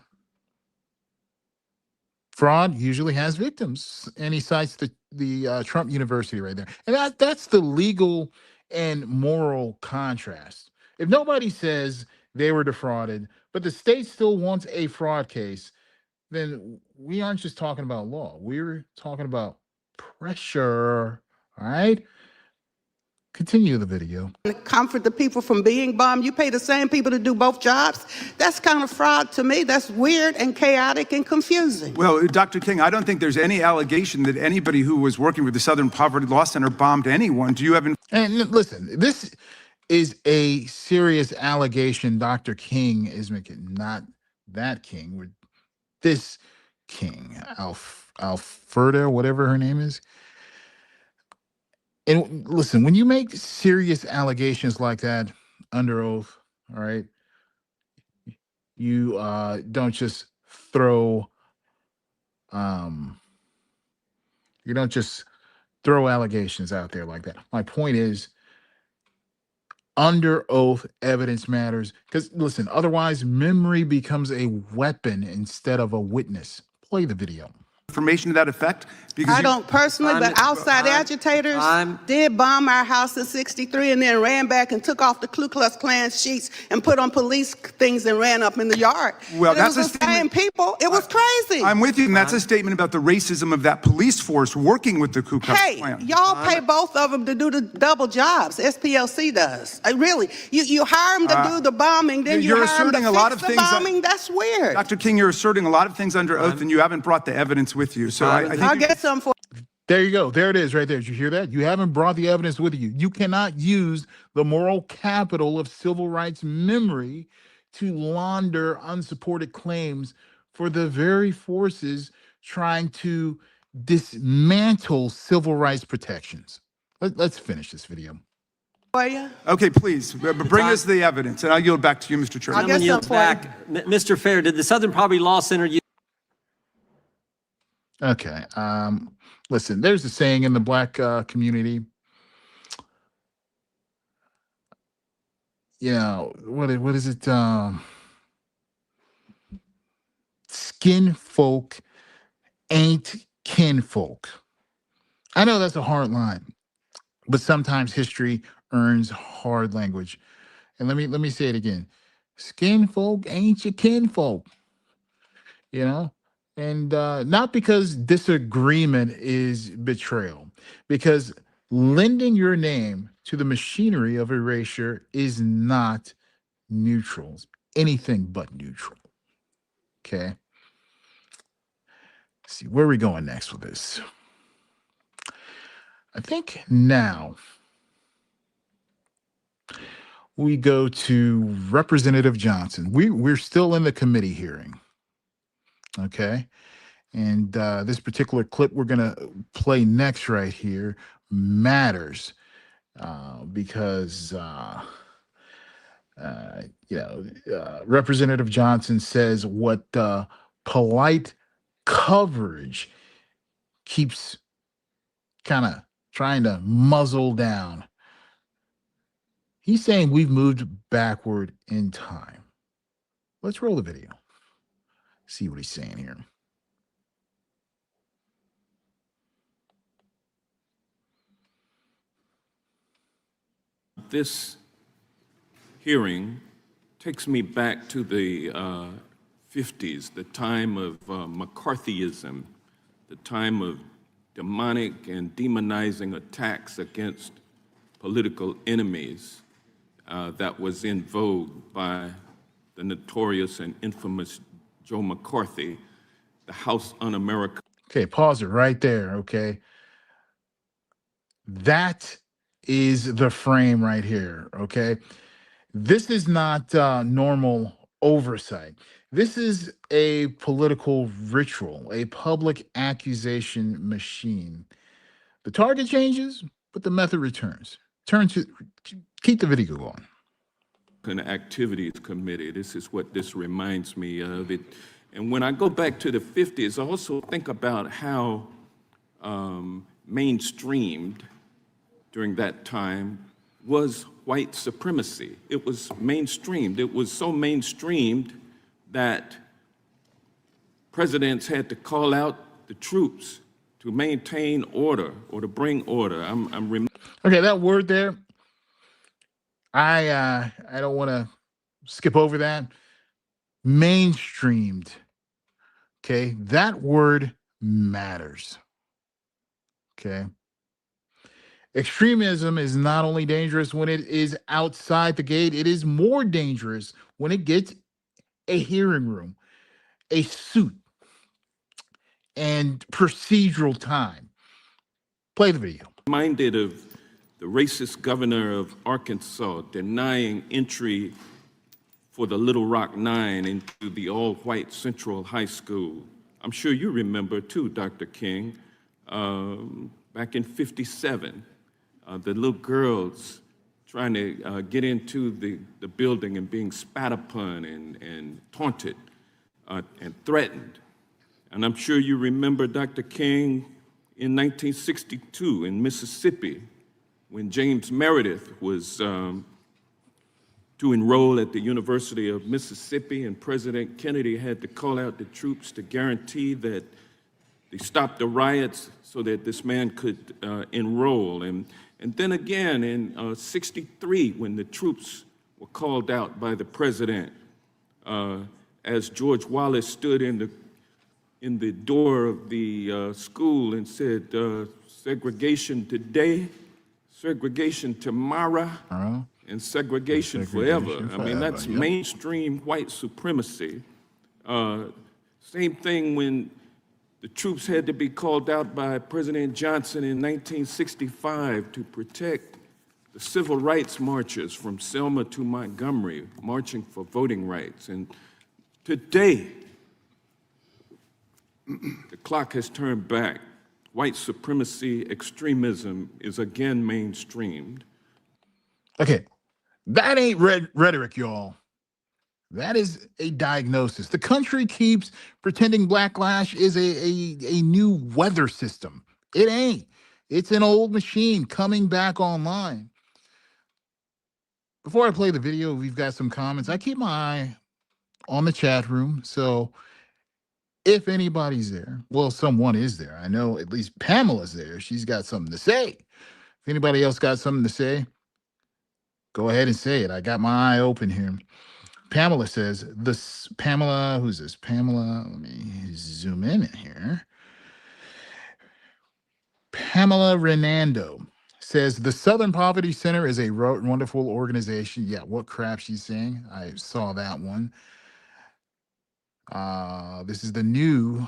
fraud usually has victims, and he cites the Trump University right there. And that's the legal and moral contrast. If nobody says they were defrauded, but the state still wants a fraud case, then we aren't just talking about law. We're talking about pressure, all right? Continue the video. comfort the people from being bombed. You pay the same people to do both jobs. That's kind of fraud to me. That's weird and chaotic and confusing. Well, Dr. King, I don't think there's any allegation that anybody who was working with the Southern Poverty Law Center bombed anyone. Do you have... And listen, this is a serious allegation Dr. King is making, not that King, with this King, Alfreda, whatever her name is. And listen, when you make serious allegations like that under oath, all right, you don't just throw um you don't just throw allegations out there like that. My point is, under oath evidence matters, because listen, otherwise memory becomes a weapon instead of a witness. Play the video. Information to that effect? Because I don't personally, but outside agitators did bomb our house in '63 and then ran back and took off the Ku Klux Klan sheets and put on police things and ran up in the yard. Well, and that's it was a the statement. same people. It was crazy. I'm with you, and that's a statement about the racism of that police force working with the Ku Klux Hey, Klan. y'all pay both of them to do the double jobs. SPLC does. Really, you hire them to do the bombing, then you You're hire them asserting to a lot fix of the things. bombing. That's weird. Dr. King, you're asserting a lot of things under oath, and you haven't brought the evidence with you. So I think I'll get some for. There you go. There it is right there. Did you hear that? You haven't brought the evidence with you. You cannot use the moral capital of civil rights memory to launder unsupported claims for the very forces trying to dismantle civil rights protections. Let's finish this video. Okay, please, bring us the evidence, and I'll yield back to you, Mr. Chairman. Gentleman yields back. Mr. Fair, did the Southern Poverty Law Center use... Okay. Listen, there's a saying in the Black community. You know, what is it? Skin folk ain't kinfolk. I know that's a hard line, but sometimes history earns hard language. And let me say it again. Skin folk ain't your kinfolk. You know? And not because disagreement is betrayal, because lending your name to the machinery of erasure is not neutral, anything but neutral. Okay. Let's see, where are we going next with this? I think now we go to Representative Johnson. We're still in the committee hearing. Okay. And this particular clip we're going to play next right here matters because, Representative Johnson says what polite coverage keeps kind of trying to muzzle down. He's saying we've moved backward in time. Let's roll the video. See what he's saying here. This hearing takes me back to the 50s, the time of McCarthyism, the time of demonic and demonizing attacks against political enemies that was in vogue by the notorious and infamous Joe McCarthy, the House Un-American. Okay, pause it right there, okay? That is the frame right here, okay? This is not normal oversight. This is a political ritual, a public accusation machine. The target changes, but the method returns. Keep the video going. Activities Committee, this is what this reminds me of. And when I go back to the 50s, I also think about how mainstreamed during that time was white supremacy. It was mainstreamed. It was so mainstreamed that presidents had to call out the troops to maintain order or to bring order. Okay, that word there, I don't want to skip over that. Mainstreamed. Okay, that word matters. Okay. Extremism is not only dangerous when it is outside the gate, it is more dangerous when it gets a hearing room, a suit, and procedural time. Play the video. Reminded of the racist governor of Arkansas denying entry for the Little Rock Nine into the all-white Central High School. I'm sure you remember too, Dr. King, back in '57. the little girls trying to get into the building and being spat upon and taunted and threatened. And I'm sure you remember Dr. King in 1962 in Mississippi when James Meredith was to enroll at the University of Mississippi, and President Kennedy had to call out the troops to guarantee that they stopped the riots so that this man could enroll. And then again in 63, when the troops were called out by the president, as George Wallace stood in the door of the school and said, segregation today, segregation tomorrow, and segregation forever. I mean, that's mainstream white supremacy. Same thing when the troops had to be called out by President Johnson in 1965 to protect the civil rights marchers from Selma to Montgomery, marching for voting rights. And today, the clock has turned back. White supremacy extremism is again mainstreamed. Okay, that ain't rhetoric, y'all. That is a diagnosis. The country keeps pretending backlash is a new weather system. It ain't. It's an old machine coming back online. Before I play the video, we've got some comments. I keep my eye on the chat room, so if anybody's there, well, someone is there. I know at least Pamela's there. She's got something to say. If anybody else got something to say, go ahead and say it. I got my eye open here. Pamela says, Pamela, who's this? Pamela, let me zoom in here. Pamela Renando says, the Southern Poverty Center is a wonderful organization. Yeah, what crap she's saying. I saw that one. This is the new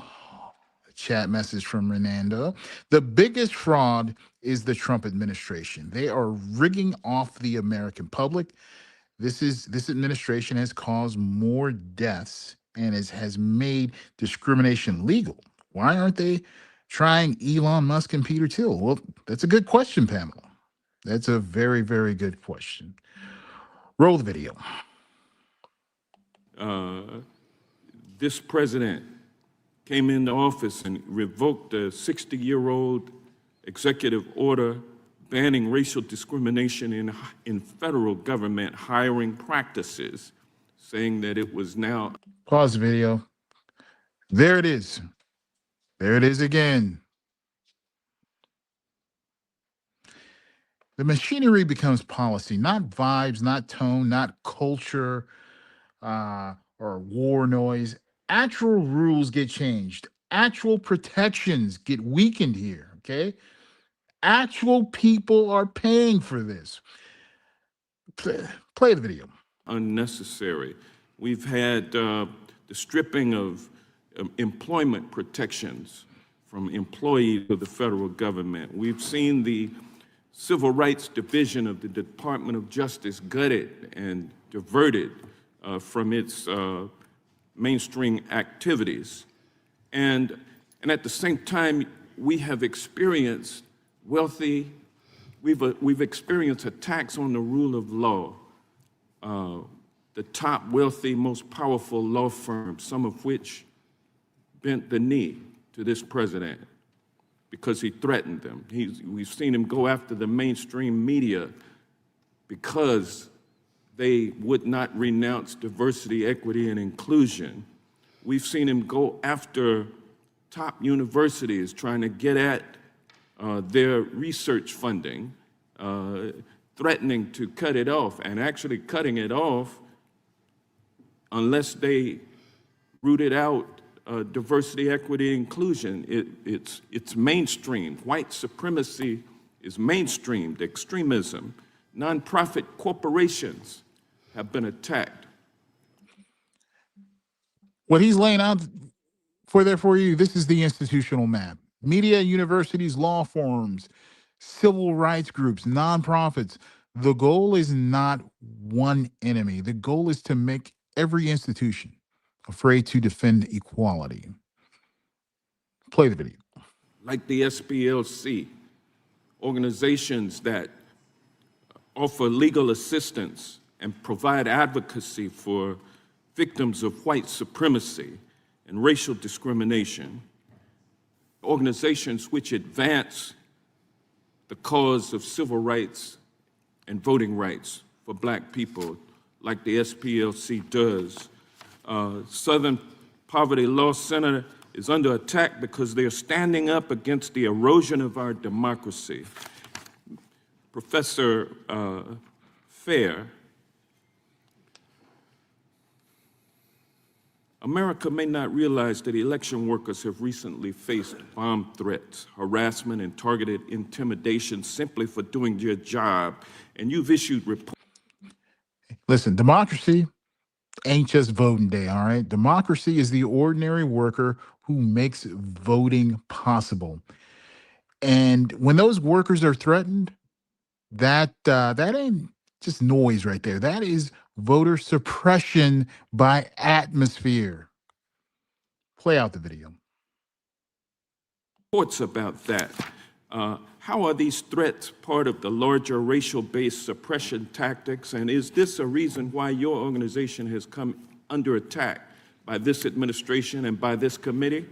chat message from Renando. The biggest fraud is the Trump administration. They are rigging off the American public. This administration has caused more deaths and has made discrimination legal. Why aren't they trying Elon Musk and Peter Thiel? Well, that's a good question, Pamela. That's a very, very good question. Roll the video. This president came into office and revoked a 60-year-old executive order banning racial discrimination in federal government hiring practices, saying that it was now... Pause the video. There it is. There it is again. The machinery becomes policy, not vibes, not tone, not culture, or war noise. Actual rules get changed. Actual protections get weakened here, okay? Actual people are paying for this. Play the video. Unnecessary. We've had the stripping of employment protections from employees of the federal government. We've seen the Civil Rights Division of the Department of Justice gutted and diverted from its mainstream activities. And at the same time, we have experienced we've experienced attacks on the rule of law. The top wealthy, most powerful law firms, some of which bent the knee to this president because he threatened them. We've seen him go after the mainstream media because they would not renounce diversity, equity, and inclusion. We've seen him go after top universities trying to get at their research funding, threatening to cut it off, and actually cutting it off unless they rooted out diversity, equity, inclusion. It's mainstream. White supremacy is mainstreamed. Extremism. Nonprofit corporations have been attacked. What he's laying out for you, this is the institutional map. Media, universities, law firms, civil rights groups, nonprofits. The goal is not one enemy. The goal is to make every institution afraid to defend equality. Play the video. Like the SPLC organizations that offer legal assistance and provide advocacy for victims of white supremacy and racial discrimination, organizations which advance the cause of civil rights and voting rights for Black people, like the SPLC does. Southern Poverty Law Center is under attack because they're standing up against the erosion of our democracy. Professor Fair, America may not realize that election workers have recently faced bomb threats, harassment, and targeted intimidation simply for doing their job. And you've issued reports. Listen, democracy ain't just voting day, all right? Democracy is the ordinary worker who makes voting possible. And when those workers are threatened, that ain't just noise right there. That is voter suppression by atmosphere. Play out the video. Reports about that. How are these threats part of the larger racial-based suppression tactics? And is this a reason why your organization has come under attack by this administration and by this committee?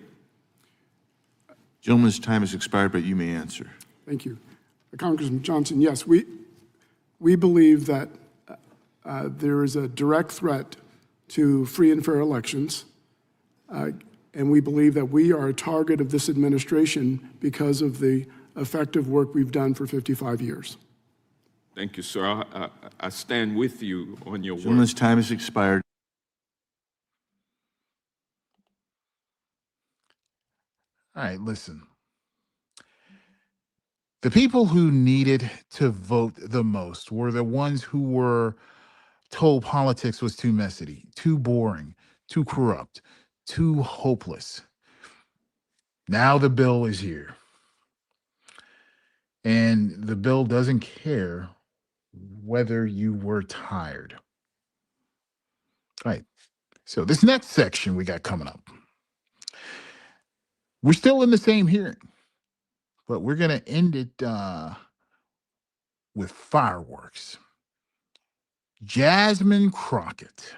Gentleman's time has expired, but you may answer. Thank you. Congressman Johnson, yes, we believe that there is a direct threat to free and fair elections, and we believe that we are a target of this administration because of the effective work we've done for 55 years. Thank you, sir. I stand with you on your work. Gentleman's time has expired. All right, listen. The people who needed to vote the most were the ones who were told politics was too messy, too boring, too corrupt, too hopeless. Now the bill is here. And the bill doesn't care whether you were tired. All right. So this next section we got coming up. We're still in the same hearing, but we're going to end it with fireworks. Jasmine Crockett.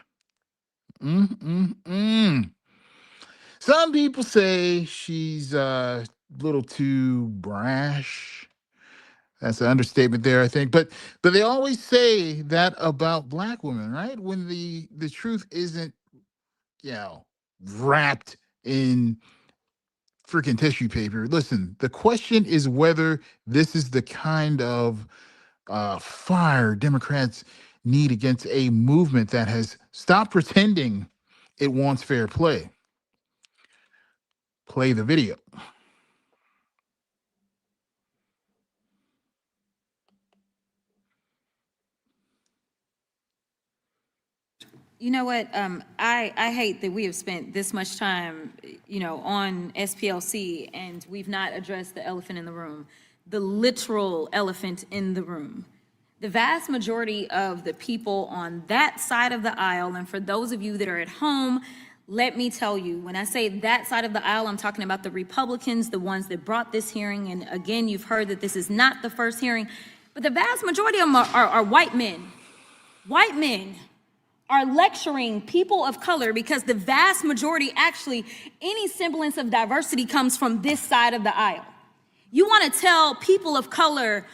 Some people say she's a little too brash. That's an understatement there, I think. But they always say that about Black women, right? When the truth isn't, wrapped in freaking tissue paper. Listen, the question is whether this is the kind of fire Democrats need against a movement that has stopped pretending it wants fair play. Play the video. You know what? I hate that we have spent this much time, on SPLC and we've not addressed the elephant in the room, the literal elephant in the room. The vast majority of the people on that side of the aisle, and for those of you that are at home, let me tell you, when I say that side of the aisle, I'm talking about the Republicans, the ones that brought this hearing. And again, you've heard that this is not the first hearing, but the vast majority of them are white men. White men are lecturing people of color because the vast majority, actually, any semblance of diversity comes from this side of the aisle. You want to tell people of color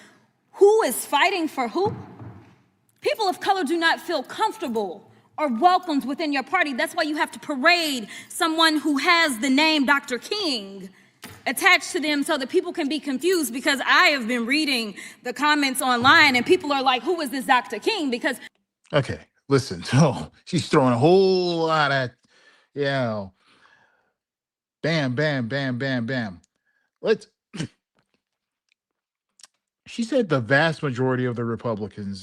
who is fighting for who? People of color do not feel comfortable or welcomed within your party. That's why you have to parade someone who has the name Dr. King attached to them so that people can be confused, because I have been reading the comments online and people are like, who is this Dr. King? Because Okay, listen. So she's throwing a whole lot of, bam, bam, bam, bam, bam. She said the vast majority of the Republican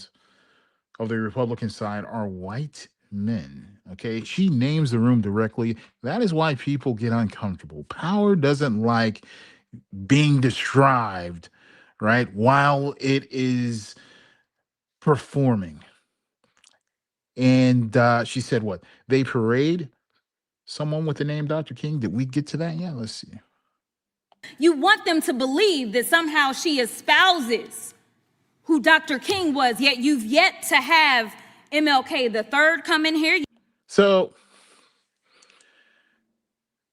side are white men. Okay, she names the room directly. That is why people get uncomfortable. Power doesn't like being described, right, while it is performing. And she said what? They parade someone with the name Dr. King. Did we get to that? Yeah, let's see. You want them to believe that somehow she espouses who Dr. King was, yet you've yet to have MLK the third come in here. So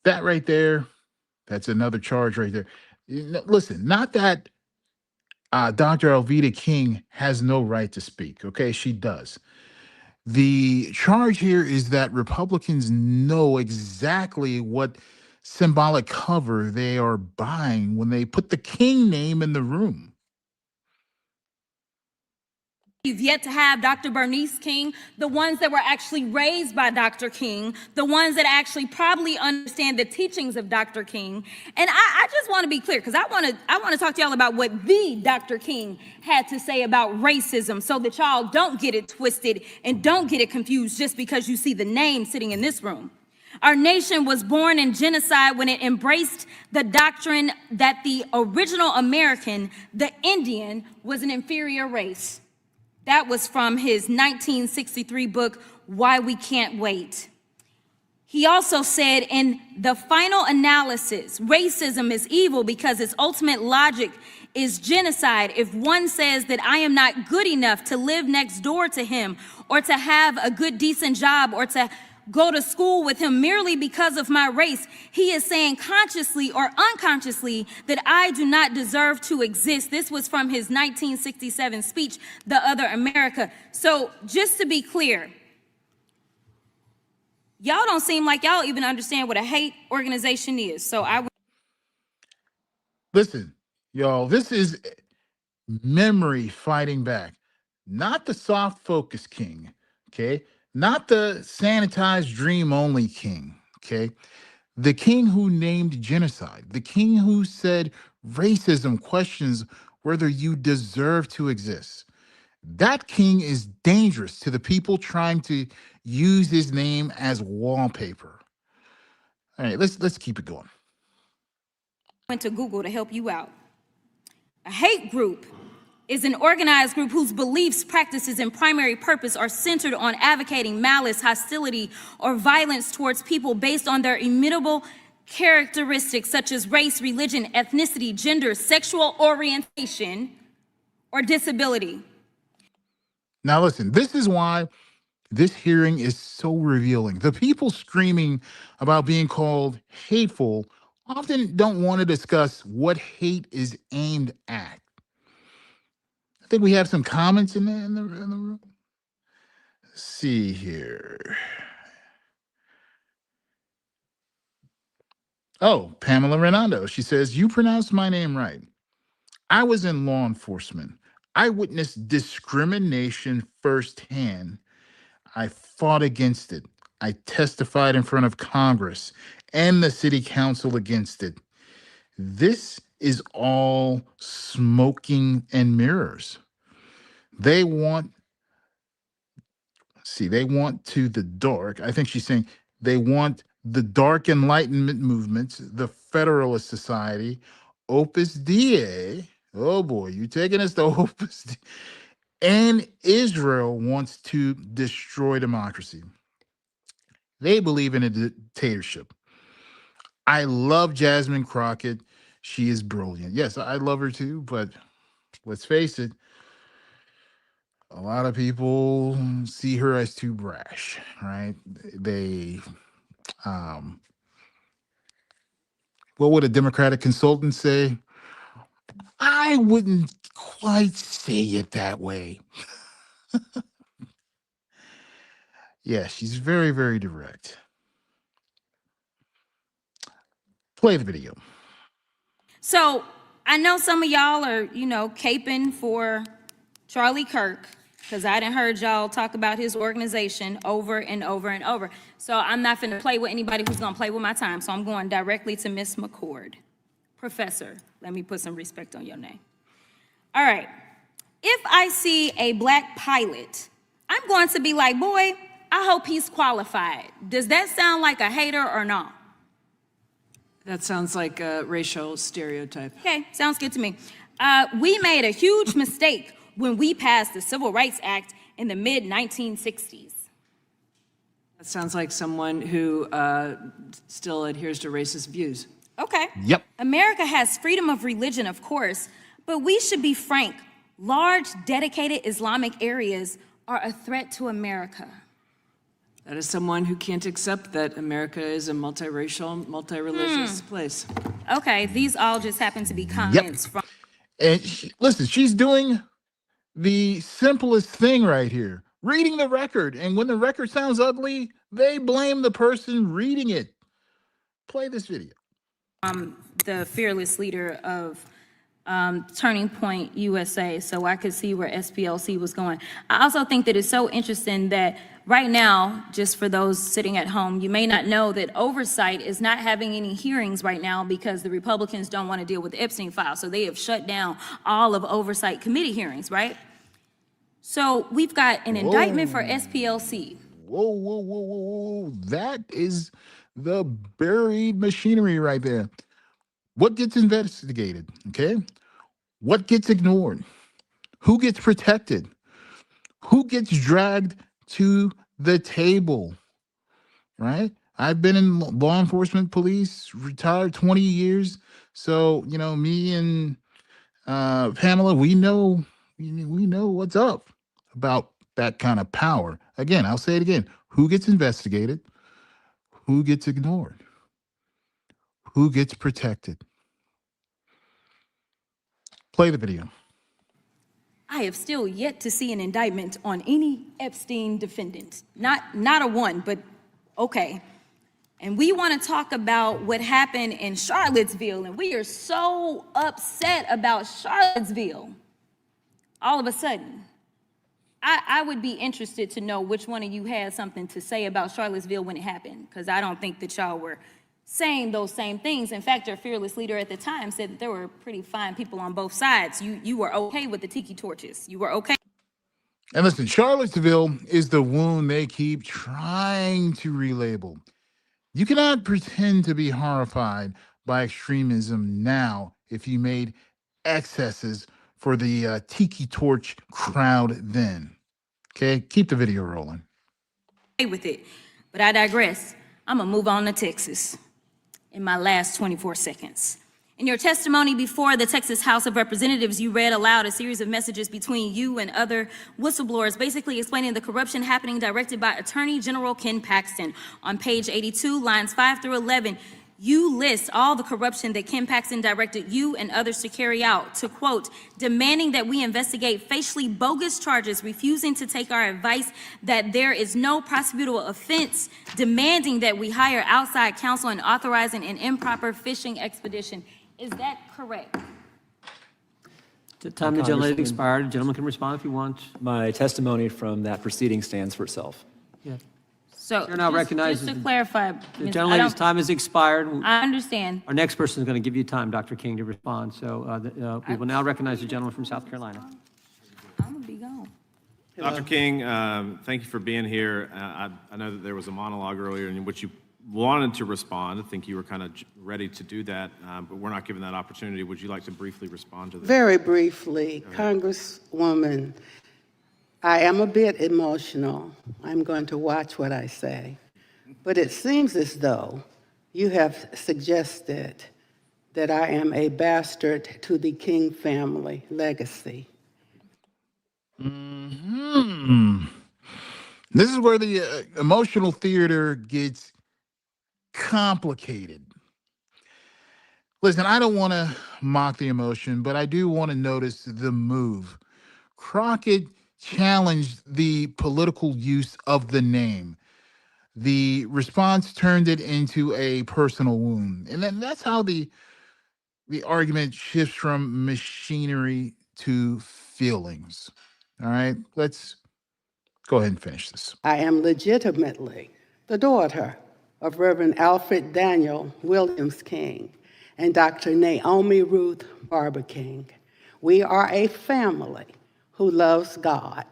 that right there, that's another charge right there. Listen, not that Dr. Alveda King has no right to speak. Okay, she does. The charge here is that Republicans know exactly what symbolic cover they are buying when they put the King name in the room. You've yet to have Dr. Bernice King, the ones that were actually raised by Dr. King, the ones that actually probably understand the teachings of Dr. King. And I just want to be clear, because I want to talk to y'all about what the Dr. King had to say about racism, so that y'all don't get it twisted and don't get it confused just because you see the name sitting in this room. Our nation was born in genocide when it embraced the doctrine that the original American, the Indian, was an inferior race. That was from his 1963 book, Why We Can't Wait. He also said, in the final analysis, racism is evil because its ultimate logic is genocide. If one says that I am not good enough to live next door to him, or to have a good, decent job, or to go to school with him merely because of my race, he is saying consciously or unconsciously that I do not deserve to exist. This was from his 1967 speech, The Other America. So just to be clear, y'all don't seem like y'all even understand what a hate organization is. So I would Listen, y'all, this is memory fighting back, not the soft focus King, okay? Not the sanitized dream only King, okay? The King who named genocide, the King who said racism questions whether you deserve to exist. That King is dangerous to the people trying to use his name as wallpaper. All right, let's keep it going. went to Google to help you out. A hate group is an organized group whose beliefs, practices, and primary purpose are centered on advocating malice, hostility, or violence towards people based on their immutable characteristics such as race, religion, ethnicity, gender, sexual orientation, or disability. Now listen, this is why this hearing is so revealing. The people screaming about being called hateful often don't want to discuss what hate is aimed at. I think we have some comments in the room. Let's see here. Oh, Pamela Renando. She says, you pronounced my name right. I was in law enforcement. I witnessed discrimination firsthand. I fought against it. I testified in front of Congress and the city council against it. This is all smoking and mirrors. They want to the dark. I think she's saying they want the dark Enlightenment movement, the Federalist Society, Opus Dei. Oh boy, you taking us to Opus Dei. And Israel wants to destroy democracy. They believe in a dictatorship. I love Jasmine Crockett. She is brilliant. Yes, I love her too, but let's face it, a lot of people see her as too brash, right? They, what would a Democratic consultant say? I wouldn't quite say it that way. Yeah, she's very, very direct. Play the video. So I know some of y'all are, caping for Charlie Kirk, because I done heard y'all talk about his organization over and over and over. So I'm not finna play with anybody who's gonna play with my time. So I'm going directly to Miss McCord. Professor, let me put some respect on your name. All right, if I see a black pilot, I'm going to be like, boy, I hope he's qualified. Does that sound like a hater or not? That sounds like a racial stereotype. Okay, sounds good to me. We made a huge mistake when we passed the Civil Rights Act in the mid-1960s. That sounds like someone who still adheres to racist views. Okay. Yep. America has freedom of religion, of course, but we should be frank. Large, dedicated Islamic areas are a threat to America. That is someone who can't accept that America is a multiracial, multi-religious place. Okay, these all just happen to be comments from. And listen, she's doing the simplest thing right here, reading the record. And when the record sounds ugly, they blame the person reading it. Play this video. The fearless leader of Turning Point USA, so I could see where SPLC was going. I also think that it's so interesting that right now, just for those sitting at home, you may not know that oversight is not having any hearings right now because the Republicans don't want to deal with the Epstein file. So they have shut down all of oversight committee hearings, right? So we've got an indictment for SPLC. Whoa. That is the buried machinery right there. What gets investigated, okay? What gets ignored? Who gets protected? Who gets dragged to the table, right? I've been in law enforcement, police, retired 20 years. So, me and Pamela, we know what's up about that kind of power. Again, I'll say it again. Who gets investigated? Who gets ignored? Who gets protected? Play the video. I have still yet to see an indictment on any Epstein defendant. Not a one, but okay. And we want to talk about what happened in Charlottesville, and we are so upset about Charlottesville. All of a sudden, I would be interested to know which one of you had something to say about Charlottesville when it happened, because I don't think that y'all were saying those same things. In fact, your fearless leader at the time said that there were pretty fine people on both sides. You were okay with the tiki torches. You were okay. And listen, Charlottesville is the wound they keep trying to relabel. You cannot pretend to be horrified by extremism now if you made excesses for the tiki torch crowd then. Okay, keep the video rolling. With it, but I digress. I'm gonna move on to Texas in my last 24 seconds. In your testimony before the Texas House of Representatives, you read aloud a series of messages between you and other whistleblowers, basically explaining the corruption happening, directed by Attorney General Ken Paxton. On page 82, lines 5 through 11, you list all the corruption that Ken Paxton directed you and others to carry out, to quote, demanding that we investigate facially bogus charges, refusing to take our advice that there is no prosecutable offense, demanding that we hire outside counsel, and authorizing an improper fishing expedition. Is that correct? The time the gentleman has expired. The gentleman can respond if he wants. My testimony from that proceeding stands for itself. Yeah. So You're now recognized. just to clarify, The gentleman's time has expired. I understand. Our next person is going to give you time, Dr. King, to respond. So we will now recognize the gentleman from South Carolina. I'm gonna be gone. Dr. King, thank you for being here. I know that there was a monologue earlier in which you wanted to respond. I think you were kind of ready to do that, but we're not given that opportunity. Would you like to briefly respond to that? Very briefly, Congresswoman, I am a bit emotional. I'm going to watch what I say. But it seems as though you have suggested that I am a bastard to the King family legacy. This is where the emotional theater gets complicated. Listen, I don't want to mock the emotion, but I do want to notice the move. Crockett challenged the political use of the name. The response turned it into a personal wound. And then that's how the argument shifts from machinery to feelings. All right, let's go ahead and finish this. I am legitimately the daughter of Reverend Alfred Daniel Williams King and Dr. Naomi Ruth Barber King. We are a family who loves God,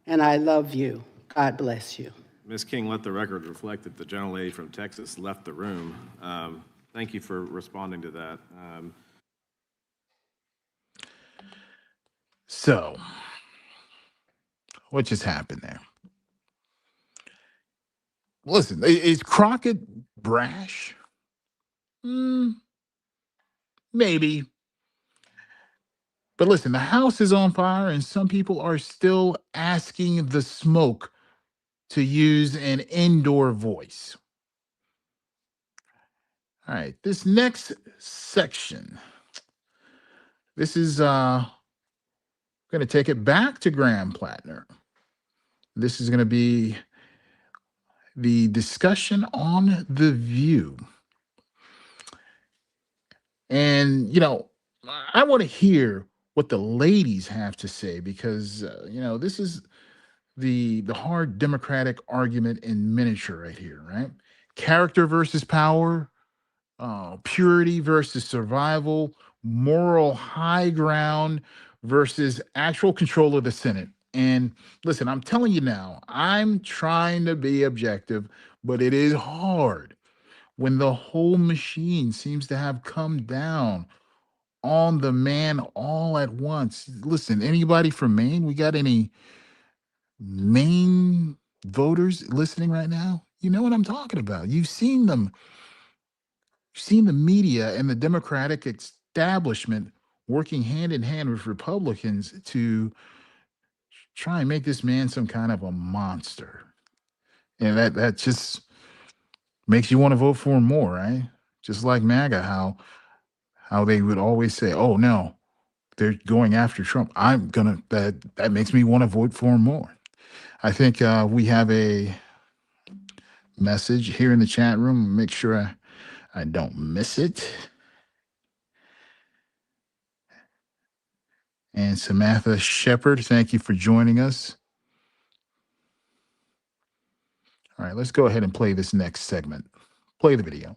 and I love you. God bless you. Ms. King, let the record reflect that the gentlelady from Texas left the room. Thank you for responding to that. So, what just happened there? Listen, is Crockett brash? Maybe. But listen, the house is on fire, and some people are still asking the smoke to use an indoor voice. All right, this next section, this is going to take it back to Graham Plattner. This is going to be the discussion on The View. And, I want to hear what the ladies have to say because, this is the hard Democratic argument in miniature right here, right? Character versus power, purity versus survival, moral high ground versus actual control of the Senate. And listen, I'm telling you now, I'm trying to be objective, but it is hard when the whole machine seems to have come down on the man all at once. Listen, anybody from Maine? We got any Maine voters listening right now? You know what I'm talking about. You've seen them. You've seen the media and the Democratic establishment working hand in hand with Republicans to try and make this man some kind of a monster. And that just makes you want to vote for him more, right? Just like MAGA, how they would always say, oh no, they're going after Trump. That makes me want to vote for him more. I think we have a message here in the chat room. Make sure I don't miss it. And Samantha Shepard, thank you for joining us. All right, let's go ahead and play this next segment. Play the video.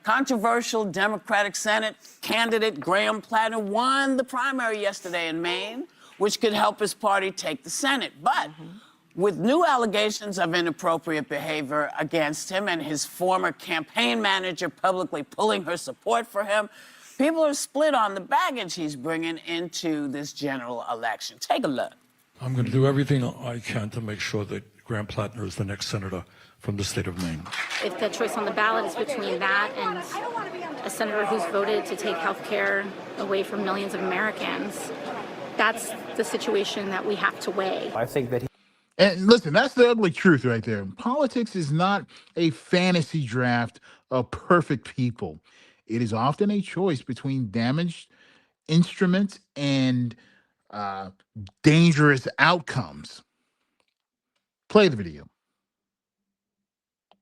Controversial Democratic Senate candidate Graham Plattner won the primary yesterday in Maine, which could help his party take the Senate. But with new allegations of inappropriate behavior against him and his former campaign manager publicly pulling her support for him, people are split on the baggage he's bringing into this general election. Take a look. I'm going to do everything I can to make sure that Graham Plattner is the next senator from the state of Maine. If the choice on the ballot is between that and a senator who's voted to take health care away from millions of Americans, that's the situation that we have to weigh. I think that And listen, that's the ugly truth right there. Politics is not a fantasy draft of perfect people. It is often a choice between damaged instruments and dangerous outcomes. Play the video.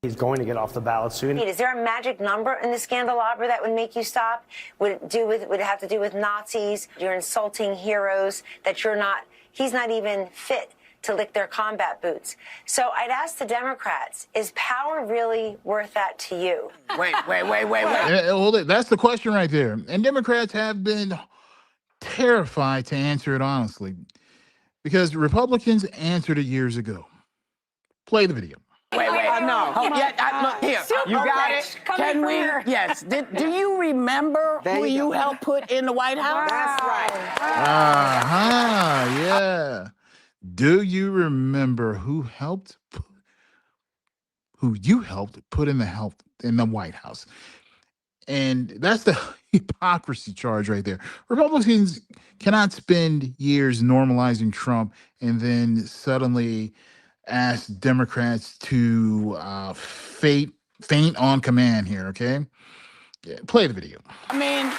he's going to get off the ballot soon. Is there a magic number in the candelabra that would make you stop? Would it have to do with Nazis? You're insulting heroes that he's not even fit to lick their combat boots. So I'd ask the Democrats, is power really worth that to you? Wait. Hold it. That's the question right there. And Democrats have been terrified to answer it honestly because Republicans answered it years ago. Play the video. Wait. No. Look here. You got it? Can we? Yes. Do you remember who you helped put in the White House? That's right. Yeah. Do you remember who you helped put in the White House? And that's the hypocrisy charge right there. Republicans cannot spend years normalizing Trump and then suddenly ask Democrats to faint on command here, okay? Yeah, play the video. I mean,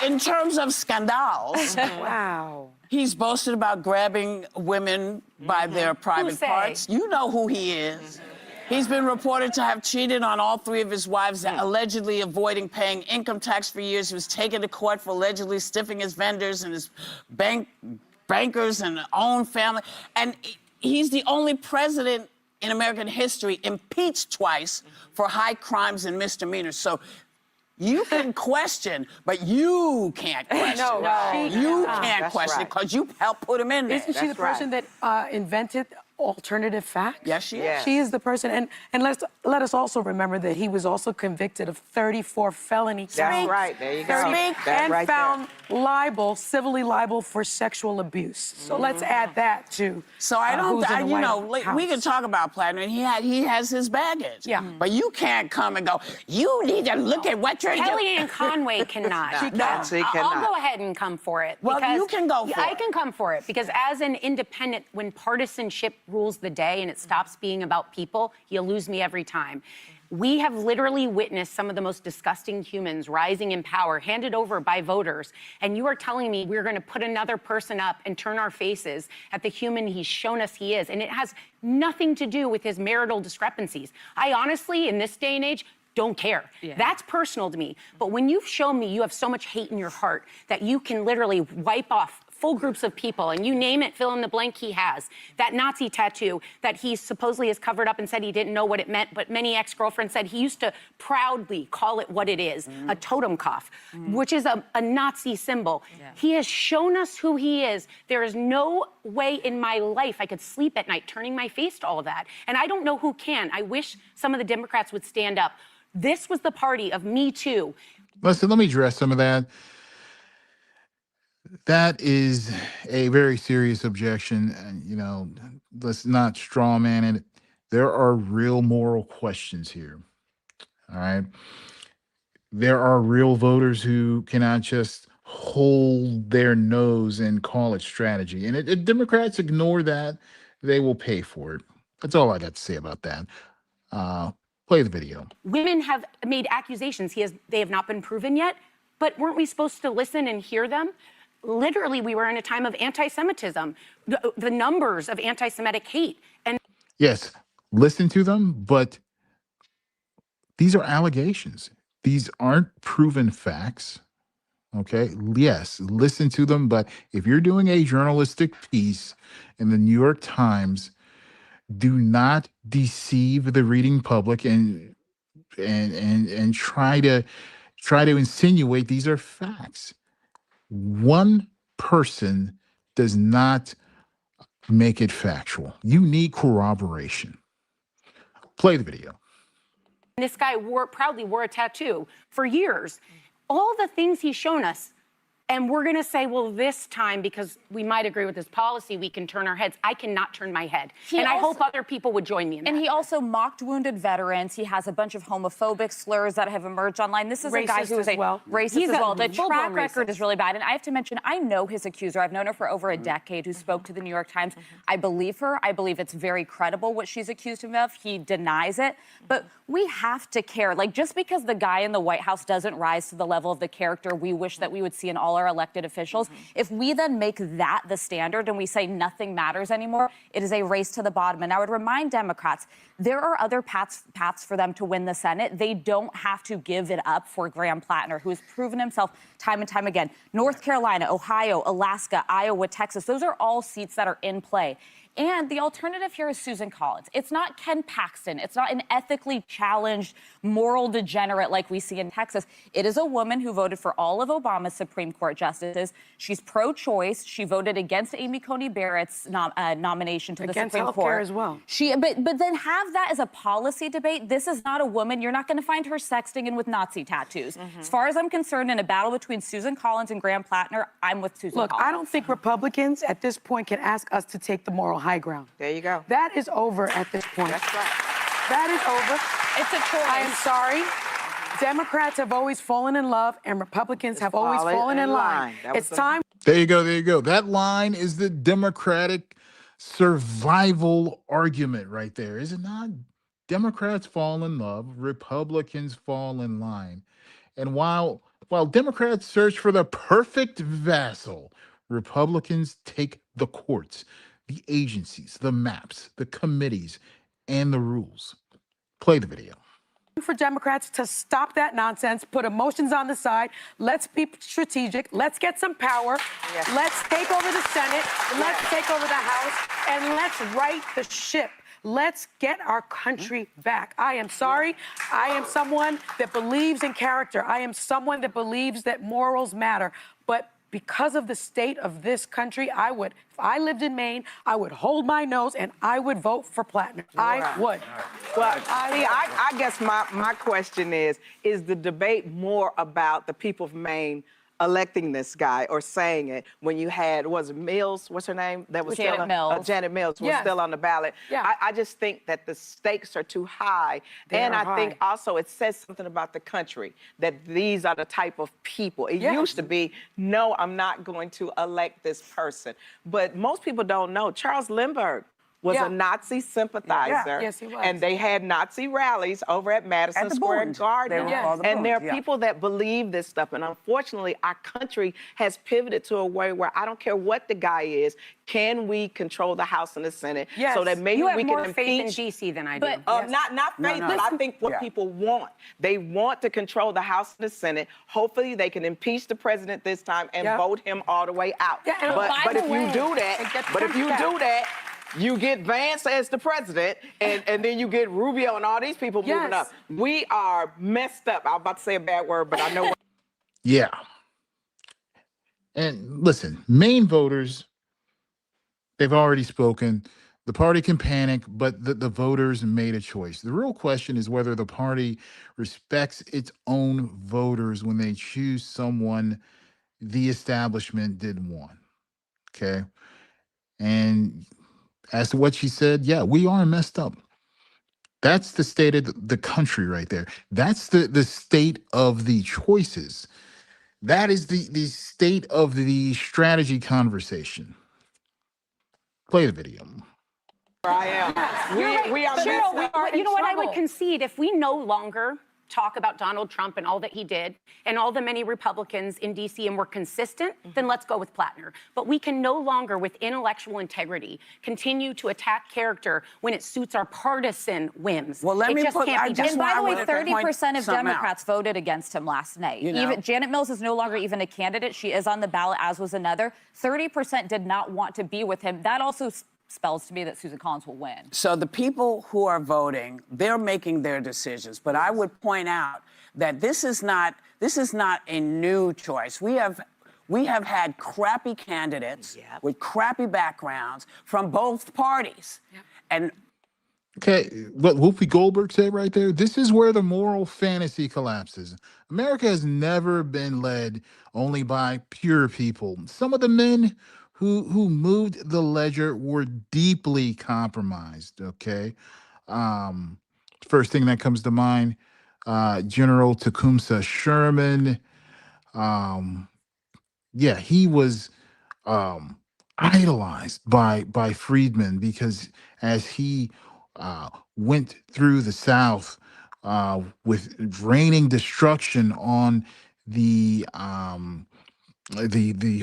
in terms of scandals, Wow. he's boasted about grabbing women by their private parts. You know who he is. He's been reported to have cheated on all three of his wives, allegedly avoiding paying income tax for years. He was taken to court for allegedly stiffing his vendors and his bankers and own family. And he's the only president in American history impeached twice for high crimes and misdemeanors. So you can question, but you can't question. No. You can't question it because you helped put him in there. Isn't she the person that invented alternative facts? Yes, she is. She is the person. And let us also remember that he was also convicted of 34 felony counts. That's right. There you go. And Right found liable, civilly liable for sexual abuse. So let's add that to So I don't, who's in the White House. we can talk about Platinum, and he has his baggage. Yeah. But you can't come and go, you need to look at what you're doing. Kellyanne Conway cannot. She cannot. I'll go ahead and come for it. Well, because you can go for I it. can come for it because as an independent, when partisanship rules the day and it stops being about people, you'll lose me every time. We have literally witnessed some of the most disgusting humans rising in power, handed over by voters. And you are telling me we're going to put another person up and turn our faces at the human he's shown us he is. And it has nothing to do with his marital discrepancies. I honestly, in this day and age, don't care. That's personal to me. But when you've shown me you have so much hate in your heart that you can literally wipe off full groups of people, and you name it, fill in the blank he has. That Nazi tattoo that he supposedly has covered up and said he didn't know what it meant, but many ex-girlfriends said he used to proudly call it what it is, a totem cough, which is a Nazi symbol. He has shown us who he is. There is no way in my life I could sleep at night turning my face to all of that. And I don't know who can. I wish some of the Democrats would stand up. This was the party of Me Too. Listen, let me address some of that. That is a very serious objection. And, you know, let's not straw man it. There are real moral questions here. All right. There are real voters who cannot just hold their nose and call it strategy. And if Democrats ignore that, they will pay for it. That's all I got to say about that. Play the video. Women have made accusations. They have not been proven yet, but weren't we supposed to listen and hear them? Literally, we were in a time of anti-Semitism, the numbers of anti-Semitic hate. And Yes, listen to them, but these are allegations. These aren't proven facts. Okay. Yes, listen to them, but if you're doing a journalistic piece in the New York Times, do not deceive the reading public and try to insinuate these are facts. One person does not make it factual. You need corroboration. Play the video. this guy proudly wore a tattoo for years. All the things he's shown us. And we're going to say, well, this time, because we might agree with his policy, we can turn our heads. I cannot turn my head. I hope other people would join me in that. And he also mocked wounded veterans. He has a bunch of homophobic slurs that have emerged online. This is a guy who is a racist as well. The track record is really bad. And I have to mention, I know his accuser. I've known her for over a decade, who spoke to the New York Times. I believe her. I believe it's very credible what she's accused him of. He denies it. But we have to care. Like, just because the guy in the White House doesn't rise to the level of the character we wish that we would see in all our elected officials, if we then make that the standard and we say nothing matters anymore, it is a race to the bottom. And I would remind Democrats, there are other paths for them to win the Senate. They don't have to give it up for Graham Plattner, who has proven himself time and time again. North Carolina, Ohio, Alaska, Iowa, Texas, those are all seats that are in play. And the alternative here is Susan Collins. It's not Ken Paxton. It's not an ethically challenged moral degenerate like we see in Texas. It is a woman who voted for all of Obama's Supreme Court justices. She's pro-choice. She voted against Amy Coney Barrett's nomination to the Supreme Court as well. But then have that as a policy debate. This is not a woman. You're not going to find her sexting and with Nazi tattoos. As far as I'm concerned, in a battle between Susan Collins and Graham Plattner, I'm with Susan Collins. I don't think Republicans at this point can ask us to take the moral high ground. There you go. That is over at this point. That's right. That is over. It's a choice. I am sorry. Democrats have always fallen in love, and Republicans have always fallen in line. It's time. There you go. There you go. That line is the Democratic survival argument right there, is it not? Democrats fall in love, Republicans fall in line. And while Democrats search for the perfect vassal, Republicans take the courts, the agencies, the maps, the committees, and the rules. Play the video. For Democrats to stop that nonsense, put emotions on the side. Let's be strategic. Let's get some power. Yes. Let's take over the Senate. Let's take over the House. And let's right the ship. Let's get our country back. I am sorry. I am someone that believes in character. I am someone that believes that morals matter. But because of the state of this country, if I lived in Maine, I would hold my nose and I would vote for Plattner. I would. Well, I guess my question is the debate more about the people of Maine electing this guy or saying it when you had, was it Mills, what's her name? That was Janet Mills. Janet Mills was still on the ballot. Yeah. I just think that the stakes are too high. And I think also it says something about the country, that these are the type of people. It used to be, no, I'm not going to elect this person. But most people don't know, Charles Lindbergh was a Nazi sympathizer. Yes, he was. And they had Nazi rallies over at Madison Square Garden. And there are people that believe this stuff. And unfortunately, our country has pivoted to a way where I don't care what the guy is, can we control the House and the Senate so that maybe we can impeach? Faith in DC than I do. But not faith, but I think what people want. They want to control the House and the Senate. Hopefully they can impeach the president this time and vote him all the way out. But if you do that, you get Vance as the president, and then you get Rubio and all these people moving up. We are messed up. I was about to say a bad word, but I know. Yeah. And listen, Maine voters, they've already spoken. The party can panic, but the voters made a choice. The real question is whether the party respects its own voters when they choose someone the establishment didn't want. Okay. And as to what she said, yeah, we are messed up. That's the state of the country right there. That's the state of the choices. That is the state of the strategy conversation. Play the video. I am. We are Cheryl, messed up. you know what I would concede? If we no longer talk about Donald Trump and all that he did and all the many Republicans in D.C. and we're consistent, then let's go with Plattner. But we can no longer, with intellectual integrity, continue to attack character when it suits our partisan whims. Well, let me put, And by the way, 30% of Democrats voted against him last night. You know? Even Janet Mills is no longer even a candidate. She is on the ballot, as was another. 30% did not want to be with him. That also spells to me that Susan Collins will win. So the people who are voting, they're making their decisions. But I would point out that this is not a new choice. We have had crappy candidates with crappy backgrounds from both parties. And okay, what Whoopi Goldberg said right there, this is where the moral fantasy collapses. America has never been led only by pure people. Some of the men who moved the ledger were deeply compromised, okay? First thing that comes to mind, General Tecumseh Sherman. Yeah, he was idolized by freedmen because as he went through the South with raining destruction on the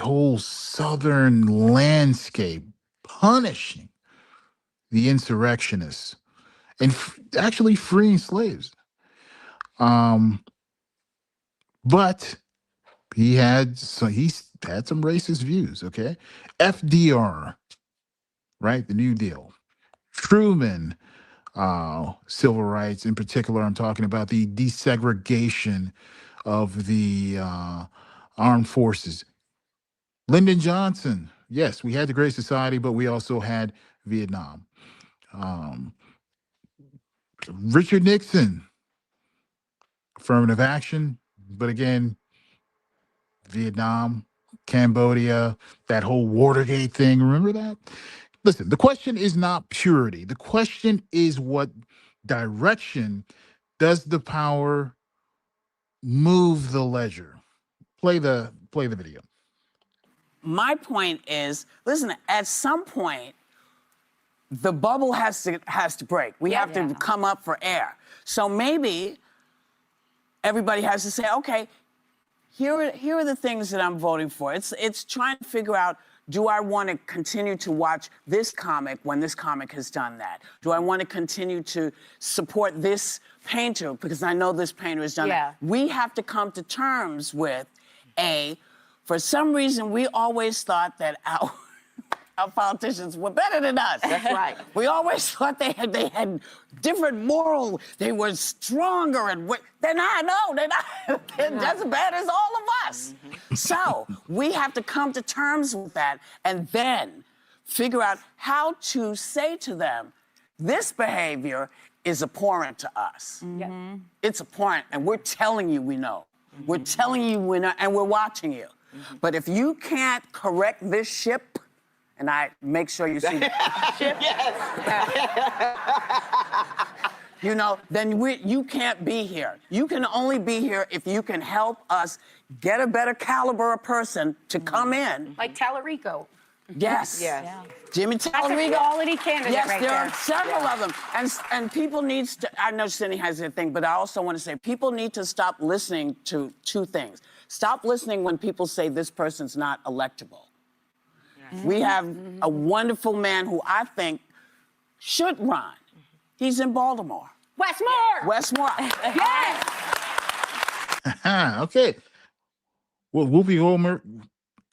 whole Southern landscape, punishing the insurrectionists and actually freeing slaves. But he had some racist views, okay? FDR, right? The New Deal. Truman, civil rights. In particular, I'm talking about the desegregation of the armed forces. Lyndon Johnson, yes, we had the Great Society, but we also had Vietnam. Richard Nixon, affirmative action, but again, Vietnam, Cambodia, that whole Watergate thing, remember that? Listen, the question is not purity. The question is what direction does the power move the ledger? Play the video. my point is, listen, at some point, the bubble has to break. We have to come up for air. So maybe everybody has to say, okay, here are the things that I'm voting for. It's trying to figure out, do I want to continue to watch this comic when this comic has done that? Do I want to continue to support this painter because I know this painter has done that? We have to come to terms with, for some reason, we always thought that our politicians were better than us. That's right. We always thought they had different moral, they were stronger and they're not, no, they're not. They're just as bad as all of us. So we have to come to terms with that and then figure out how to say to them, this behavior is abhorrent to us. It's abhorrent, and we're telling you we know. We're telling you we know, and we're watching you. But if you can't correct this ship, and I make sure you see you know, then you can't be here. You can only be here if you can help us get a better caliber of person to come in. Like Tallarico. Yes. Yes. Yeah. Jimmy That's Tallarico. a quality candidate yes, right there there. are several of them. And people need to, I know Cindy has their thing, but I also want to say people need to stop listening to two things. Stop listening when people say this person's not electable. We have a wonderful man who I think should run. He's in Baltimore. Westmore. Yes. Okay. Well, Whoopi Goldberg,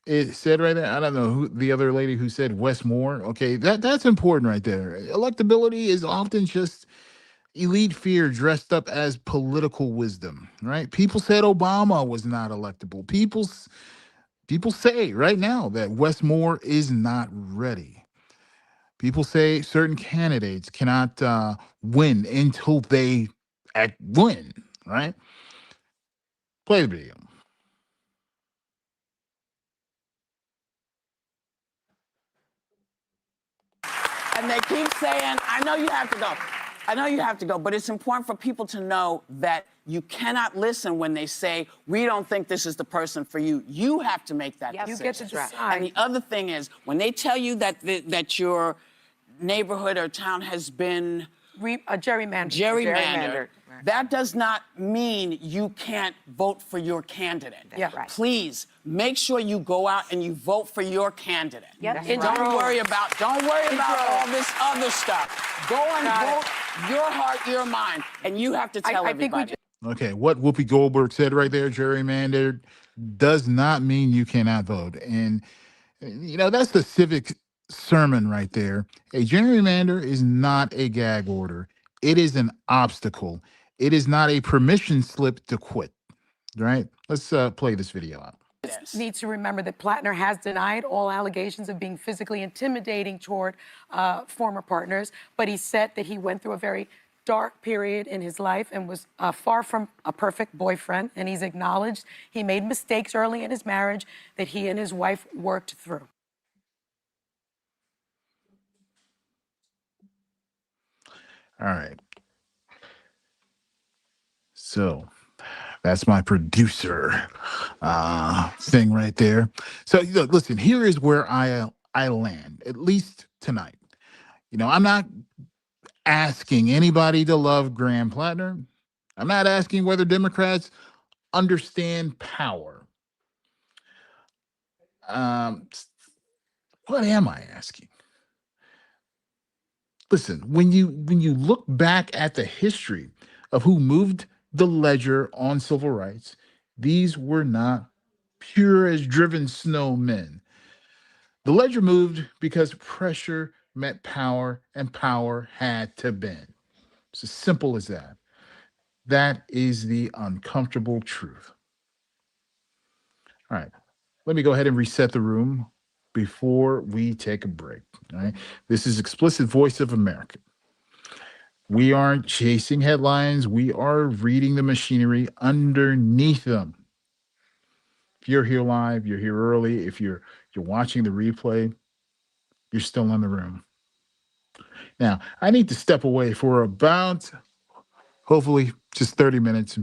it said right there, I don't know who the other lady who said Westmore. Okay, that's important right there. Electability is often just elite fear dressed up as political wisdom, right? People said Obama was not electable. People say right now that Westmore is not ready. People say certain candidates cannot win until they win, right? Play the video. And they keep saying, I know you have to go. I know you have to go, but it's important for people to know that you cannot listen when they say, we don't think this is the person for you. You have to make that decision. You get to decide. And the other thing is, when they tell you that that your neighborhood or town has been gerrymandered, that does not mean you can't vote for your candidate. Right. Please make sure you go out and you vote for your candidate. Yep. Don't worry about all this other stuff. Go and vote your heart, your mind, and you have to tell everybody. Okay, what Whoopi Goldberg said right there, gerrymandered, does not mean you cannot vote. And, you know, that's the civic sermon right there. A gerrymander is not a gag order. It is an obstacle. It is not a permission slip to quit, right? Let's play this video out. Needs to remember that Plattner has denied all allegations of being physically intimidating toward former partners, but he said that he went through a very dark period in his life and was far from a perfect boyfriend, and he's acknowledged he made mistakes early in his marriage that he and his wife worked through. All right. So that's my producer thing right there. So look, listen, here is where I land, at least tonight. You know, I'm not asking anybody to love Graham Plattner. I'm not asking whether Democrats understand power. What am I asking? Listen, when you look back at the history of who moved the ledger on civil rights, these were not pure as driven snow men. The ledger moved because pressure met power, and power had to bend. It's as simple as that. That is the uncomfortable truth. All right, let me go ahead and reset the room before we take a break. All right, this is Explicit Voice of America. We aren't chasing headlines. We are reading the machinery underneath them. If you're here live, you're here early. If you're watching the replay, you're still in the room. Now, I need to step away for about, hopefully, just 30 minutes,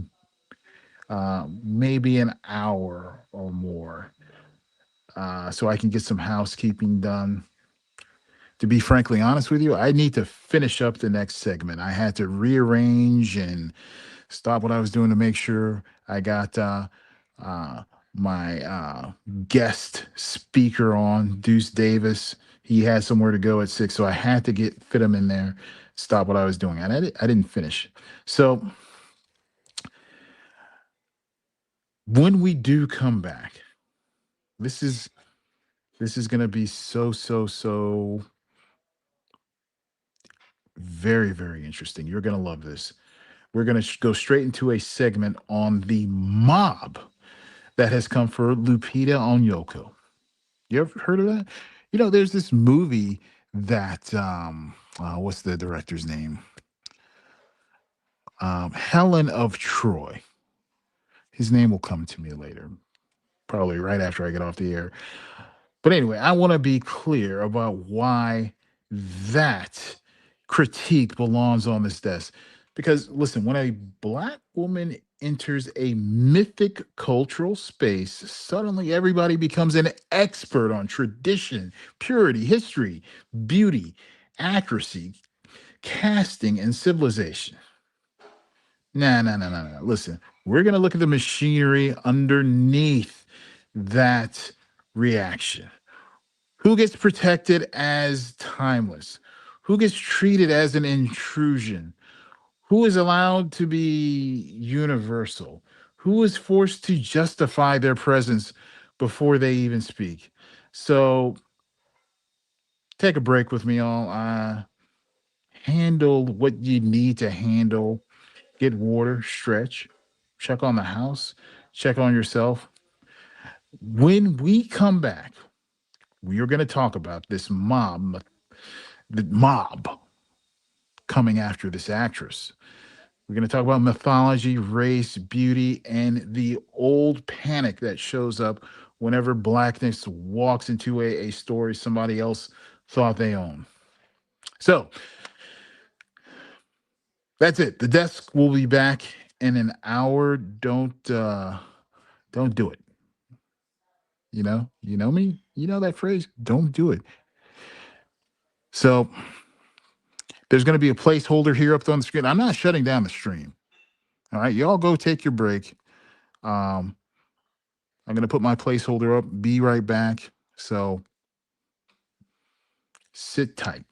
maybe an hour or more, so I can get some housekeeping done. To be frankly honest with you, I need to finish up the next segment. I had to rearrange and stop what I was doing to make sure I got my guest speaker on, Deuce Davis. He had somewhere to go at 6, so I had to fit him in there, stop what I was doing. And I didn't finish. So when we do come back, this is This is going to be so very, very interesting. You're going to love this. We're going to go straight into a segment on the mob that has come for Lupita Nyong'o. You ever heard of that? You know, there's this movie that what's the director's name? Helen of Troy. His name will come to me later, probably right after I get off the air. But anyway, I want to be clear about why that critique belongs on this desk. Because listen, when a Black woman enters a mythic cultural space, suddenly everybody becomes an expert on tradition, purity, history, beauty, accuracy, casting, and civilization. No. Listen, we're going to look at the machinery underneath that reaction. Who gets protected as timeless? Who gets treated as an intrusion? Who is allowed to be universal? Who is forced to justify their presence before they even speak? So take a break with me, all. Handle what you need to handle. Get water, stretch, check on the house, check on yourself. When we come back, we are going to talk about this mob, the mob coming after this actress. We're going to talk about mythology, race, beauty, and the old panic that shows up whenever Blackness walks into a story somebody else thought they owned. So that's it. The desk will be back in an hour. Don't do it. You know me? You know that phrase? Don't do it. So there's going to be a placeholder here up on the screen. I'm not shutting down the stream. All right, y'all go take your break. I'm going to put my placeholder up. Be right back. So sit tight.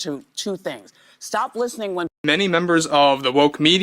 to two things. Stop listening when Many members of the woke media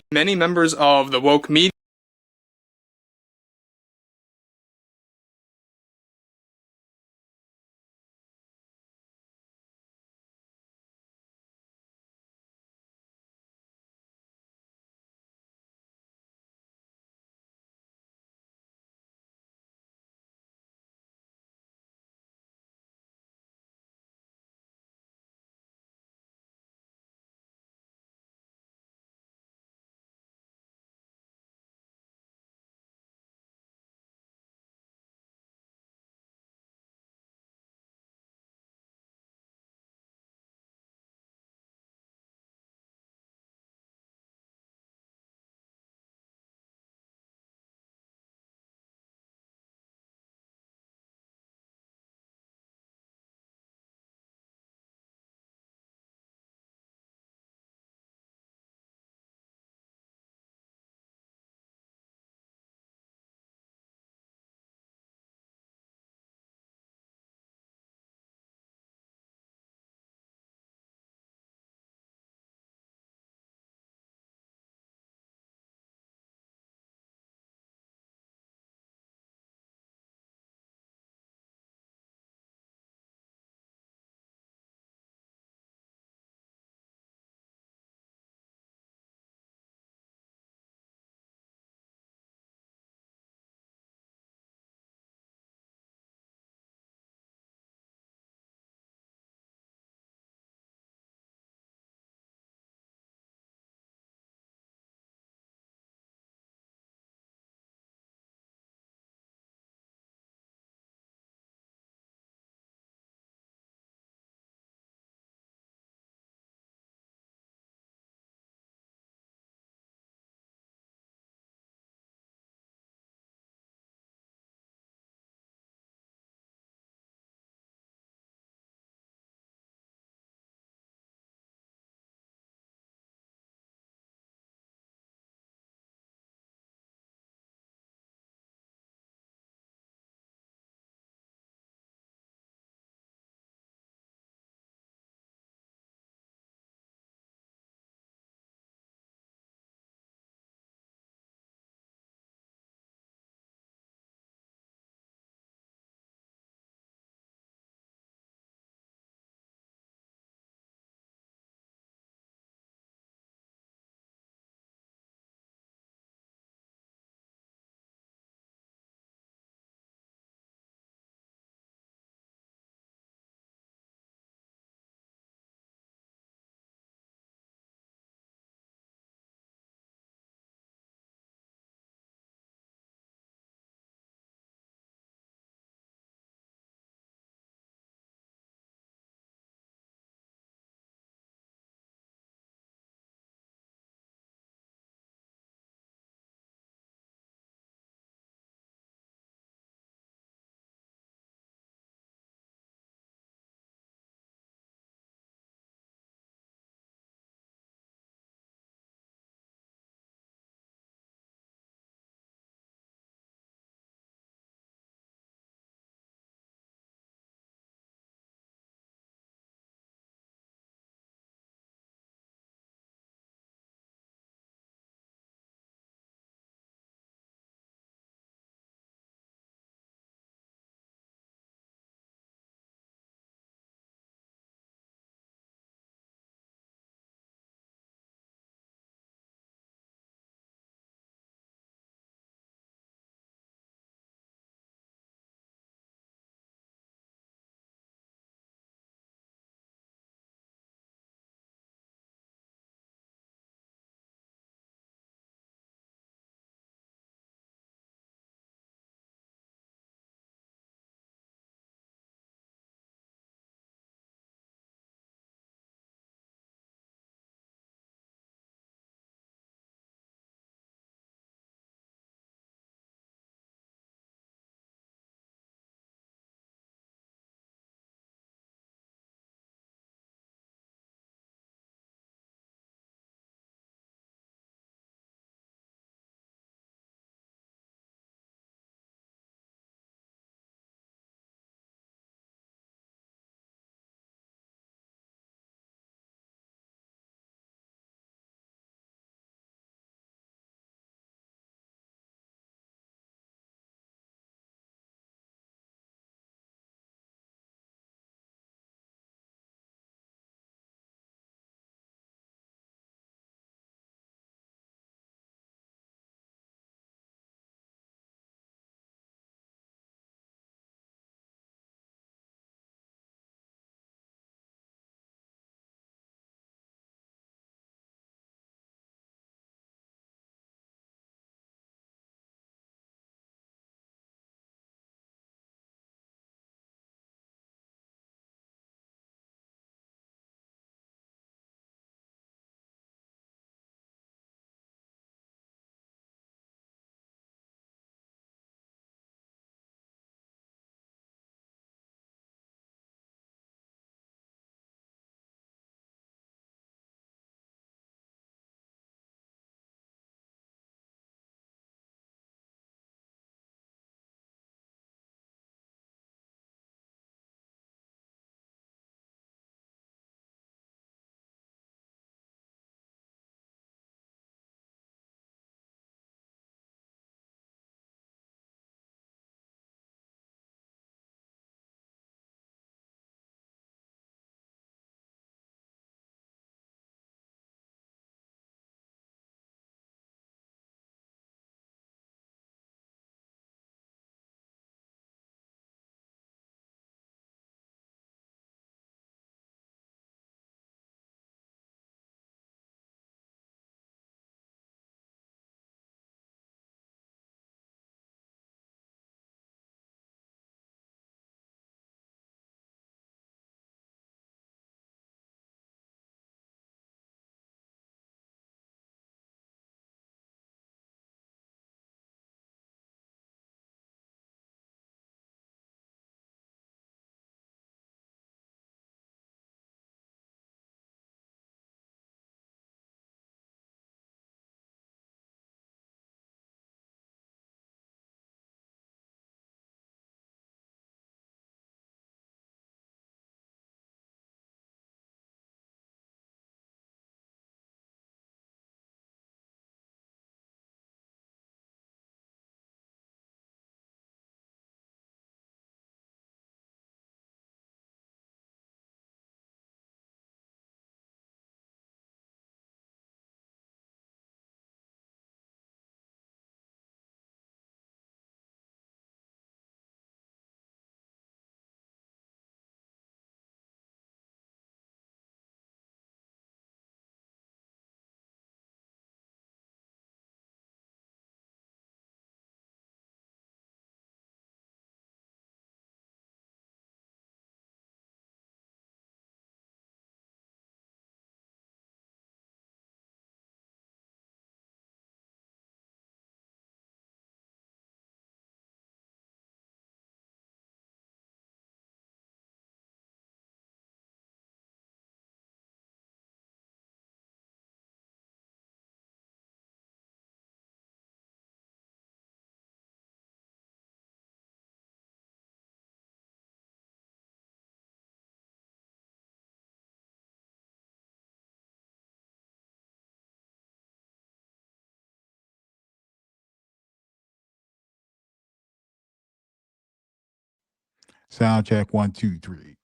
Sound check 1, 2, 3.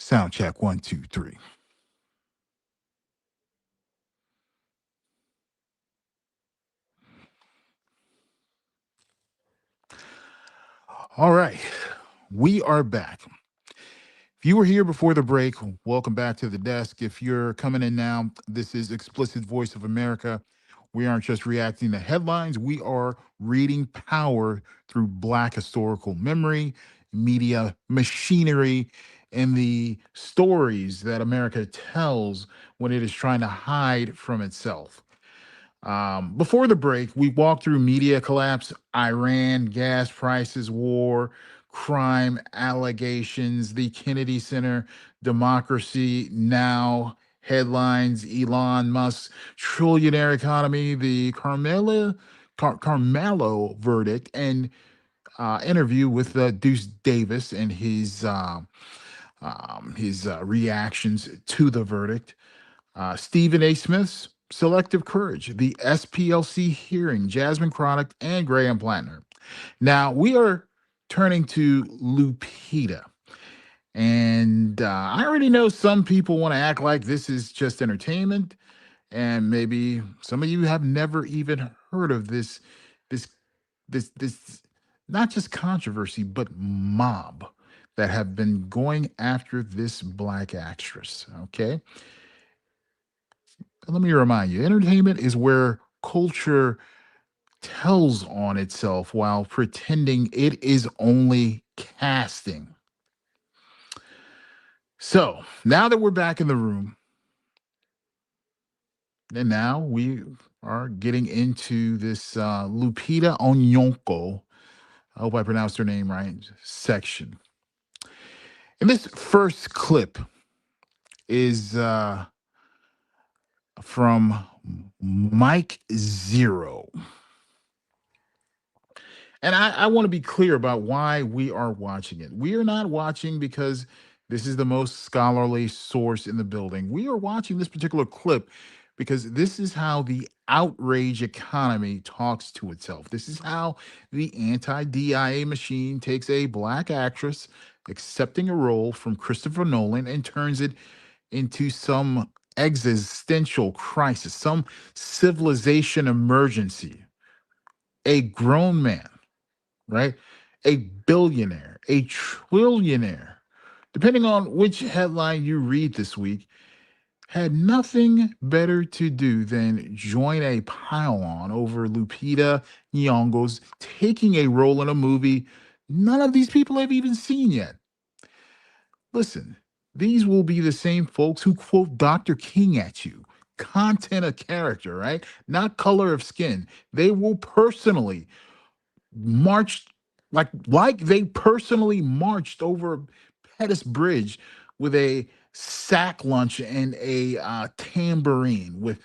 Sound check 1, 2, 3. All right, we are back. If you were here before the break, welcome back to the desk. If you're coming in now, this is Explicit Voice of America. We aren't just reacting to headlines, we are reading power through Black historical memory, media machinery, and the stories that America tells when it is trying to hide from itself. Before the break, we walked through media collapse, Iran, gas prices, war, crime allegations, the Kennedy Center, democracy now, headlines, Elon Musk, trillionaire economy, the Karmelo verdict, and interview with Deuce Davis and his reactions to the verdict. Stephen A. Smith's Selective Courage, the SPLC hearing, Jasmine Craddock and Graham Plattner. Now we are turning to Lupita. And I already know some people want to act like this is just entertainment. And maybe some of you have never even heard of this, this not just controversy, but mob that have been going after this Black actress. Okay. Let me remind you, entertainment is where culture tells on itself while pretending it is only casting. So now that we're back in the room, and now we are getting into this Lupita Nyong'o, I hope I pronounced her name right, section. And this first clip is from Mike Zero. And I want to be clear about why we are watching it. We are not watching because this is the most scholarly source in the building. We are watching this particular clip because this is how the outrage economy talks to itself. This is how the anti-DIA machine takes a Black actress accepting a role from Christopher Nolan and turns it into some existential crisis, some civilization emergency. A grown man, right? A billionaire, a trillionaire, depending on which headline you read this week, had nothing better to do than join a pile-on over Lupita Nyong'o's taking a role in a movie none of these people have even seen yet. Listen, these will be the same folks who quote Dr. King at you. Content of character, right? Not color of skin. They will personally marched like they personally marched over Pettus Bridge with a sack lunch and a tambourine with,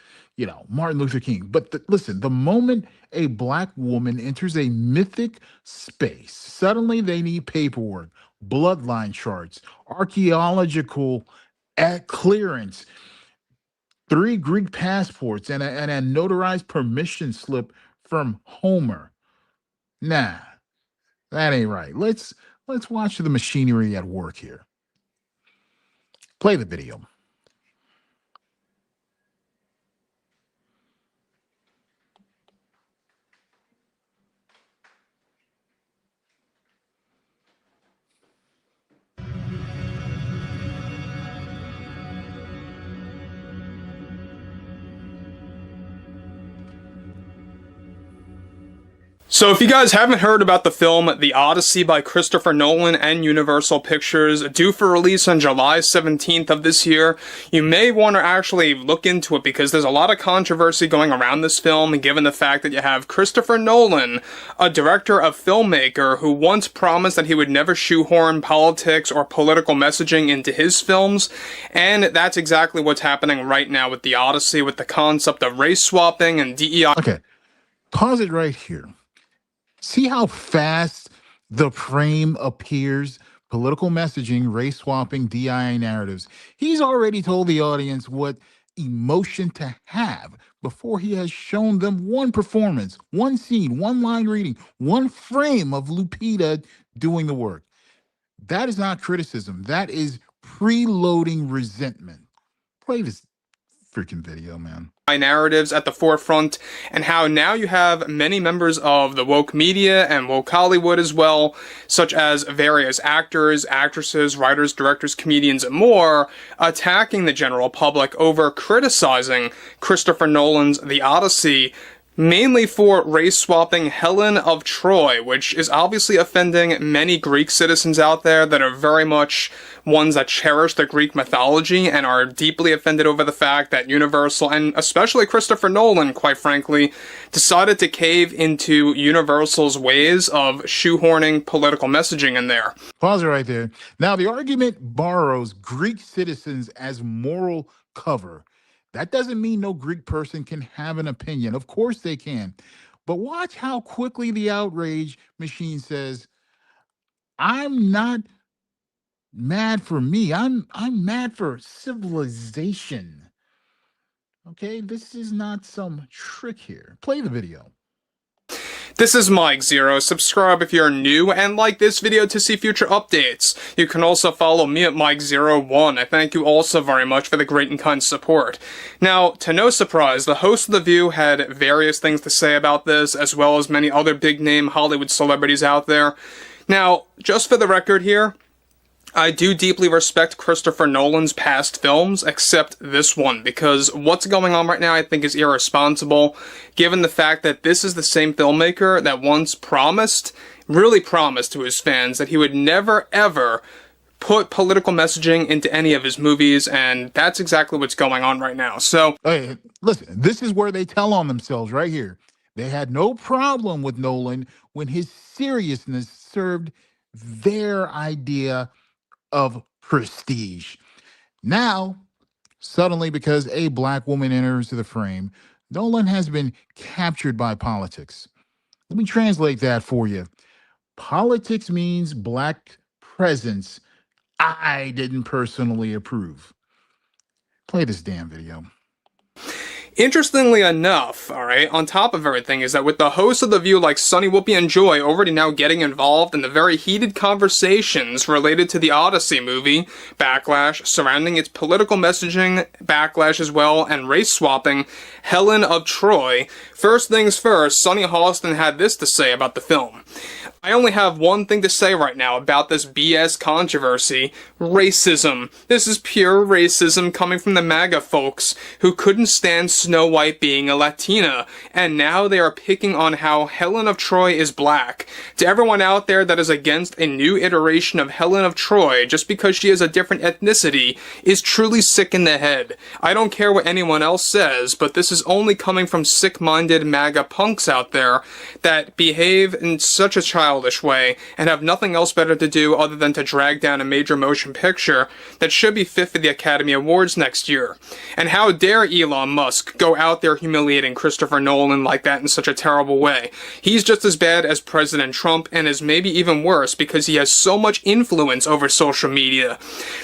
Martin Luther King. But listen, the moment a Black woman enters a mythic space, suddenly they need paperwork, bloodline charts, archaeological clearance, 3 Greek passports, and a notarized permission slip from Homer. Nah, that ain't right. Let's watch the machinery at work here. Play the video. So if you guys haven't heard about the film The Odyssey by Christopher Nolan and Universal Pictures, due for release on July 17th of this year, you may want to actually look into it because there's a lot of controversy going around this film, given the fact that you have Christopher Nolan, a director of filmmaker who once promised that he would never shoehorn politics or political messaging into his films, and that's exactly what's happening right now with The Odyssey, with the concept of race swapping and DEI. Okay, pause it right here. See how fast the frame appears? Political messaging, race swapping, DIA narratives. He's already told the audience what emotion to have before he has shown them one performance, one scene, one line reading, one frame of Lupita doing the work. That is not criticism. That is preloading resentment. Play this freaking video, man. Narratives at the forefront, and how now you have many members of the woke media and woke Hollywood as well, such as various actors, actresses, writers, directors, comedians, and more, attacking the general public over criticizing Christopher Nolan's The Odyssey, mainly for race-swapping Helen of Troy, which is obviously offending many Greek citizens out there that are very much ones that cherish the Greek mythology and are deeply offended over the fact that Universal, and especially Christopher Nolan, quite frankly, decided to cave into Universal's ways of shoehorning political messaging in there. Pause it right there. Now, the argument borrows Greek citizens as moral cover. That doesn't mean no Greek person can have an opinion. Of course they can. But watch how quickly the outrage machine says, I'm not mad for me. I'm mad for civilization. Okay, this is not some trick here. Play the video. This is Mike Zero. Subscribe if you're new, and like this video to see future updates. You can also follow me at Mike01. I thank you also very much for the great and kind support. Now, to no surprise, the host of The View had various things to say about this, as well as many other big-name Hollywood celebrities out there. Now, just for the record here, I do deeply respect Christopher Nolan's past films, except this one, because what's going on right now I think is irresponsible, given the fact that this is the same filmmaker that once promised, really promised to his fans, that he would never ever put political messaging into any of his movies, and that's exactly what's going on right now. So, hey, listen, this is where they tell on themselves right here. They had no problem with Nolan when his seriousness served their idea of prestige. Now, suddenly, because a black woman enters the frame, Nolan has been captured by politics. Let me translate that for you. Politics means black presence I didn't personally approve. Play this damn video. interestingly enough, alright, on top of everything, is that with the hosts of The View like Sunny, Whoopi, and Joy already now getting involved in the very heated conversations related to the Odyssey movie, backlash, surrounding its political messaging, backlash as well, and race swapping, Helen of Troy, first things first, Sunny Hostin had this to say about the film. I only have one thing to say right now about this BS controversy: racism. This is pure racism coming from the MAGA folks who couldn't stand Snow White being a Latina, and now they are picking on how Helen of Troy is black. To everyone out there that is against a new iteration of Helen of Troy just because she is a different ethnicity is truly sick in the head. I don't care what anyone else says, but this is only coming from sick-minded MAGA punks out there that behave in such a childish way and have nothing else better to do other than to drag down a major motion picture that should be fit for the Academy Awards next year. And how dare Elon Musk go out there humiliating Christopher Nolan like that in such a terrible way? He's just as bad as President Trump, and is maybe even worse because he has so much influence over social media.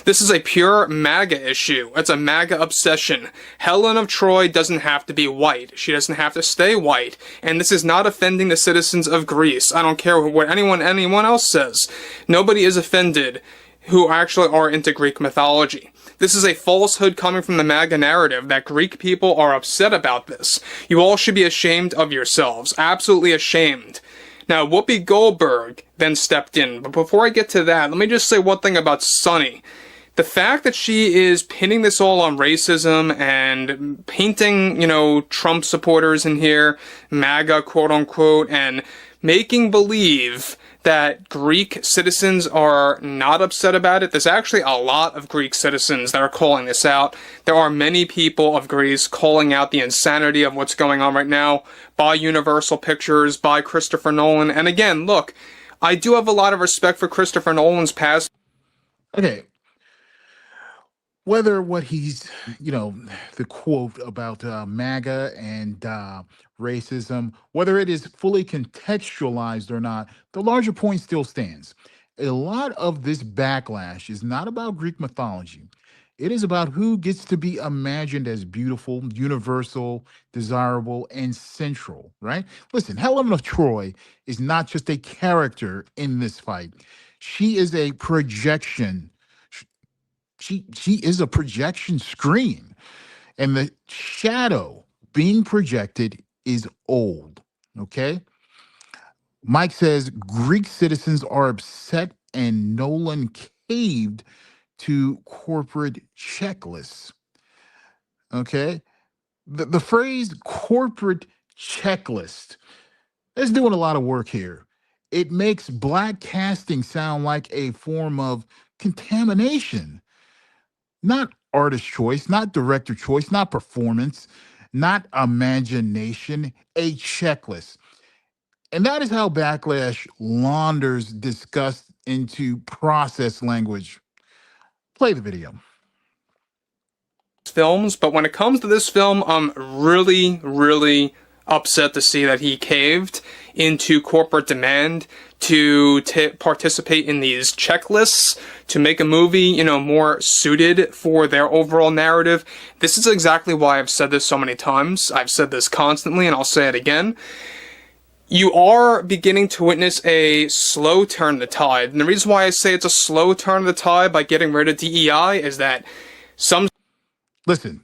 This is a pure MAGA issue. It's a MAGA obsession. Helen of Troy doesn't have to be white. She doesn't have to stay white. And this is not offending the citizens of Greece. I don't care what anyone else says. Nobody is offended who actually are into Greek mythology. This is a falsehood coming from the MAGA narrative that Greek people are upset about this. You all should be ashamed of yourselves. Absolutely ashamed. Now, Whoopi Goldberg then stepped in, but before I get to that, let me just say one thing about Sunny. the fact that she is pinning this all on racism and painting, Trump supporters in here, MAGA, quote unquote, and making believe that Greek citizens are not upset about it. There's actually a lot of Greek citizens that are calling this out. There are many people of Greece calling out the insanity of what's going on right now by Universal Pictures, by Christopher Nolan. And again, look, I do have a lot of respect for Christopher Nolan's past. Okay. Whether what he's, the quote about MAGA and racism, whether it is fully contextualized or not, the larger point still stands. A lot of this backlash is not about Greek mythology. It is about who gets to be imagined as beautiful, universal, desirable, and central, right? Listen, Helen of Troy is not just a character in this fight. She is a projection. She is a projection screen. And the shadow being projected is old, okay? Mike says Greek citizens are upset and Nolan caved to corporate checklists, okay? The phrase corporate checklist is doing a lot of work here. It makes black casting sound like a form of contamination. Not artist choice, not director choice, not performance, not imagination, a checklist. And that is how backlash launders disgust into process language. Play the video. Films, but when it comes to this film, I'm really, really upset to see that he caved into corporate demand to participate in these checklists, to make a movie, more suited for their overall narrative. This is exactly why I've said this so many times. I've said this constantly, and I'll say it again. You are beginning to witness a slow turn of the tide. And the reason why I say it's a slow turn of the tide by getting rid of DEI is that Listen,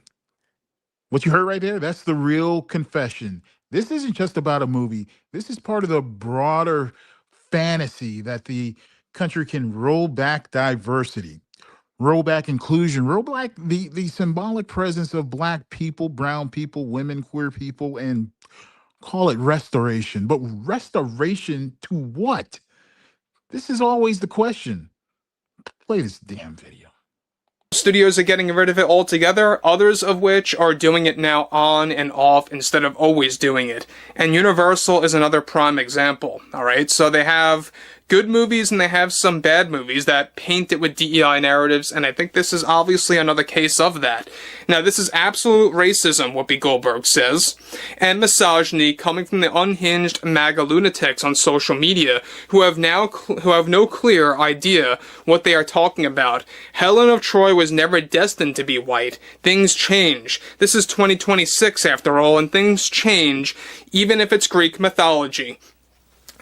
what you heard right there, that's the real confession. This isn't just about a movie. This is part of the broader fantasy that the country can roll back diversity, roll back inclusion, roll back the symbolic presence of black people, brown people, women, queer people, and call it restoration. But restoration to what? This is always the question. Play this damn video. Studios are getting rid of it altogether, others of which are doing it now on and off instead of always doing it. And Universal is another prime example, alright? So they have good movies and they have some bad movies that paint it with DEI narratives, and I think this is obviously another case of that. Now, this is absolute racism, Whoopi Goldberg says, and misogyny coming from the unhinged MAGA lunatics on social media who have no clear idea what they are talking about. Helen of Troy was never destined to be white. Things change. This is 2026 after all, and things change, even if it's Greek mythology.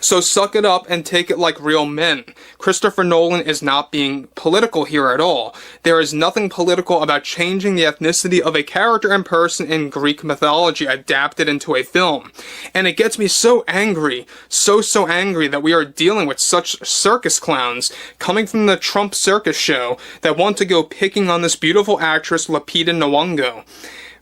So suck it up and take it like real men. Christopher Nolan is not being political here at all. There is nothing political about changing the ethnicity of a character and person in Greek mythology adapted into a film. And it gets me so angry, so angry that we are dealing with such circus clowns coming from the Trump circus show that want to go picking on this beautiful actress Lupita Nyong'o.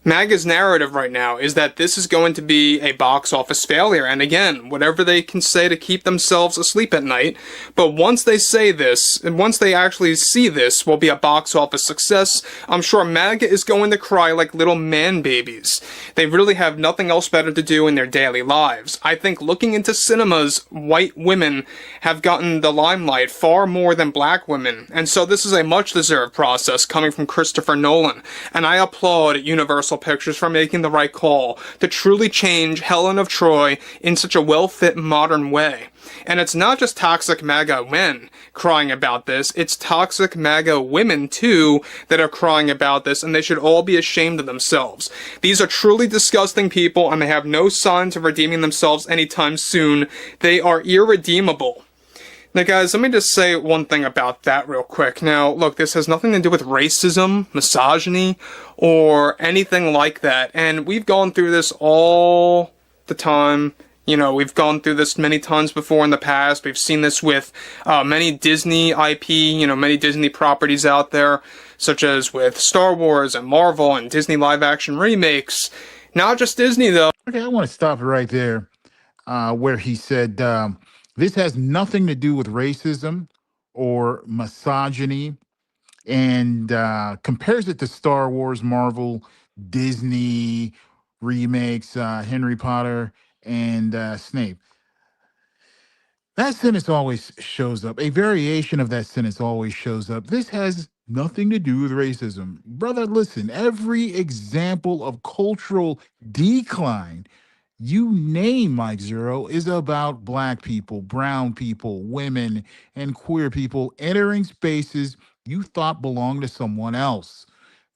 MAGA's narrative right now is that this is going to be a box office failure, and again, whatever they can say to keep themselves asleep at night, but once they say this, and once they actually see this will be a box office success, I'm sure MAGA is going to cry like little man babies. They really have nothing else better to do in their daily lives. I think looking into cinemas, white women have gotten the limelight far more than black women, and so this is a much-deserved process coming from Christopher Nolan, and I applaud Universal Pictures for making the right call to truly change Helen of Troy in such a well-fit modern way. And it's not just toxic MAGA men crying about this, it's toxic MAGA women too that are crying about this, and they should all be ashamed of themselves. These are truly disgusting people, and they have no signs of redeeming themselves anytime soon. They are irredeemable. Now guys, let me just say one thing about that real quick. Now, look, this has nothing to do with racism, misogyny, or anything like that. And we've gone through this all the time You know, we've gone through this many times before in the past. We've seen this with many Disney IP, you know, many Disney properties out there, such as with Star Wars and Marvel and Disney live-action remakes. Not just Disney, though. Okay, I want to stop right there where he said this has nothing to do with racism or misogyny, and compares it to Star Wars, Marvel, Disney remakes, Henry Potter, and Snape. That sentence always shows up. A variation of that sentence always shows up. This has nothing to do with racism. Brother, listen, every example of cultural decline you name, Mike Zero, is about Black people, brown people, women, and queer people entering spaces you thought belonged to someone else.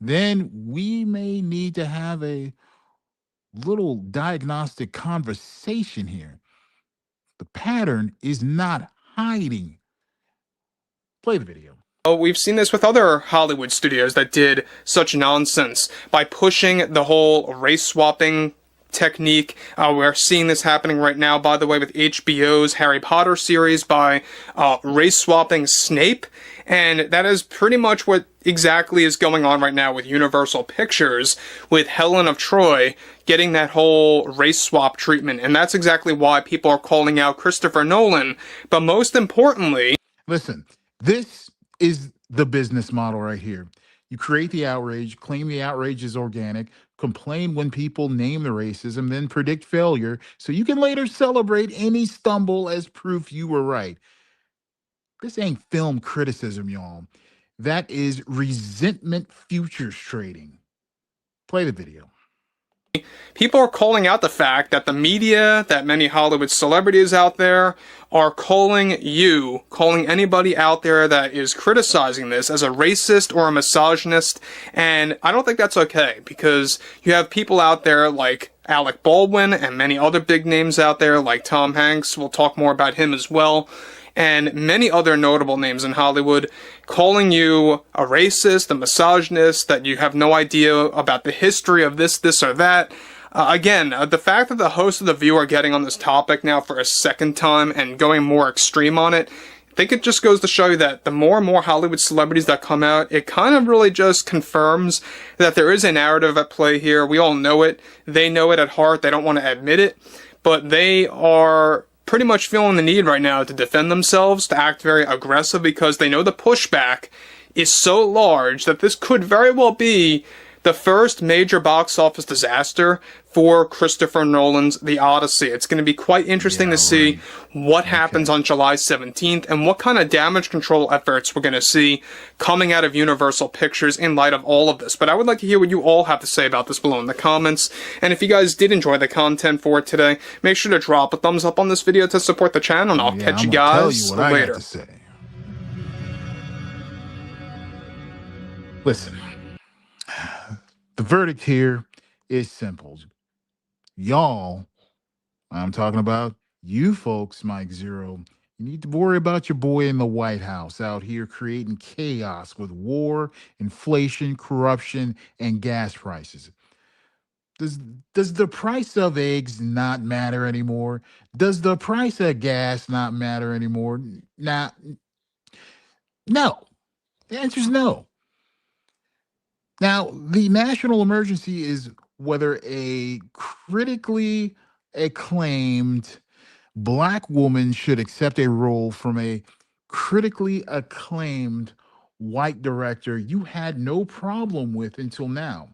Then we may need to have a little diagnostic conversation here. The pattern is not hiding. Play the video. Oh, we've seen this with other Hollywood studios that did such nonsense by pushing the whole race swapping technique. We're seeing this happening right now, by the way, with HBO's Harry Potter series by race swapping Snape. And that is pretty much what exactly is going on right now with Universal Pictures, with Helen of Troy getting that whole race swap treatment. And that's exactly why people are calling out Christopher Nolan. But most importantly, listen, this is the business model right here. You create the outrage, claim the outrage is organic, complain when people name the racism, then predict failure so you can later celebrate any stumble as proof you were right. This ain't film criticism, y'all. That is resentment futures trading. Play the video. People are calling out the fact that the media, that many Hollywood celebrities out there are calling anybody out there that is criticizing this as a racist or a misogynist. And I don't think that's okay, because you have people out there like Alec Baldwin and many other big names out there like Tom Hanks. We'll talk more about him as well. And many other notable names in Hollywood calling you a racist, a misogynist, that you have no idea about the history of this, or that. Again, the fact that the host of The View are getting on this topic now for a second time and going more extreme on it, I think it just goes to show you that the more and more Hollywood celebrities that come out, it kind of really just confirms that there is a narrative at play here. We all know it. They know it at heart. They don't want to admit it, but they are pretty much feeling the need right now to defend themselves, to act very aggressive, because they know the pushback is so large that this could very well be the first major box office disaster for Christopher Nolan's The Odyssey. It's going to be quite interesting to see what happens on July 17th and what kind of damage control efforts we're going to see coming out of Universal Pictures in light of all of this. But I would like to hear what you all have to say about this below in the comments. And if you guys did enjoy the content for today, make sure to drop a thumbs up on this video to support the channel, and I'll catch you guys later. Listen, the verdict here is simple. Y'all, I'm talking about you folks, Mike Zero, you need to worry about your boy in the White House out here creating chaos with war, inflation, corruption, and gas prices. Does the price of eggs not matter anymore? Does the price of gas not matter anymore? No. The answer is no. Now, the national emergency is whether a critically acclaimed Black woman should accept a role from a critically acclaimed white director you had no problem with until now.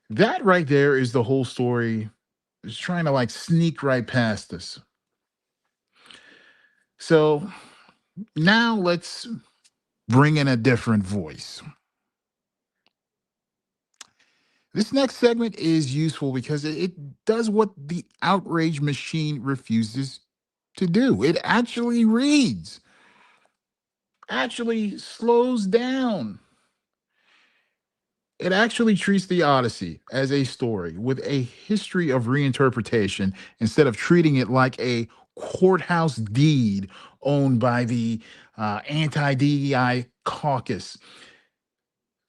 That right there is the whole story. It's trying to like sneak right past us. So now let's bring in a different voice. This next segment is useful because it does what the outrage machine refuses to do. It actually reads, actually slows down. It actually treats the Odyssey as a story with a history of reinterpretation instead of treating it like a courthouse deed owned by the anti-DEI caucus.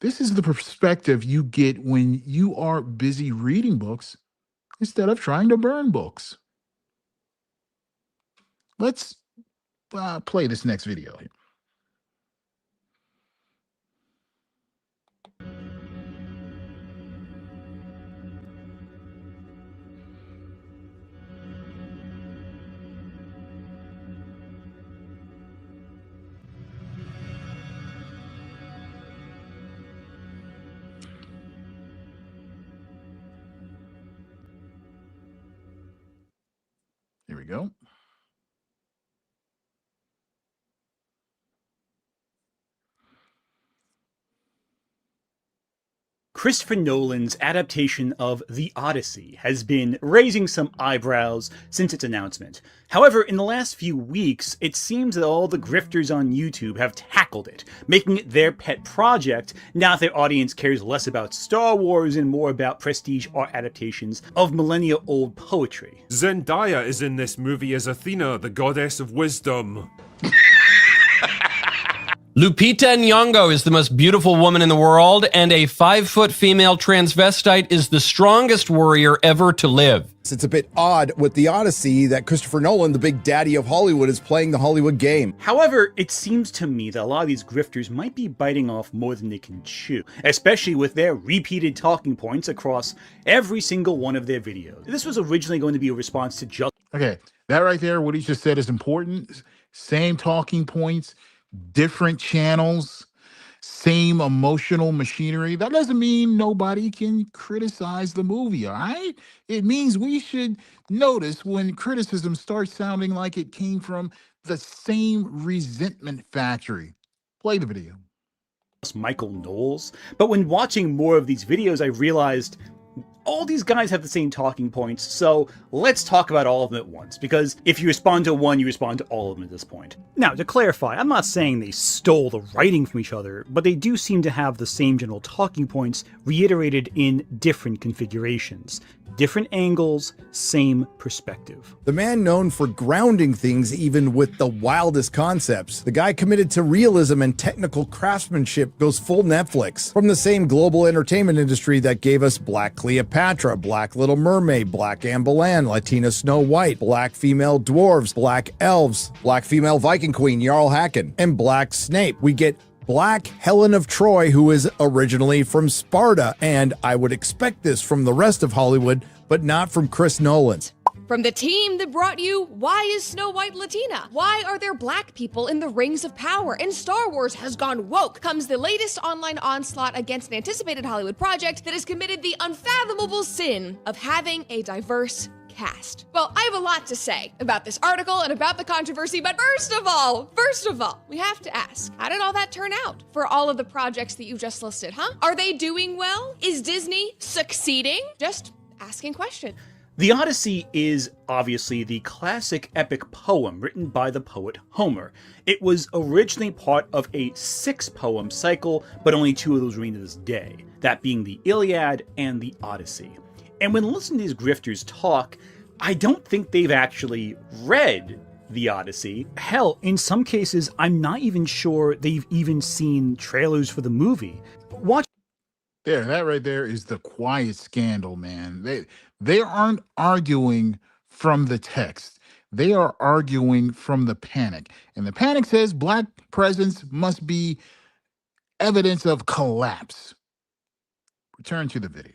This is the perspective you get when you are busy reading books instead of trying to burn books. Let's play this next video here. Here we go. Christopher Nolan's adaptation of The Odyssey has been raising some eyebrows since its announcement. However, in the last few weeks, it seems that all the grifters on YouTube have tackled it, making it their pet project now that their audience cares less about Star Wars and more about prestige art adaptations of millennia-old poetry. Zendaya is in this movie as Athena, the goddess of wisdom. Lupita Nyong'o is the most beautiful woman in the world, and a 5-foot female transvestite is the strongest warrior ever to live. It's a bit odd with The Odyssey that Christopher Nolan, the big daddy of Hollywood, is playing the Hollywood game. However, it seems to me that a lot of these grifters might be biting off more than they can chew, especially with their repeated talking points across every single one of their videos. This was originally going to be a response to just... Okay, that right there, what he just said is important. Same talking points, different channels, same emotional machinery. That doesn't mean nobody can criticize the movie, all right? It means we should notice when criticism starts sounding like it came from the same resentment factory. Play the video. Michael Knowles. But when watching more of these videos, I realized all these guys have the same talking points, so let's talk about all of them at once, because if you respond to one, you respond to all of them at this point. Now, to clarify, I'm not saying they stole the writing from each other, but they do seem to have the same general talking points reiterated in different configurations. Different angles, same perspective. The man known for grounding things even with the wildest concepts. The guy committed to realism and technical craftsmanship goes full Netflix. From the same global entertainment industry that gave us Black Cleopatra, Black Little Mermaid, Black Anne Boleyn, Latina Snow White, Black female dwarves, Black elves, Black female Viking queen Jarl Hakon, and Black Snape. We get Black Helen of Troy, who is originally from Sparta, and I would expect this from the rest of Hollywood, but not from Chris Nolan. From the team that brought you Why is Snow White Latina? Why are there black people in the Rings of Power? And Star Wars has gone woke comes the latest online onslaught against an anticipated Hollywood project that has committed the unfathomable sin of having a diverse cast. Well, I have a lot to say about this article and about the controversy, but first of all, we have to ask, how did all that turn out for all of the projects that you just listed, huh? Are they doing well? Is Disney succeeding? Just asking questions. The Odyssey is obviously the classic epic poem written by the poet Homer. It was originally part of a 6-poem cycle, but only 2 of those remain to this day, that being the Iliad and the Odyssey. And when listening to these grifters talk, I don't think they've actually read the Odyssey. Hell, in some cases, I'm not even sure they've even seen trailers for the movie. Watch. There, that right there is the quiet scandal, man. They aren't arguing from the text. They are arguing from the panic. And the panic says Black presence must be evidence of collapse. Return to the video.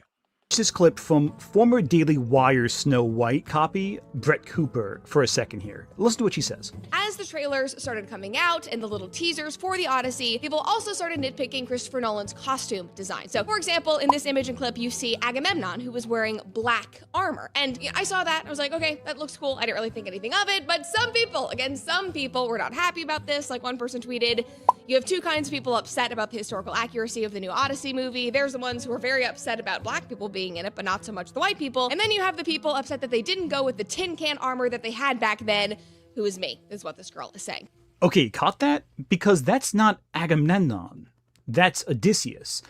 This clip from former Daily Wire Snow White copy, Brett Cooper, for a second here. Listen to what she says. As the trailers started coming out and the little teasers for the Odyssey, people also started nitpicking Christopher Nolan's costume design. So, for example, in this image and clip, you see Agamemnon, who was wearing black armor. And I saw that, I was like, okay, that looks cool. I didn't really think anything of it, but some people were not happy about this. Like one person tweeted, you have 2 kinds of people upset about the historical accuracy of the new Odyssey movie. There's the ones who are very upset about black people being in it, but not so much the white people. And then you have the people upset that they didn't go with the tin can armor that they had back then. Who is me, is what this girl is saying. Okay, caught that? Because that's not Agamemnon. That's Odysseus.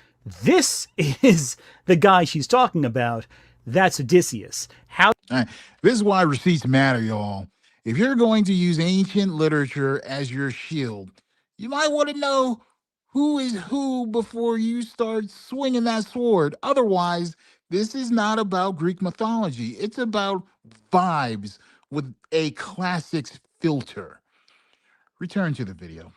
This is the guy she's talking about. That's Odysseus. How? Right. This is why receipts matter, y'all. If you're going to use ancient literature as your shield, you might want to know who is who before you start swinging that sword. Otherwise, this is not about Greek mythology. It's about vibes with a classics filter. Return to the video.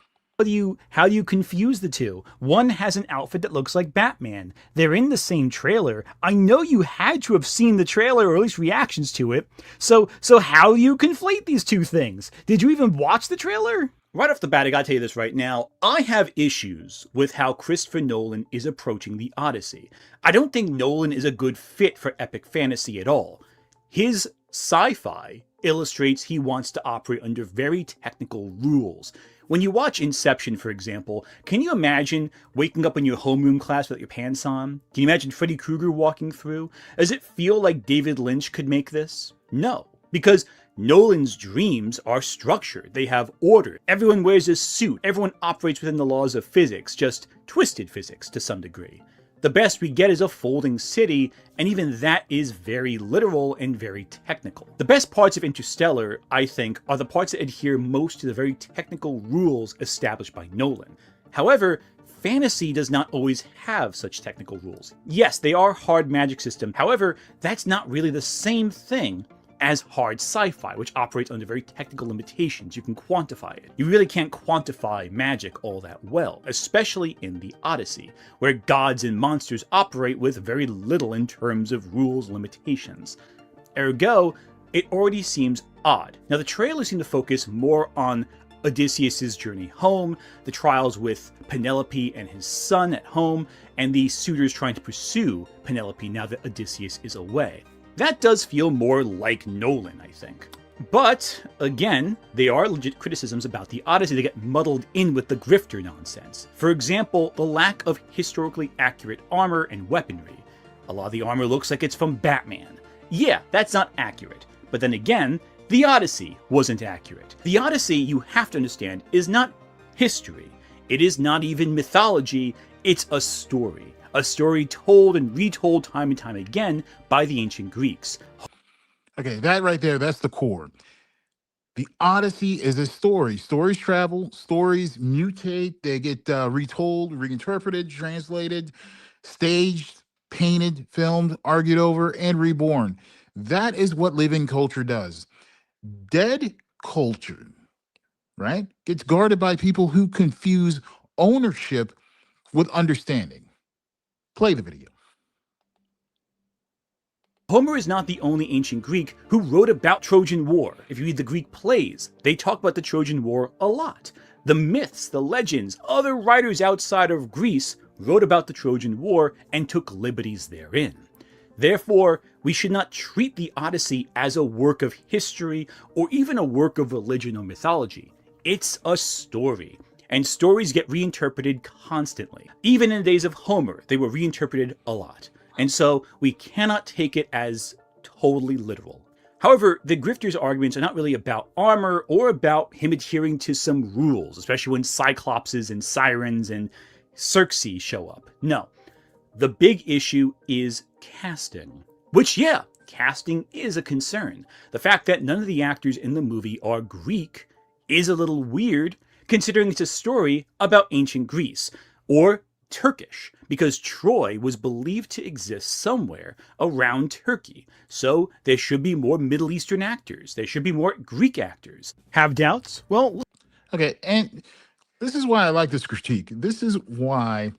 How do you confuse the two? One has an outfit that looks like Batman. They're in the same trailer. I know you had to have seen the trailer or at least reactions to it. So how do you conflate these two things? Did you even watch the trailer? Right off the bat, I gotta tell you this right now. I have issues with how Christopher Nolan is approaching the Odyssey. I don't think Nolan is a good fit for epic fantasy at all. His sci-fi illustrates he wants to operate under very technical rules. When you watch Inception, for example, can you imagine waking up in your homeroom class without your pants on? Can you imagine Freddy Krueger walking through? Does it feel like David Lynch could make this? No, because Nolan's dreams are structured. They have order. Everyone wears a suit. Everyone operates within the laws of physics, just twisted physics to some degree. The best we get is a folding city, and even that is very literal and very technical. The best parts of Interstellar, I think, are the parts that adhere most to the very technical rules established by Nolan. However, fantasy does not always have such technical rules. Yes, they are hard magic system. However, that's not really the same thing as hard sci-fi, which operates under very technical limitations. You can quantify it. You really can't quantify magic all that well, especially in the Odyssey, where gods and monsters operate with very little in terms of rules and limitations. Ergo, it already seems odd. Now, the trailers seem to focus more on Odysseus' journey home, the trials with Penelope and his son at home, and the suitors trying to pursue Penelope now that Odysseus is away. That does feel more like Nolan, I think. But, again, they are legit criticisms about the Odyssey that get muddled in with the grifter nonsense. For example, the lack of historically accurate armor and weaponry. A lot of the armor looks like it's from Batman. Yeah, that's not accurate. But then again, the Odyssey wasn't accurate. The Odyssey, you have to understand, is not history. It is not even mythology. It's a story. A story told and retold time and time again by the ancient Greeks. Okay, that right there, that's the core. The Odyssey is a story. Stories travel, stories mutate, they get retold, reinterpreted, translated, staged, painted, filmed, argued over, and reborn. That is what living culture does. Dead culture, right, gets guarded by people who confuse ownership with understanding. Play the video. Homer is not the only ancient Greek who wrote about Trojan War. If you read the Greek plays, they talk about the Trojan War a lot. The myths, the legends, other writers outside of Greece wrote about the Trojan War and took liberties therein. Therefore, we should not treat the Odyssey as a work of history or even a work of religion or mythology. It's a story. And stories get reinterpreted constantly. Even in the days of Homer, they were reinterpreted a lot. And so we cannot take it as totally literal. However, the grifter's arguments are not really about armor or about him adhering to some rules, especially when Cyclopses and Sirens and Circe show up. No. The big issue is casting. Which, yeah, casting is a concern. The fact that none of the actors in the movie are Greek is a little weird, considering it's a story about ancient Greece, or Turkish, because Troy was believed to exist somewhere around Turkey. So there should be more Middle Eastern actors. There should be more Greek actors. Have doubts? Well, okay, and this is why I like this critique. This is why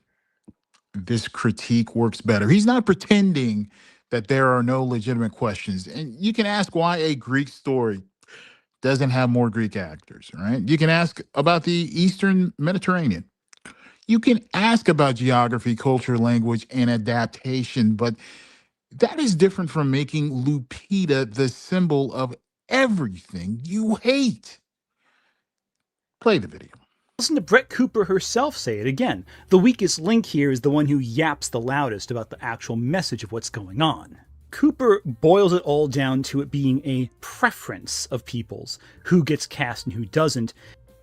this critique works better. He's not pretending that there are no legitimate questions. And you can ask why a Greek story doesn't have more Greek actors, right? You can ask about the Eastern Mediterranean. You can ask about geography, culture, language, and adaptation, but that is different from making Lupita the symbol of everything you hate. Play the video. Listen to Brett Cooper herself say it again. The weakest link here is the one who yaps the loudest about the actual message of what's going on. Cooper boils it all down to it being a preference of people's, who gets cast and who doesn't.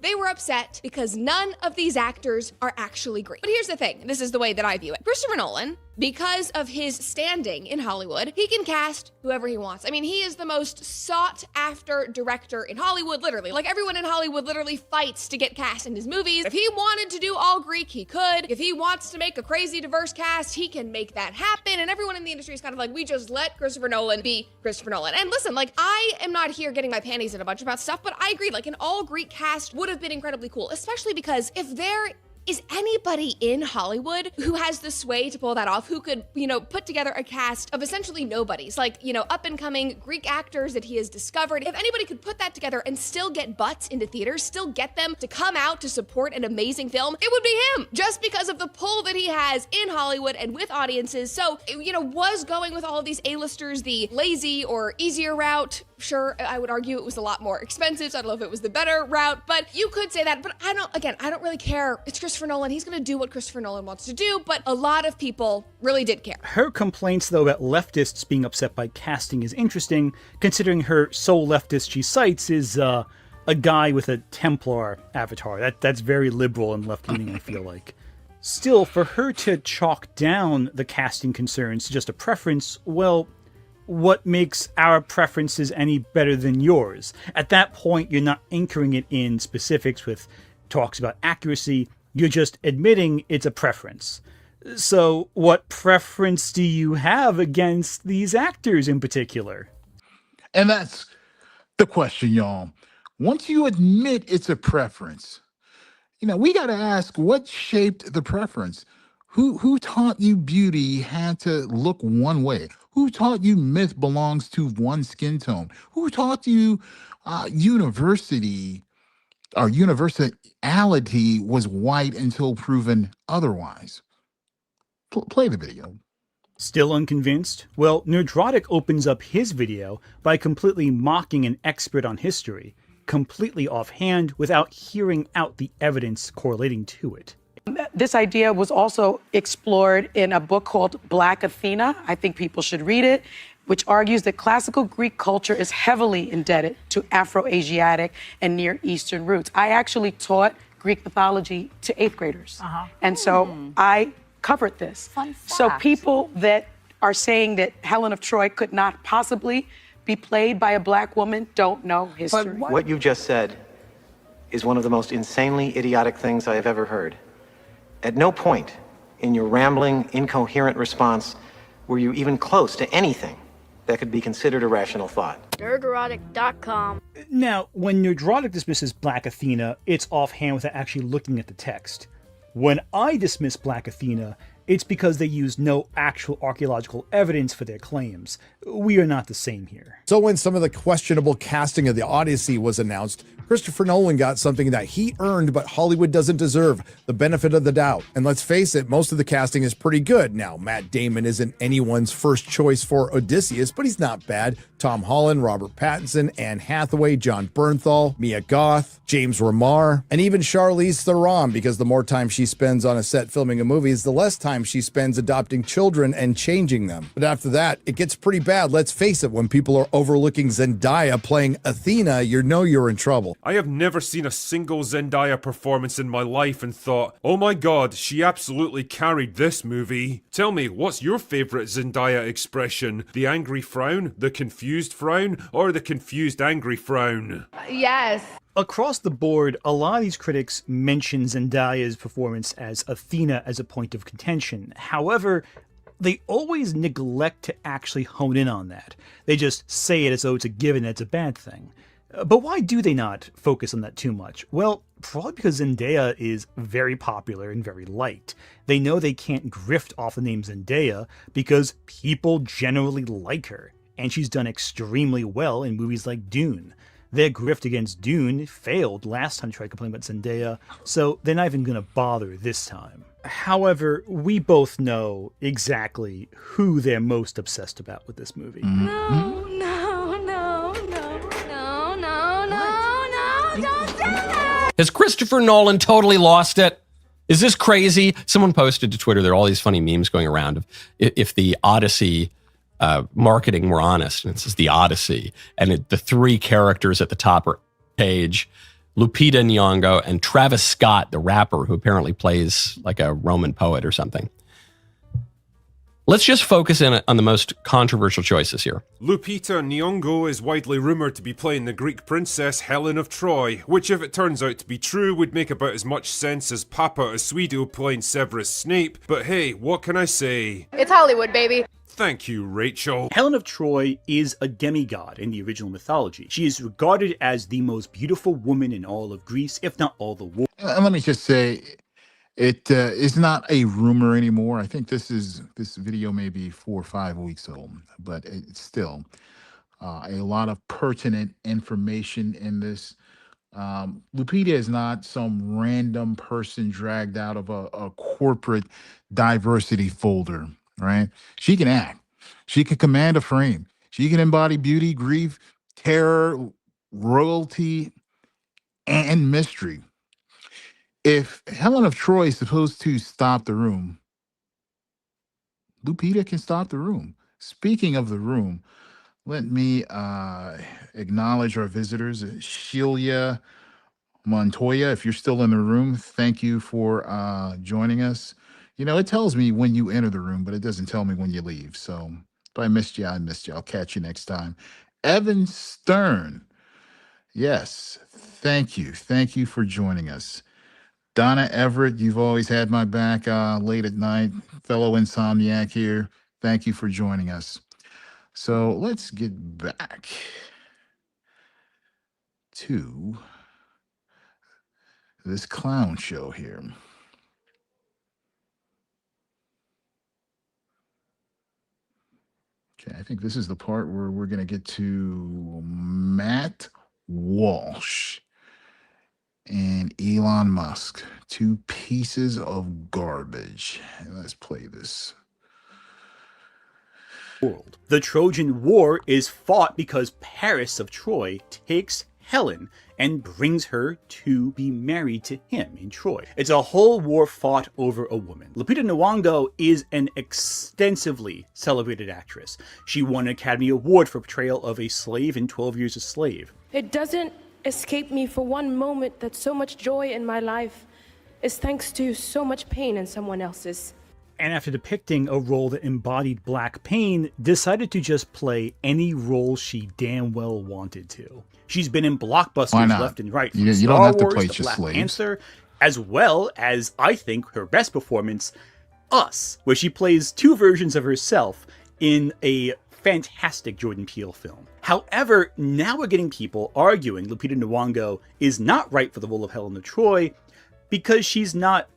They were upset because none of these actors are actually Greek. But here's the thing, this is the way that I view it. Christopher Nolan because of his standing in Hollywood, he can cast whoever he wants. I mean, he is the most sought after director in Hollywood, literally. Like, everyone in Hollywood literally fights to get cast in his movies. If he wanted to do all Greek, he could. If he wants to make a crazy diverse cast, he can make that happen. And everyone in the industry is kind of like, we just let Christopher Nolan be Christopher Nolan. And listen, like, I am not here getting my panties in a bunch about stuff, but I agree, like, an all Greek cast would have been incredibly cool, especially because if there is anybody in Hollywood who has the sway to pull that off, who could, put together a cast of essentially nobodies, like, up-and-coming Greek actors that he has discovered. If anybody could put that together and still get butts into theaters, still get them to come out to support an amazing film, it would be him, just because of the pull that he has in Hollywood and with audiences. So, was going with all of these A-listers the lazy or easier route? Sure, I would argue it was a lot more expensive, so I don't know if it was the better route, but you could say that. But I don't really care. It's Christopher Nolan. He's going to do what Christopher Nolan wants to do, but a lot of people really did care. Her complaints, though, about leftists being upset by casting is interesting, considering her sole leftist she cites is a guy with a Templar avatar. That's very liberal and left-leaning, I feel like. Still, for her to chalk down the casting concerns to just a preference, well, what makes our preferences any better than yours? At that point, you're not anchoring it in specifics with talks about accuracy. You're just admitting it's a preference. So what preference do you have against these actors in particular? And that's the question, y'all. Once you admit it's a preference, we got to ask, what shaped the preference? Who taught you beauty had to look one way? Who taught you myth belongs to one skin tone? Who taught you universality was white until proven otherwise? Play the video. Still unconvinced? Well, Nerdrotic opens up his video by completely mocking an expert on history, completely offhand without hearing out the evidence correlating to it. This idea was also explored in a book called Black Athena. I think people should read it, which argues that classical Greek culture is heavily indebted to Afro-Asiatic and Near Eastern roots. I actually taught Greek mythology to 8th graders. And so I covered this. Fun fact. So people that are saying that Helen of Troy could not possibly be played by a Black woman don't know history. What you just said is one of the most insanely idiotic things I have ever heard. At no point in your rambling, incoherent response were you even close to anything that could be considered a rational thought. Nerdrotic.com. Now, when Nerdrotic dismisses Black Athena, it's offhand without actually looking at the text. When I dismiss Black Athena, it's because they use no actual archaeological evidence for their claims. We are not the same here. So when some of the questionable casting of the Odyssey was announced, Christopher Nolan got something that he earned but Hollywood doesn't deserve, the benefit of the doubt. And let's face it, most of the casting is pretty good. Now, Matt Damon isn't anyone's first choice for Odysseus, but he's not bad. Tom Holland, Robert Pattinson, Anne Hathaway, John Bernthal, Mia Goth, James Remar, and even Charlize Theron, because the more time she spends on a set filming a movie is the less time she spends adopting children and changing them. But after that, it gets pretty bad. Let's face it, when people are overlooking Zendaya playing Athena, you know you're in trouble. I have never seen a single Zendaya performance in my life and thought, oh my god, she absolutely carried this movie. Tell me, what's your favorite Zendaya expression? The angry frown, the confused frown, or the confused angry frown? Yes. Across the board, a lot of these critics mention Zendaya's performance as Athena as a point of contention. However, they always neglect to actually hone in on that. They just say it as though it's a given and it's a bad thing. But why do they not focus on that too much? Well, probably because Zendaya is very popular and very liked. They know they can't grift off the name Zendaya because people generally like her, and she's done extremely well in movies like Dune. Their grift against Dune failed last time they tried complaining about Zendaya, so they're not even going to bother this time. However, we both know exactly who they're most obsessed about with this movie. No, don't do it! Has Christopher Nolan totally lost it? Is this crazy? Someone posted to Twitter, there are all these funny memes going around of if the Odyssey marketing were honest, and it says the Odyssey, and the three characters at the top are Page, Lupita Nyong'o, and Travis Scott, the rapper who apparently plays like a Roman poet or something. Let's just focus in on the most controversial choices here. Lupita Nyong'o is widely rumoured to be playing the Greek princess Helen of Troy, which if it turns out to be true would make about as much sense as Papa Asuido playing Severus Snape, but hey, what can I say? It's Hollywood, baby. Thank you, Rachel. Helen of Troy is a demigod in the original mythology. She is regarded as the most beautiful woman in all of Greece, if not all the world. Let me just say, it is not a rumor anymore. I think this video may be 4 or 5 weeks old, but it's still a lot of pertinent information in this. Lupita is not some random person dragged out of a corporate diversity folder, right? She can act. She can command a frame. She can embody beauty, grief, terror, royalty, and mystery. If Helen of Troy is supposed to stop the room, Lupita can stop the room. Speaking of the room, let me acknowledge our visitors. Sheila Montoya, if you're still in the room, thank you for joining us. You know, it tells me when you enter the room, but it doesn't tell me when you leave. So if I missed you, I missed you. I'll catch you next time. Evan Stern, yes, thank you. Thank you for joining us. Donna Everett, you've always had my back late at night. Fellow insomniac here. Thank you for joining us. So let's get back to this clown show here. Okay, I think this is the part where we're going to get to Matt Walsh and Elon Musk, 2 pieces of garbage. Let's play this. World. The Trojan War is fought because Paris of Troy takes Helen and brings her to be married to him in Troy. It's a whole war fought over a woman. Lupita Nyong'o is an extensively celebrated actress. She won an Academy Award for portrayal of a slave in 12 Years a Slave. It doesn't escape me for one moment that so much joy in my life is thanks to so much pain in someone else's. And after depicting a role that embodied black pain, decided to just play any role she damn well wanted to. She's been in blockbusters left and right, from you Star don't have to Wars play to just Black slaves. Panther, as well as, I think, her best performance, Us, where she plays 2 versions of herself in a fantastic Jordan Peele film. However, now we're getting people arguing Lupita Nyong'o is not right for the role of Helen of Troy because she's not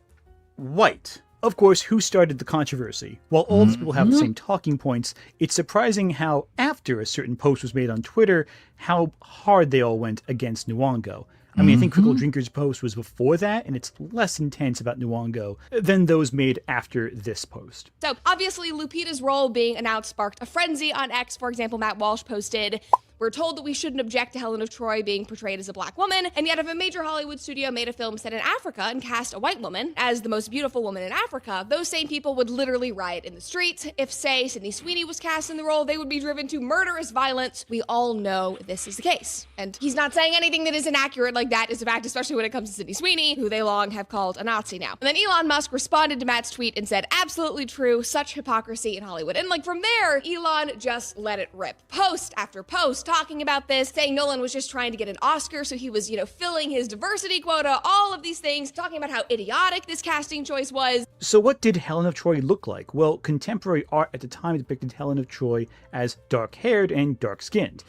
white. Of course, who started the controversy? While all these people have the same talking points, it's surprising how, after a certain post was made on Twitter, how hard they all went against Nyong'o. I mean, I think Critical Drinker's post was before that, and it's less intense about Nyong'o than those made after this post. So obviously Lupita's role being announced sparked a frenzy on X. For example, Matt Walsh posted, "We're told that we shouldn't object to Helen of Troy being portrayed as a black woman, and yet if a major Hollywood studio made a film set in Africa and cast a white woman as the most beautiful woman in Africa, those same people would literally riot in the streets. If, say, Sydney Sweeney was cast in the role, they would be driven to murderous violence. We all know this is the case." And he's not saying anything that is inaccurate, like that is a fact, especially when it comes to Sydney Sweeney, who they long have called a Nazi now. And then Elon Musk responded to Matt's tweet and said, "Absolutely true, such hypocrisy in Hollywood." And like from there, Elon just let it rip. Post after post talking about this, saying Nolan was just trying to get an Oscar, so he was, filling his diversity quota, all of these things, talking about how idiotic this casting choice was. So what did Helen of Troy look like? Well, contemporary art at the time depicted Helen of Troy as dark-haired and dark-skinned.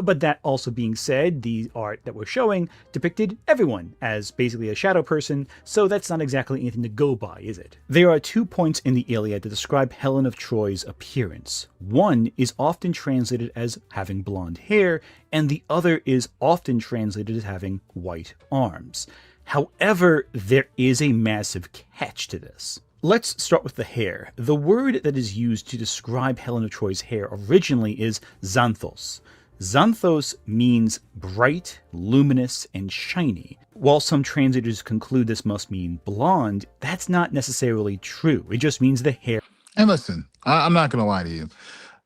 But that also being said, the art that we're showing depicted everyone as basically a shadow person, so that's not exactly anything to go by, is it? There are 2 points in the Iliad that describe Helen of Troy's appearance. One is often translated as having blonde hair, and the other is often translated as having white arms. However, there is a massive catch to this. Let's start with the hair. The word that is used to describe Helen of Troy's hair originally is xanthos. Xanthos means bright, luminous, and shiny. While some translators conclude this must mean blonde, that's not necessarily true. It just means the hair. And listen, I'm not going to lie to you.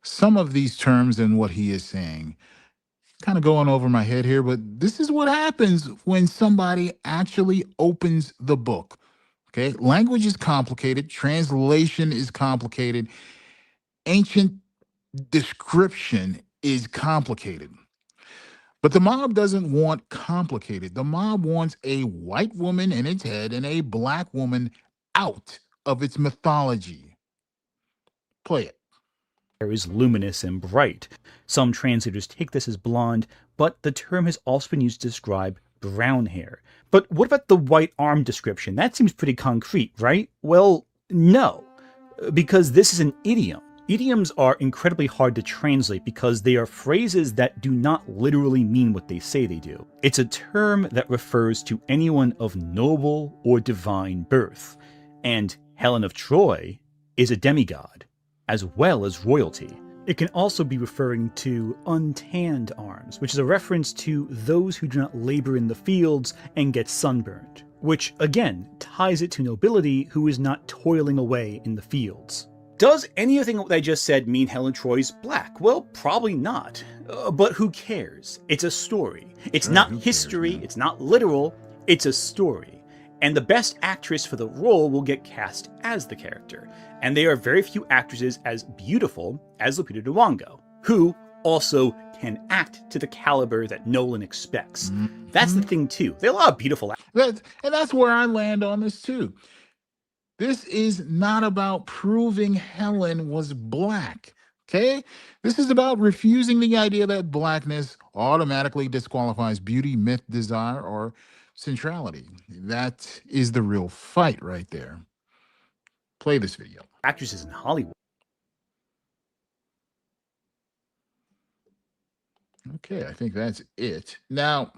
Some of these terms and what he is saying kind of going over my head here, but this is what happens when somebody actually opens the book. Okay, language is complicated, translation is complicated, ancient description is complicated. But the mob doesn't want complicated. The mob wants a white woman in its head and a black woman out of its mythology. Play it. Is luminous and bright. Some translators take this as blonde, but the term has also been used to describe brown hair. But what about the white arm description? That seems pretty concrete, right? Well, no, because this is an idiom. Idioms are incredibly hard to translate because they are phrases that do not literally mean what they say they do. It's a term that refers to anyone of noble or divine birth. And Helen of Troy is a demigod, as well as royalty. It can also be referring to untanned arms, which is a reference to those who do not labor in the fields and get sunburned, which again ties it to nobility who is not toiling away in the fields. Does anything what I just said mean Helen Troy's black? Well, probably not. But who cares? It's a story. It's not history, it's not literal, it's a story. And the best actress for the role will get cast as the character. And there are very few actresses as beautiful as Lupita Nyong'o, who also can act to the caliber that Nolan expects. That's the thing too. There are a lot of beautiful actors. And that's where I land on this too. This is not about proving Helen was black, okay? This is about refusing the idea that blackness automatically disqualifies beauty, myth, desire, or centrality. That is the real fight right there. Play this video. Actresses in Hollywood. Okay, I think that's it. Now,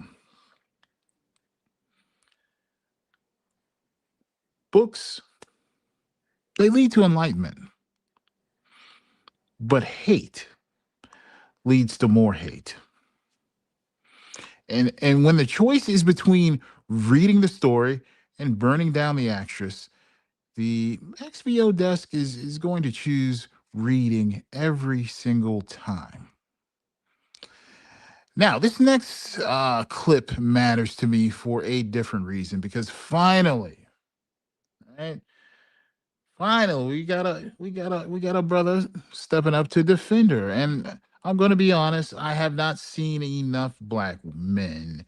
books, they lead to enlightenment. But hate leads to more hate. And when the choice is between reading the story and burning down the actress, the XVO desk is going to choose reading every single time. Now, this next clip matters to me for a different reason, because finally, right? Finally, we got a brother stepping up to defend her. And I'm going to be honest, I have not seen enough black men,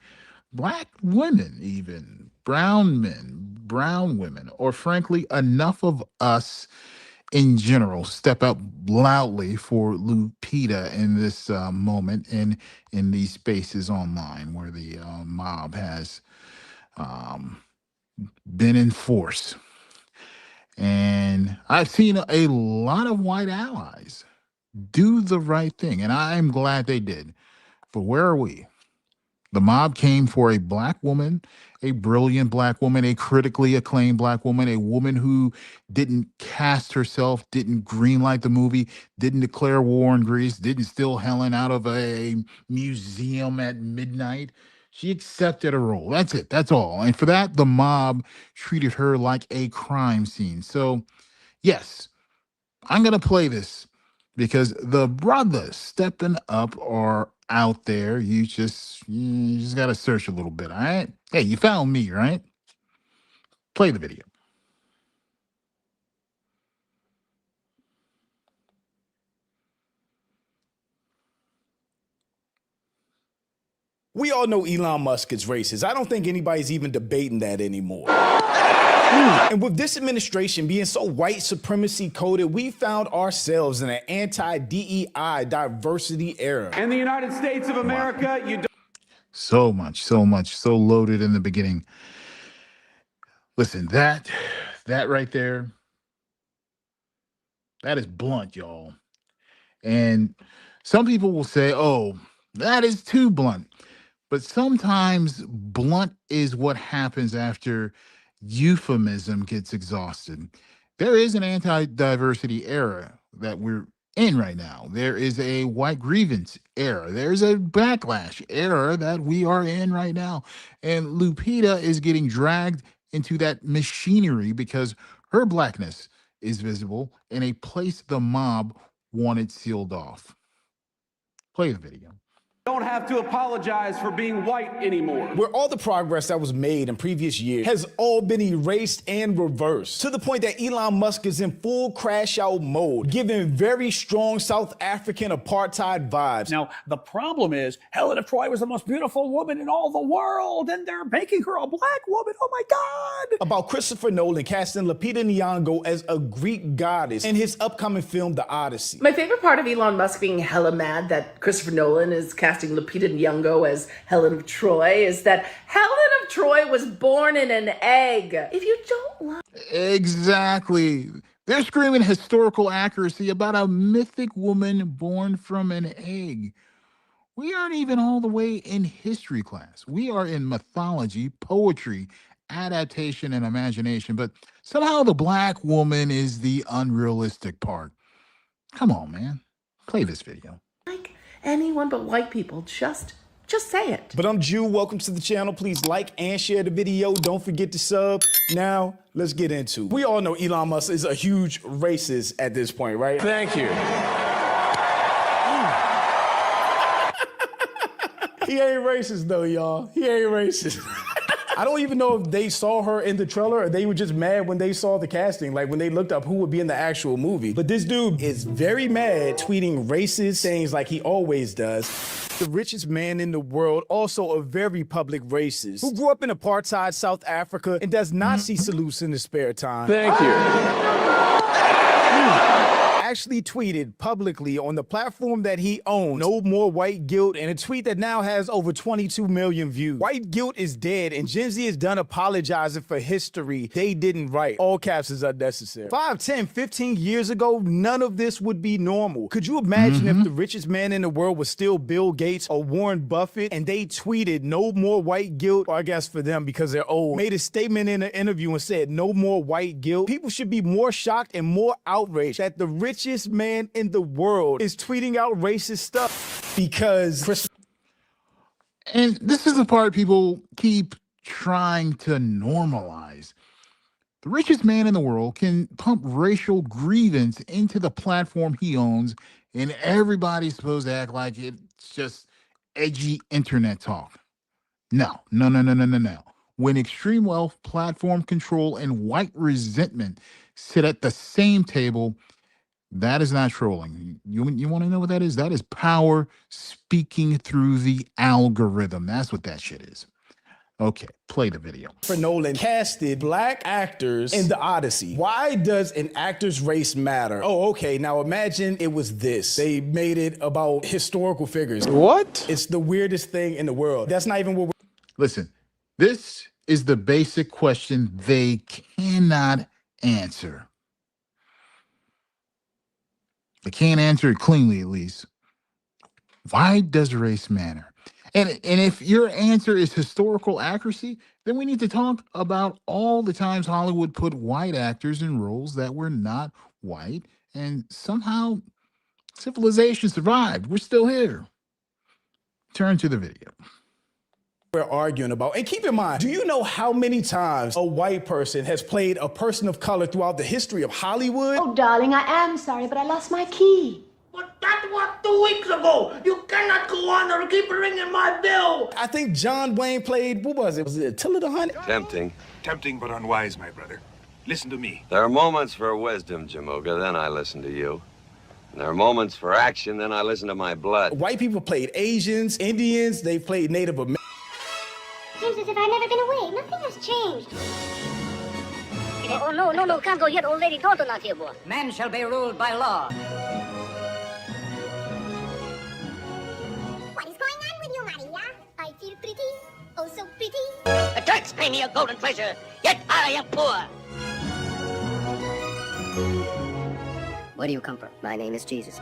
black women even, brown men, brown women, or frankly, enough of us in general step up loudly for Lupita in this moment in these spaces online where the mob has been in force. And I've seen a lot of white allies do the right thing, and I'm glad they did. But where are we? The mob came for a black woman, a brilliant black woman, a critically acclaimed black woman, a woman who didn't cast herself, didn't greenlight the movie, didn't declare war on Greece, didn't steal Helen out of a museum at midnight. She accepted a role. That's it. That's all. And for that, the mob treated her like a crime scene. So, yes, I'm going to play this because the brothers stepping up are out there. You just got to search a little bit, all right? Hey, you found me, right? Play the video. We all know Elon Musk is racist. I don't think anybody's even debating that anymore. And with this administration being so white supremacy coded, we found ourselves in an anti-DEI diversity era. In the United States of America, you don't. So much, so loaded in the beginning. Listen, that right there, that is blunt, y'all. And some people will say, oh, that is too blunt. But sometimes blunt is what happens after euphemism gets exhausted. There is an anti-diversity era that we're in right now. There is a white grievance era. There's a backlash era that we are in right now. And Lupita is getting dragged into that machinery because her blackness is visible in a place the mob wanted sealed off. Play the video. Don't have to apologize for being white anymore. Where all the progress that was made in previous years has all been erased and reversed, to the point that Elon Musk is in full crash out mode, giving very strong South African apartheid vibes. Now, the problem is Helen of Troy was the most beautiful woman in all the world, and they're making her a black woman. Oh my God! About Christopher Nolan casting Lupita Nyong'o as a Greek goddess in his upcoming film, The Odyssey. My favorite part of Elon Musk being hella mad that Christopher Nolan is casting Lupita Nyong'o as Helen of Troy is that Helen of Troy was born in an egg. If you don't like... Exactly. They're screaming historical accuracy about a mythic woman born from an egg. We aren't even all the way in history class. We are in mythology, poetry, adaptation, and imagination, but somehow the black woman is the unrealistic part. Come on, man. Play this video. Anyone but white people, just say it. But I'm Jew. Welcome to the channel. Please like and share the video. Don't forget to sub. Now, let's get into it. We all know Elon Musk is a huge racist at this point, right? Thank you. He ain't racist though, y'all. He ain't racist. I don't even know if they saw her in the trailer or they were just mad when they saw the casting, like when they looked up who would be in the actual movie. But this dude is very mad, tweeting racist things like he always does. The richest man in the world, also a very public racist, who grew up in apartheid South Africa and does Nazi salutes in his spare time. Thank you. Actually tweeted publicly on the platform that he owns, "No more white guilt," and a tweet that now has over 22 million views. White guilt is dead, and Gen Z is done apologizing for history they didn't write. All caps is unnecessary. 5, 10, 15 years ago, none of this would be normal. Could you imagine if the richest man in the world was still Bill Gates or Warren Buffett, and they tweeted "No more white guilt," or I guess for them because they're old, made a statement in an interview and said "No more white guilt"? People should be more shocked and more outraged that the richest man in the world is tweeting out racist stuff because... And this is the part people keep trying to normalize. The richest man in the world can pump racial grievance into the platform he owns, and everybody's supposed to act like it's just edgy internet talk. No. When extreme wealth, platform control, and white resentment sit at the same table, that is not trolling. You want to know what that is? That is power speaking through the algorithm. That's what that shit is. Okay, play the video. For Nolan casted black actors in The Odyssey. Why does an actor's race matter? Oh, okay, now imagine it was this. They made it about historical figures. What? It's the weirdest thing in the world. That's not even what we're... Listen, this is the basic question they cannot answer. They can't answer it cleanly, at least. Why does race matter? And if your answer is historical accuracy, then we need to talk about all the times Hollywood put white actors in roles that were not white, and somehow civilization survived. We're still here. Turn to the video. We're arguing about. And keep in mind, do you know how many times a white person has played a person of color throughout the history of Hollywood? Oh, darling, I am sorry, but I lost my key. But that was 2 weeks ago. You cannot go on or keep ringing my bell. I think John Wayne played, what was it? Was it Attila the Hun? Tempting. Tempting but unwise, my brother. Listen to me. There are moments for wisdom, Jamoga, then I listen to you. And there are moments for action, then I listen to my blood. White people played Asians, Indians, they played Native Americans. Seems as if I've never been away. Nothing has changed. Oh, no, can't go yet. Old lady daughter not here, boy. Men shall be ruled by law. What is going on with you, Maria? I feel pretty. Oh, so pretty. The Turks pay me a golden treasure, yet I am poor. Where do you come from? My name is Jesus.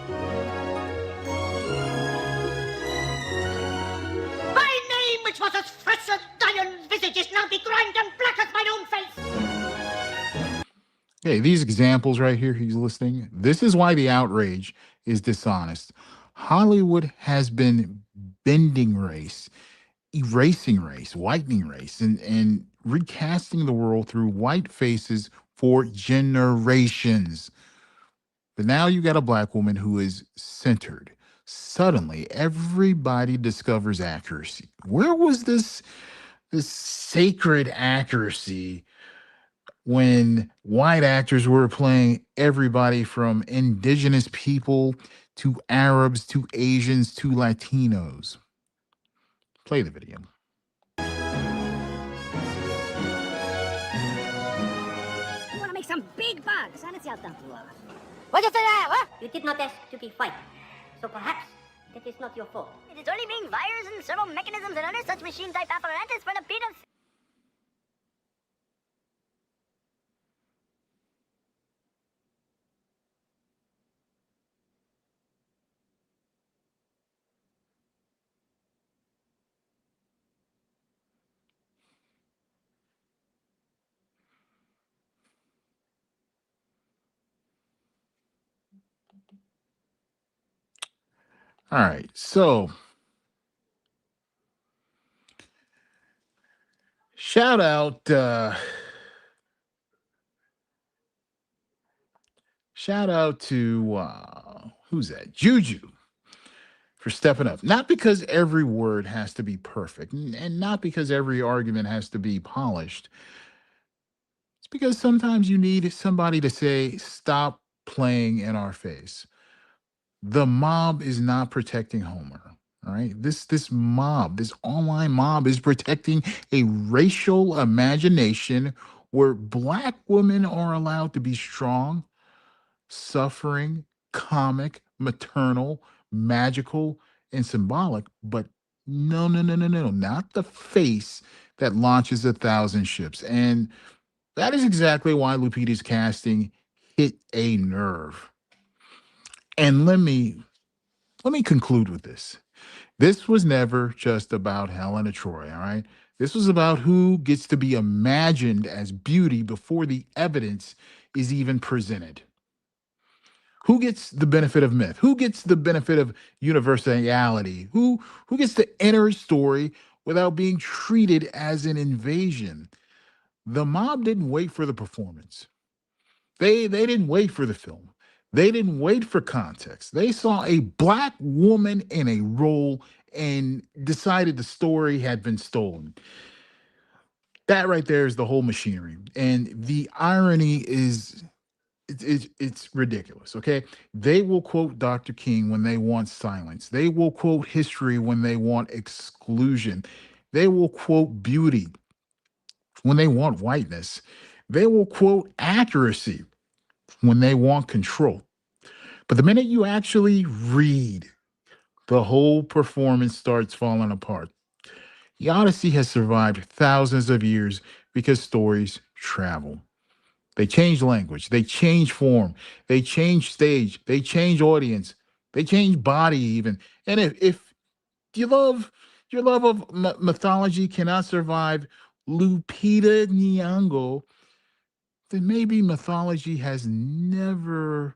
Which was as fresh as Dion's visage is now begrimed and black as mine own face. Okay, these examples right here he's listing, this is why the outrage is dishonest. Hollywood has been bending race, erasing race, whitening race, and recasting the world through white faces for generations. But now you got a black woman who is centered. Suddenly, everybody discovers accuracy. Where was this sacred accuracy when white actors were playing everybody from indigenous people to Arabs to Asians to Latinos? Play the video. You want to make some big bugs. What is that? What? You did not ask to be white. So perhaps that is not your fault. It is only being wires and servo mechanisms and other such machine-type apparatus for the peanuts. All right, so shout out to who's that? Juju for stepping up. Not because every word has to be perfect, and not because every argument has to be polished. It's because sometimes you need somebody to say, "Stop playing in our face." The mob is not protecting Homer. All right. This mob, this online mob is protecting a racial imagination where black women are allowed to be strong, suffering, comic, maternal, magical, and symbolic, but no, no, no, no, no, not the face that launches 1,000 ships. And that is exactly why Lupita's casting hit a nerve. And let me conclude with this. This was never just about Helen of Troy, all right? This was about who gets to be imagined as beauty before the evidence is even presented. Who gets the benefit of myth? Who gets the benefit of universality? Who gets to enter a story without being treated as an invasion? The mob didn't wait for the performance. They didn't wait for the film. They didn't wait for context. They saw a black woman in a role and decided the story had been stolen. That right there is the whole machinery. And the irony is it's ridiculous, okay? They will quote Dr. King when they want silence. They will quote history when they want exclusion. They will quote beauty when they want whiteness. They will quote accuracy when they want control. But the minute you actually read, the whole performance starts falling apart. The Odyssey has survived thousands of years because stories travel. They change language, they change form, they change stage, they change audience, they change body even. And if your love of mythology cannot survive Lupita Nyong'o, then maybe mythology has never,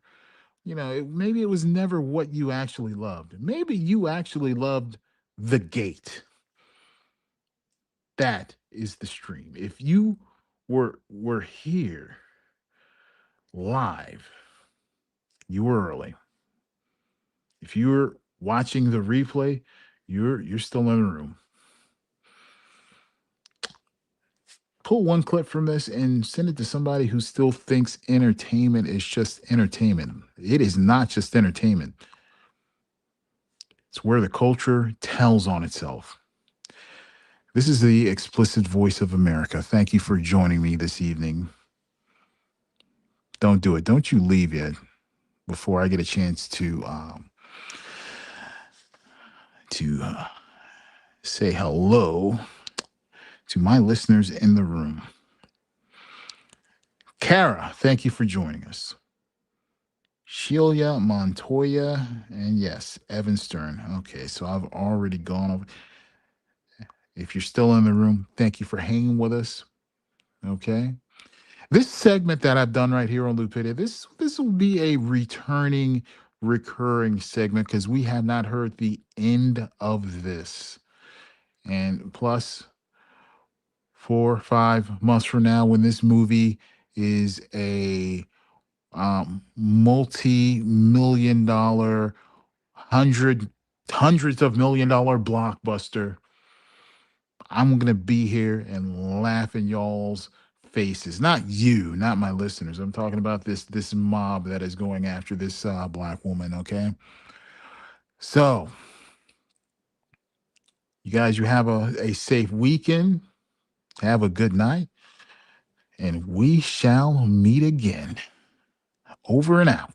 maybe it was never what you actually loved. Maybe you actually loved The Gate. That is the stream. If you were here live, you were early. If you're watching the replay, you're still in the room. Pull one clip from this and send it to somebody who still thinks entertainment is just entertainment. It is not just entertainment. It's where the culture tells on itself. This is the explicit voice of America. Thank you for joining me this evening. Don't do it. Don't you leave yet before I get a chance to say hello to my listeners in the room. Kara, thank you for joining us. Sheila Montoya, and yes, Evan Stern. Okay, so I've already gone over. If you're still in the room, thank you for hanging with us. Okay. This segment that I've done right here on Lupita, this will be a recurring segment because we have not heard the end of this. And plus, 4 or 5 months from now, when this movie is a multi-million-dollar hundreds of $1 million blockbuster, I'm going to be here and laugh in y'all's faces. Not you, not my listeners. I'm talking about this mob that is going after this black woman, okay? So, you guys, you have a safe weekend. Have a good night. And we shall meet again. Over and out.